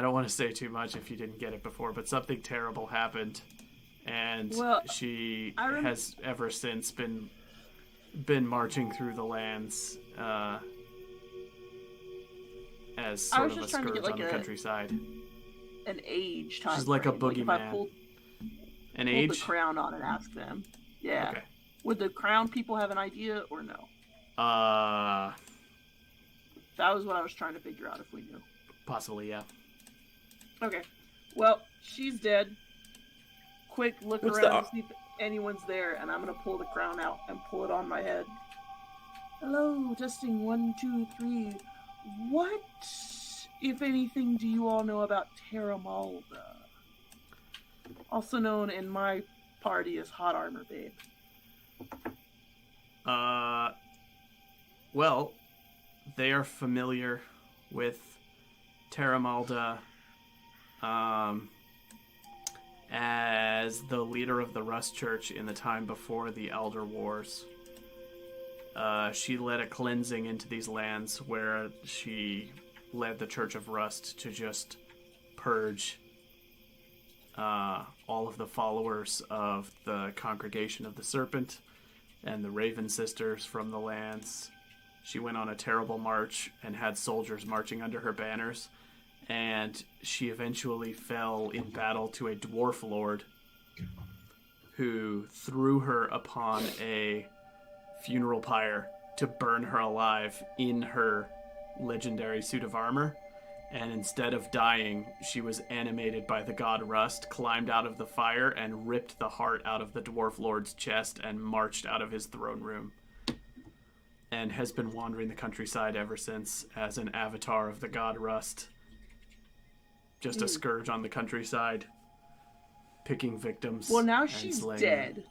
don't want to say too much if you didn't get it before, but something terrible happened, and Well, she I has ever since been marching through the lands as I sort was of a just trying to scourge get, on like, the a countryside. An age time. She's like a frame. Like, if I boogeyman. pulled An the age? crown on and ask them. Yeah. Okay. Would the crown people have an idea or no? That was what I was trying to figure out if we knew. Possibly, yeah. Okay. Well, she's dead. Quick look What's around the- and see if anyone's there, and I'm gonna pull the crown out and pull it on my head. Hello, testing 1, 2, 3. What, if anything, do you all know about Terramalda? Also known in my party as Hot Armor Babe. Well, they are familiar with Terramalda as the leader of the Rust Church in the time before the Elder Wars. She led a cleansing into these lands where she led the Church of Rust to just purge all of the followers of the Congregation of the Serpent and the Raven Sisters from the lands. She went on a terrible march and had soldiers marching under her banners, and she eventually fell in battle to a dwarf lord who threw her upon a funeral pyre to burn her alive in her legendary suit of armor. And instead of dying, she was animated by the god Rust, climbed out of the fire, and ripped the heart out of the dwarf lord's chest and marched out of his throne room. And has been wandering the countryside ever since as an avatar of the god Rust. Just a scourge on the countryside, picking victims. Well, now and she's slaying dead.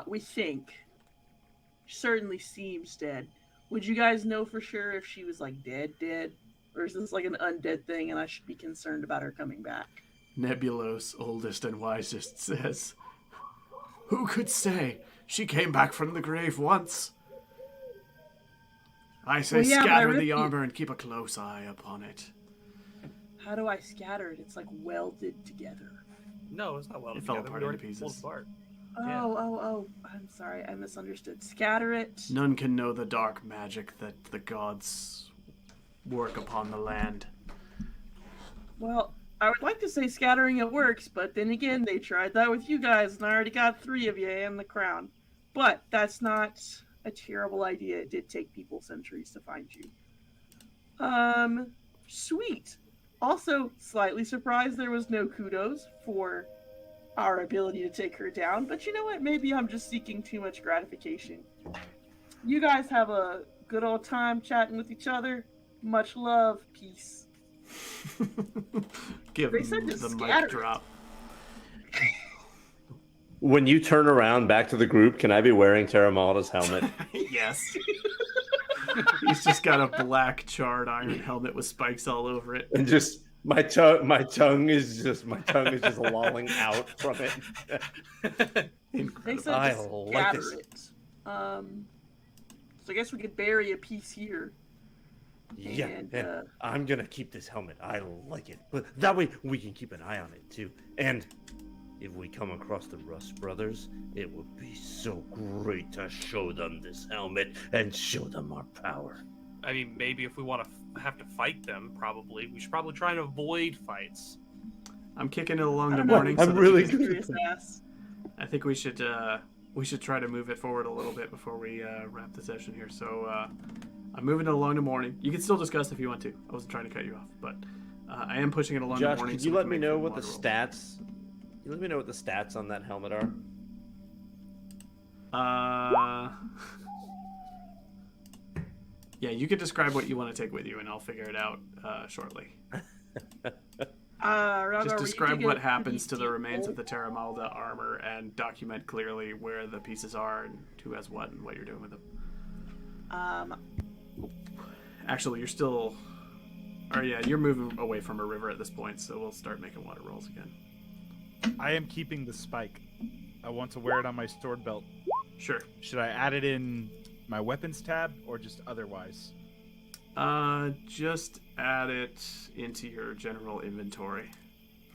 We think. She certainly seems dead. Would you guys know for sure if she was like dead? Or is this like an undead thing and I should be concerned about her coming back? Nebulos, oldest and wisest, says, "Who could say? She came back from the grave once. I say Well, yeah, but I scatter the really- armor and keep a close eye upon it." How do I scatter it? It's like welded together. No, it's not well It fell together. apart We into already pulled pieces. it apart. Yeah. Oh. I'm sorry. I misunderstood. Scatter it. None can know the dark magic that the gods work upon the land. Well, I would like to say scattering it works, but then again, they tried that with you guys, and I already got 3 of you and the crown. But that's not a terrible idea. It did take people centuries to find you. Sweet. Also, slightly surprised there was no kudos for our ability to take her down, but you know what? Maybe I'm just seeking too much gratification. You guys have a good old time chatting with each other. Much love. Peace. Give They him said to the scatter mic it. drop. When you turn around back to the group, can I be wearing Terramalda's helmet? Yes. He's just got a black charred iron helmet with spikes all over it. And just my tongue is just lolling out from it. They said I to like scatter this. it. So I guess we could bury a piece here. Yeah, And, and I'm gonna keep this helmet. I like it, but that way we can keep an eye on it too. And if we come across the Rust brothers, it would be so great to show them this helmet and show them our power. I mean, maybe if we want to have to fight them, probably we should probably try and avoid fights. I'm kicking it along I the don't know. morning. I'm so that really we can- Curious ass. I think we should try to move it forward a little bit before we wrap the session here. So I'm moving it along the morning. You can still discuss if you want to. I wasn't trying to cut you off, but I am pushing it along the Josh, morning. could so you we let can me make know some what the water rolls. stats? You let me know what the stats on that helmet are. Yeah, you can describe what you want to take with you, and I'll figure it out shortly. Ralgar, Just were you describe digging what a happens to pretty the deep remains hole? of the Terramalda armor, and document clearly where the pieces are and who has what and what you're doing with them. Actually, you're still... Or yeah, you're moving away from a river at this point, so we'll start making water rolls again. I am keeping the spike. I want to wear it on my sword belt. Sure. Should I add it in my weapons tab or just otherwise? Just add it into your general inventory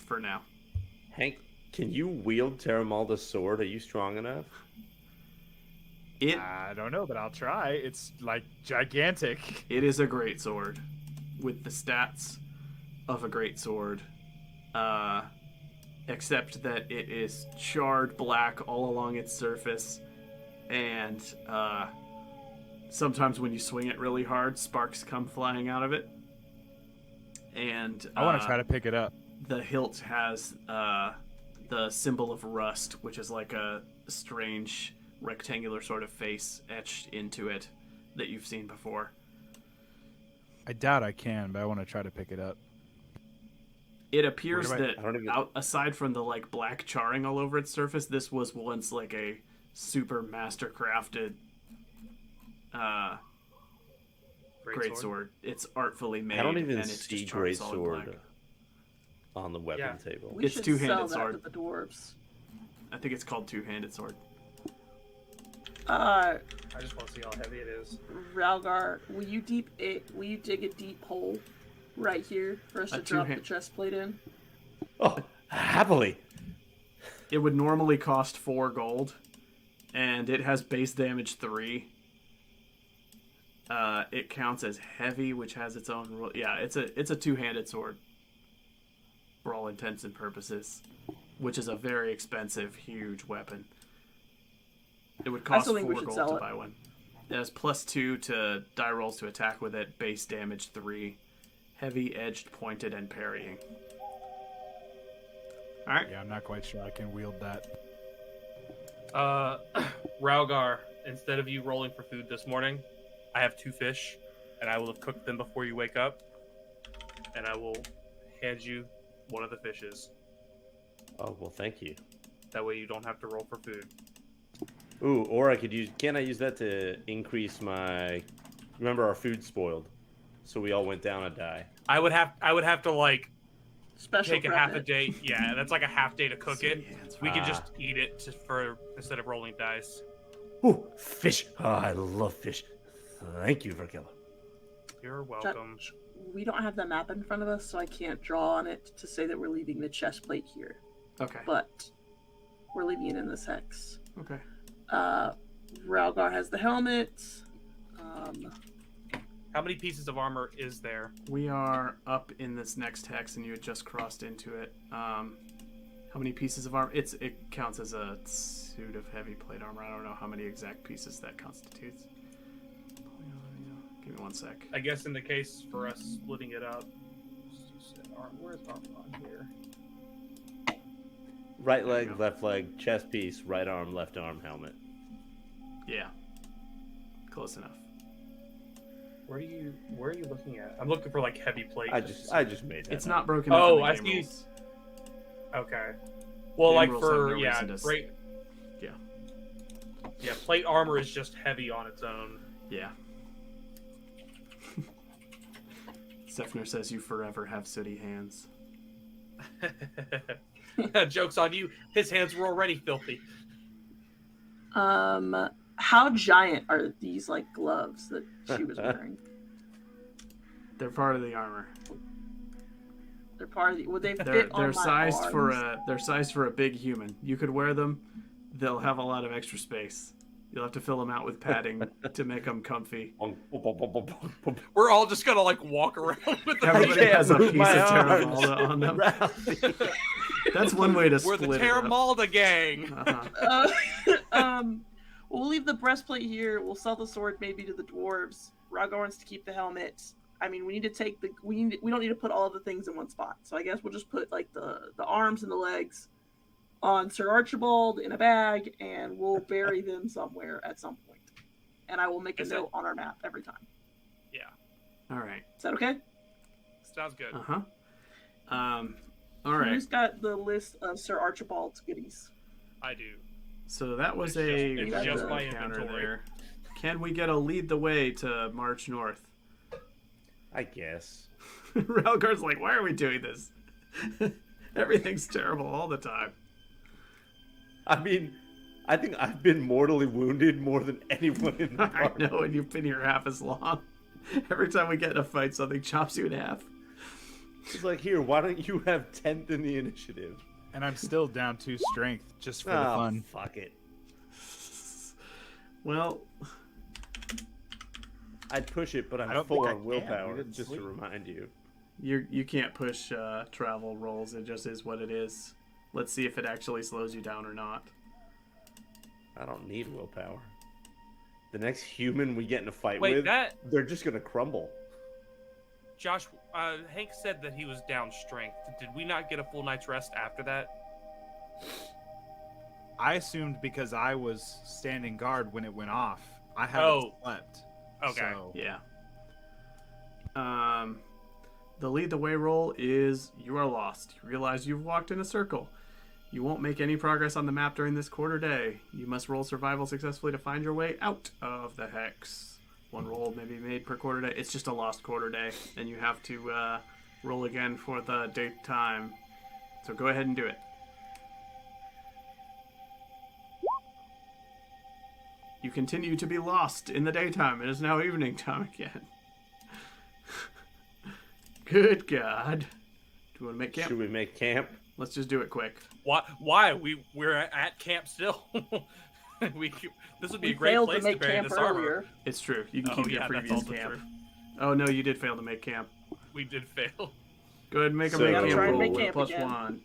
for now. Hank, can you wield Terramalda's sword? Are you strong enough? I don't know, but I'll try. It's like gigantic. It is a great sword with the stats of a great sword, except that it is charred black all along its surface, and sometimes when you swing it really hard, sparks come flying out of it. And I want to try to pick it up. the hilt has the symbol of rust, which is like a strange rectangular sort of face etched into it that you've seen before. I doubt I can, but I want to try to pick it up. It appears Where do I- that I don't even- aside from the like black charring all over its surface, this was once like a super master crafted great sword. It's artfully made. I don't even and it's see just charred great solid sword black. on the weapon Yeah. table. We It's should two-handed sell that sword. to the dwarves. I think it's called two-handed sword. I just want to see how heavy it is. Ralgar, will you dig a deep hole right here for us A to drop the two-hand- chest plate in? Oh, happily. It would normally cost 4 gold, and it has base damage 3. It counts as heavy, which has its own rule. Yeah, it's a two-handed sword for all intents and purposes, which is a very expensive, huge weapon. It would I cost still 4 think we should gold sell to it. buy one. It has +2 to die rolls to attack with it, base damage 3, heavy, edged, pointed, and parrying. All right. Yeah, I'm not quite sure I can wield that. Ralgar, instead of you rolling for food this morning, I have 2 fish, and I will have cooked them before you wake up, and I will hand you one of the fishes. Oh, well, thank you. That way you don't have to roll for food. Ooh, or I could use... Can I use that to increase my... Remember, our food spoiled, so we all went down a die. I would have to like Special take a prep half a it. day. Yeah, that's like a half day to cook it. We can Ah. just eat it for instead of rolling dice. Ooh, fish. Oh, I love fish. Thank you, McCalla. You're welcome. We don't have the map in front of us, so I can't draw on it to say that we're leaving the chest plate here. Okay. But we're leaving it in this hex. Okay. Ralgar has the helmet. How many pieces of armor is there? We are up in this next hex, and you had just crossed into it. How many pieces of armor? It counts as a suit of heavy plate armor. I don't know how many exact pieces that constitutes. Give me 1 sec. I guess in the case for us splitting it up. Where's armor on here? Right There you leg, go. left leg, chest piece, right arm, left arm, helmet. Yeah. Close enough. Where are you looking at? I'm looking for like heavy plate. I just made that. It's up. not broken up Oh, in the I game see. rules. Okay. Well, Game like rules have for no yeah, reason to great. Yeah. Yeah, plate armor is just heavy on its own. Yeah. Sefner says you forever have sooty hands. Joke's on you. His hands were already filthy. How giant are these like gloves that she was wearing? They're part of the armor. They're part of the. Would they fit They're on my sized for arms? a big human. You could wear them. They'll have a lot of extra space. You'll have to fill them out with padding to make them comfy. We're all just gonna like walk around with them. Everybody can't has a move piece my of Terra arms. Malda on them. Ralphie. That's one way to We're split the it Terra up. Malda gang. We'll leave the breastplate here. We'll sell the sword maybe to the dwarves. Ralgar wants to keep the helmet. I mean, we need to take the we don't need to put all of the things in one spot. So I guess we'll just put like the arms and the legs on Sir Archibald in a bag, and we'll bury them somewhere at some point. And I will make a note on our map every time. Yeah. All right. Is that okay? Sounds good. All right. Who's got the list of Sir Archibald's goodies? I do. So that was It's just my encounter inventory. there. Can we get a lead the way to march north? I guess. Ralgar's like, why are we doing this? Everything's terrible all the time. I mean, I think I've been mortally wounded more than anyone in the I party. know, and you've been here half as long. Every time we get in a fight, something chops you in half. It's like, here, why don't you have 10th in the initiative? And I'm still down 2 strength just for the Oh, fun. fuck it. Well, I'd push it, but I I'm don't full think I on can. willpower, We didn't just sleep. to remind you. you can't push travel rolls. It just is what it is. Let's see if it actually slows you down or not. I don't need willpower. The next human we get in a fight Wait, with, that they're just gonna crumble. Josh, Hank said that he was down strength. Did we not get a full night's rest after that? I assumed because I was standing guard when it went off, I haven't slept. Okay. So, Yeah. The lead the way roll is you are lost. You realize you've walked in a circle. You won't make any progress on the map during this quarter day. You must roll survival successfully to find your way out of the hex. One roll may be made per quarter day. It's just a lost quarter day, and you have to roll again for the daytime. So go ahead and do it. You continue to be lost in the daytime. It is now evening time again. Good God. Do you want to make camp? Should we make camp? Let's just do it quick. Why? We're at camp still. This would be We a great failed place to make bury camp this armor. earlier. It's true. You can Oh, keep your yeah, that's previous also camp. true. Oh, no, you did fail to make camp. We did fail. Go ahead and make a So- make Gotta camp try and roll make with camp plus again. 1.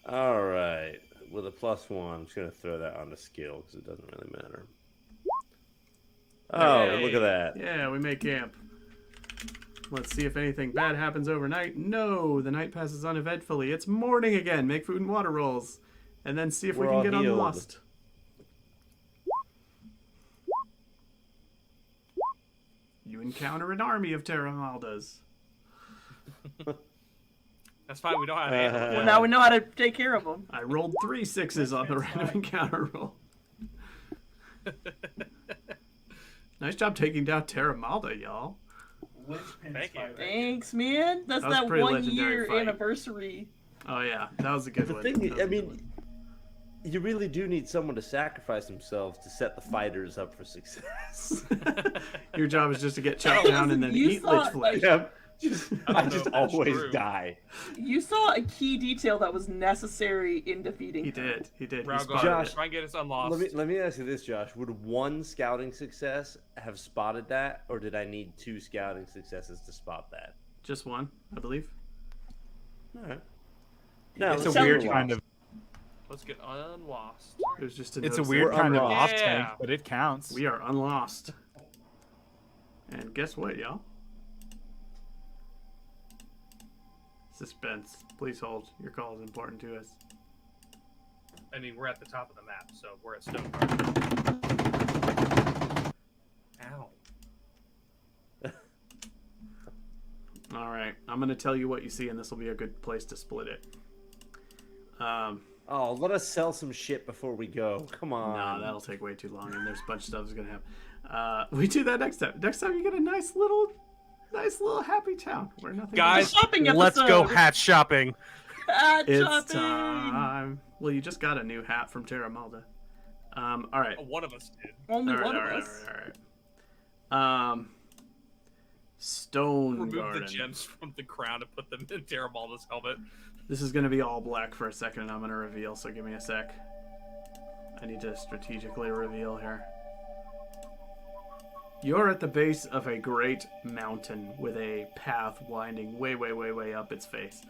All right. With a +1, I'm just gonna throw that on the skill because it doesn't really matter. Oh, Hey. look at that! Yeah, we make camp. Let's see if anything bad happens overnight. No, the night passes uneventfully. It's morning again. Make food and water rolls. And then see if we We're can all get healed. unlost. You encounter an army of Terra Maldas. That's fine. We don't have animals. Well, now we know how to take care of them. I rolled 3 6s on the random encounter roll. Nice job taking down Terra Malda, y'all. Thank you. Thanks, man. That's That was a that pretty 1 legendary year fight. anniversary. Oh yeah, that was a good The one. thing, That was I a good mean, you really do need someone to sacrifice themselves to set the fighters up for success. one. Your job is just to get chopped down and then You eat saw, lich flesh. Yeah, I I don't just know if that's always true. die. You saw a key detail that was necessary in defeating. He did. He did. He Ralgar, spotted Josh, it. try and get us unlost. Let me ask you this, Josh. Would one scouting success have spotted that, or did I need 2 scouting successes to spot that? Just one, I believe. All right. No, It's It a sounds weird like- kind of Let's get unlost. It was just to it's a notice weird We're kind of unlost. off tank, Yeah. but it counts. that we are unlost. And guess what, y'all? Suspense. Please hold. Your call is important to us. I mean, we're at the top of the map, so we're at Stonegarden. Ow. All right, I'm gonna tell you what you see, and this will be a good place to split it. Oh, let us sell some shit before we go. Come on. No, that'll take way too long, and there's a bunch of stuff that's gonna happen. We do that next time. Next time you get a nice little happy town where nothing. Guys, Shopping let's go episode. hat shopping. Hat it's shopping. time. Well, you just got a new hat from Terra Malda. All right. One of us did. Only All right, one all of right, us. all right. Remove the Stonegarden. gems from the crown and put them in Terramalda's helmet. This is gonna be all black for a second, and I'm gonna reveal. So give me a sec. I need to strategically reveal here. You're at the base of a great mountain with a path winding way, way, way, way up its face.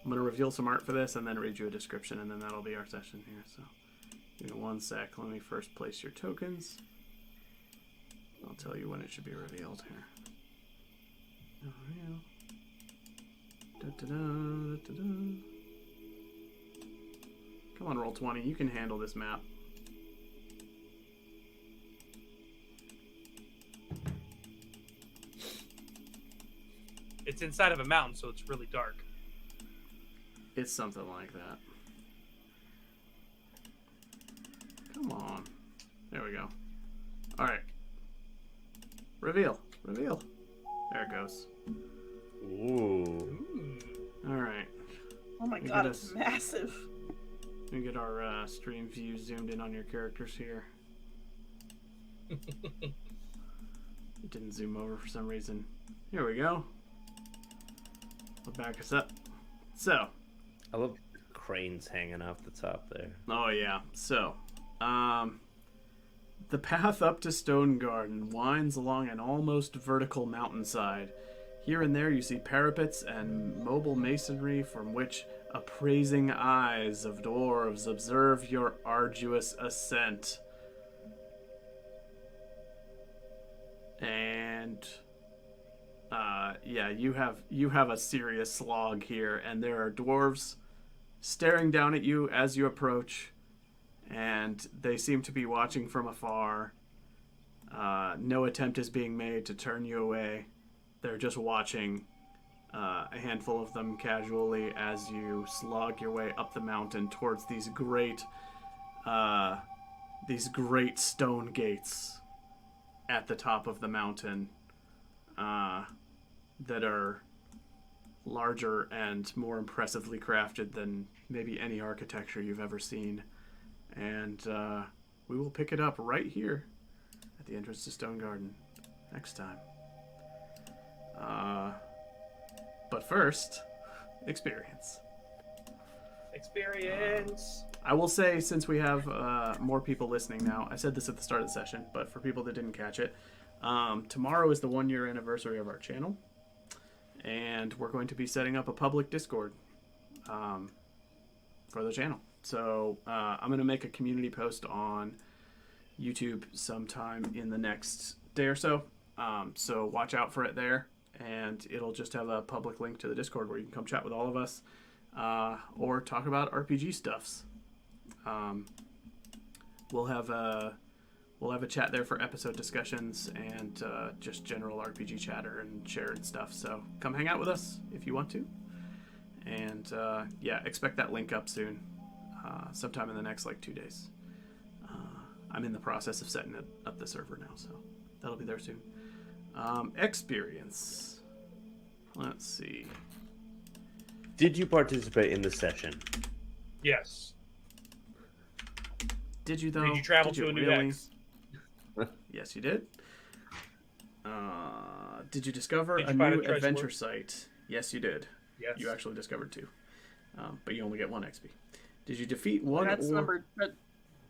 I'm going to reveal some art for this and then read you a description, and then that'll be our session here. So give me 1 sec. Let me first place your tokens. I'll tell you when it should be revealed here. Come on, Roll20. You can handle this map. It's inside of a mountain, so it's really dark. It's something like that. Come on. There we go. All right. Reveal. Reveal. There it goes. Ooh. All right. Oh my We god, get it's us- massive. Let me get our stream view zoomed in on your characters here. It didn't zoom over for some reason. Here we go. We'll back us up. So. I love cranes hanging off the top there. Oh yeah. So, the path up to Stonegarden winds along an almost vertical mountainside. Here and there you see parapets and mobile masonry from which appraising eyes of dwarves observe your arduous ascent. And yeah, you have a serious slog here, and there are dwarves staring down at you as you approach, and they seem to be watching from afar. No attempt is being made to turn you away. They're just watching, a handful of them casually as you slog your way up the mountain towards these great stone gates at the top of the mountain, that are larger and more impressively crafted than maybe any architecture you've ever seen. And we will pick it up right here at the entrance to Stonegarden next time. But first, experience. Experience. I will say, since we have more people listening now, I said this at the start of the session, but for people that didn't catch it, tomorrow is the 1-year anniversary of our channel, and we're going to be setting up a public Discord for the channel. So I'm going to make a community post on YouTube sometime in the next day or so. So watch out for it there, and it'll just have a public link to the Discord where you can come chat with all of us, or talk about RPG stuffs. We'll have a chat there for episode discussions and just general RPG chatter and shared stuff. So come hang out with us if you want to. And yeah, expect that link up soon, sometime in the next 2 days. I'm in the process of setting up the server now, so that'll be there soon. Experience. Let's see. Did you participate in the session? Yes. Did you though? Did you travel Did to you a new really? X? Yes, you did. Did you discover Did a you find new a treasure adventure worth? site? Yes, you did. Yes. You actually discovered 2, but you only get 1 XP. Did you defeat one? That's number.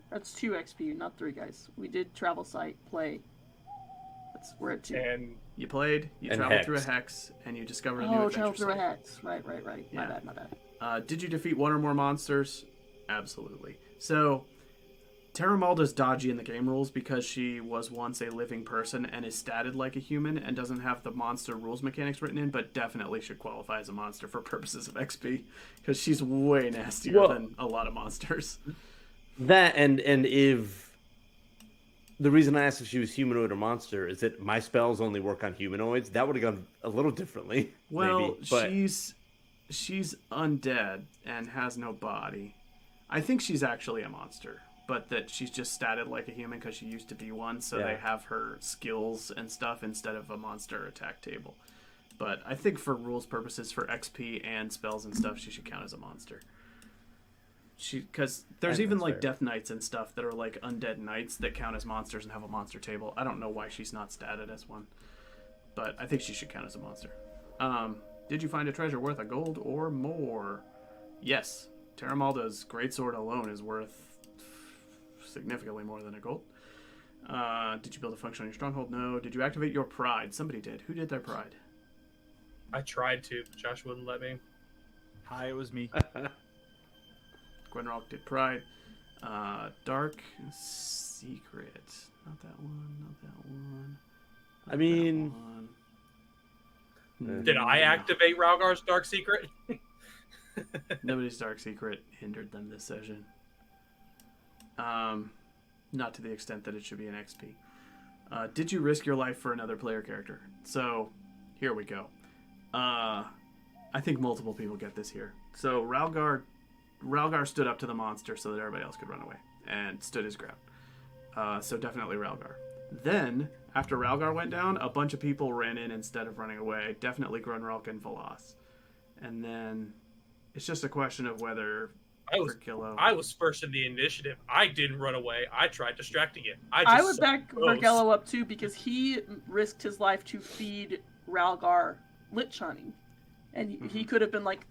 That's 2 XP, not 3, guys. We did travel site play. We're at 2. And You played. You And traveled through a hex. hex, and you discovered a new Oh, adventure travel through a site. hex. Right. Yeah. My bad. Did you defeat 1 or more monsters? Absolutely. So, Terramalda's dodgy in the game rules because she was once a living person and is statted like a human and doesn't have the monster rules mechanics written in, but definitely should qualify as a monster for purposes of XP because she's way nastier Well- than a lot of monsters. That and if the reason I asked if she was humanoid or monster is that my spells only work on humanoids. That would have gone a little differently. Well, maybe, but she's undead and has no body. I think she's actually a monster, but that she's just statted like a human because she used to be one, so Yeah. they have her skills and stuff instead of a monster attack table. But I think for rules purposes, for XP and spells and stuff, she should count as a monster. Because there's think even that's like fair. death knights and stuff that are like undead knights that count as monsters and have a monster table. I don't know why she's not statted as one, but I think she should count as a monster. Did you find a treasure worth a gold or more? Yes. Terramalda's greatsword alone is worth significantly more than a gold. Did you build a function on your stronghold? No. Did you activate your pride? Somebody did. Who did their pride? I tried to, but Josh wouldn't let me. Hi, it was me. Gwenrock did pride. Dark secret. Not that one. Not that one. I mean, Did I activate Ralgar's Dark Secret? Nobody's dark secret hindered them this session. Not to the extent that it should be an XP. Did you risk your life for another player character? So, here we go. I think multiple people get this here. So Ralgar stood up to the monster so that everybody else could run away and stood his ground. So definitely Ralgar. Then, after Ralgar went down, a bunch of people ran in instead of running away. Definitely Grunralk and Velas. And then it's just a question of whether I was first in the initiative. I didn't run away. I tried distracting it. I would back Vergello up too because he risked his life to feed Ralgar Lich Honey. And he could have been like,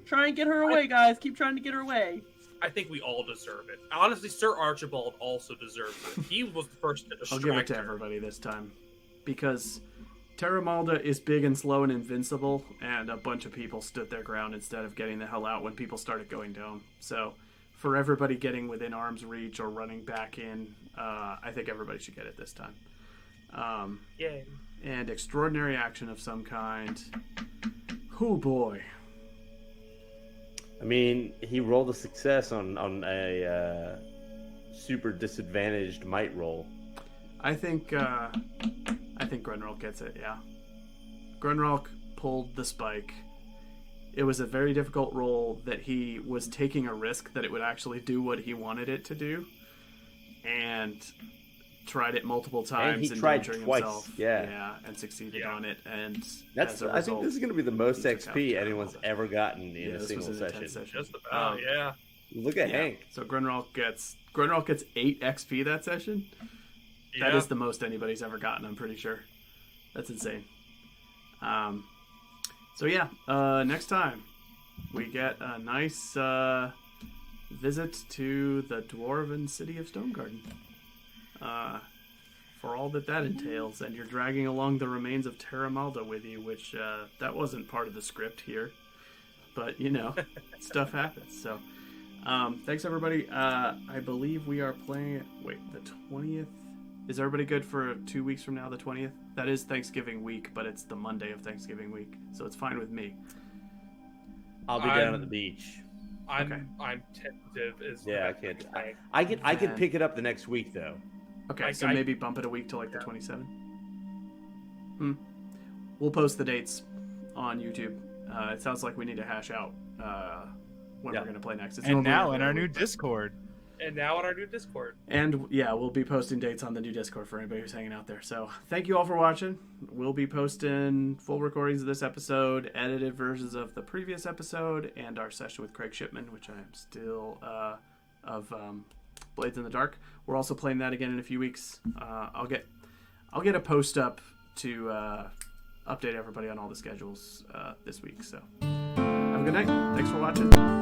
try and get her away, guys. Keep trying to get her away. I think we all deserve it. Honestly, Sir Archibald also deserves it. He was the first to distract I'll give it to everybody this time. Because Terramalda is big and slow and invincible, and a bunch of people stood their ground instead of getting the hell out when people started going down. So, for everybody getting within arm's reach or running back in, I think everybody should get it this time. Yay. And extraordinary action of some kind. Oh boy. I mean, he rolled a success on a super disadvantaged might roll. I think Grunralk gets it, yeah. Grunralk pulled the spike. It was a very difficult roll that he was taking a risk that it would actually do what he wanted it to do. And tried it multiple times and he tried twice. Himself. Yeah, and succeeded on it. And that's. I think this is going to be the most XP anyone's ever gotten in a single session. Just about, yeah. Look at Hank. So Grunralk gets 8 XP that session. Yeah. That is the most anybody's ever gotten. I'm pretty sure. That's insane. So yeah, next time we get a nice visit to the dwarven city of Stonegarden. For all that entails, and you're dragging along the remains of Terramalda with you, which that wasn't part of the script here, but you know, stuff happens. So, thanks everybody. I believe we are playing. Wait, the 20th. Is everybody good for 2 weeks from now? The 20th. That is Thanksgiving week, but it's the Monday of Thanksgiving week, so it's fine with me. I'll be down at the beach. I'm tentative. I can't. I can pick it up the next week though. Okay, so maybe bump it a week to like the 27th. We'll post the dates on YouTube. It sounds like we need to hash out when we're going to play next. And now in our new Discord. And yeah, we'll be posting dates on the new Discord for anybody who's hanging out there. So thank you all for watching. We'll be posting full recordings of this episode, edited versions of the previous episode, and our session with Craig Shipman, which I am still of Blades in the Dark. We're also playing that again in a few weeks. I'll get a post up to update everybody on all the schedules this week. So have a good night. Thanks for watching.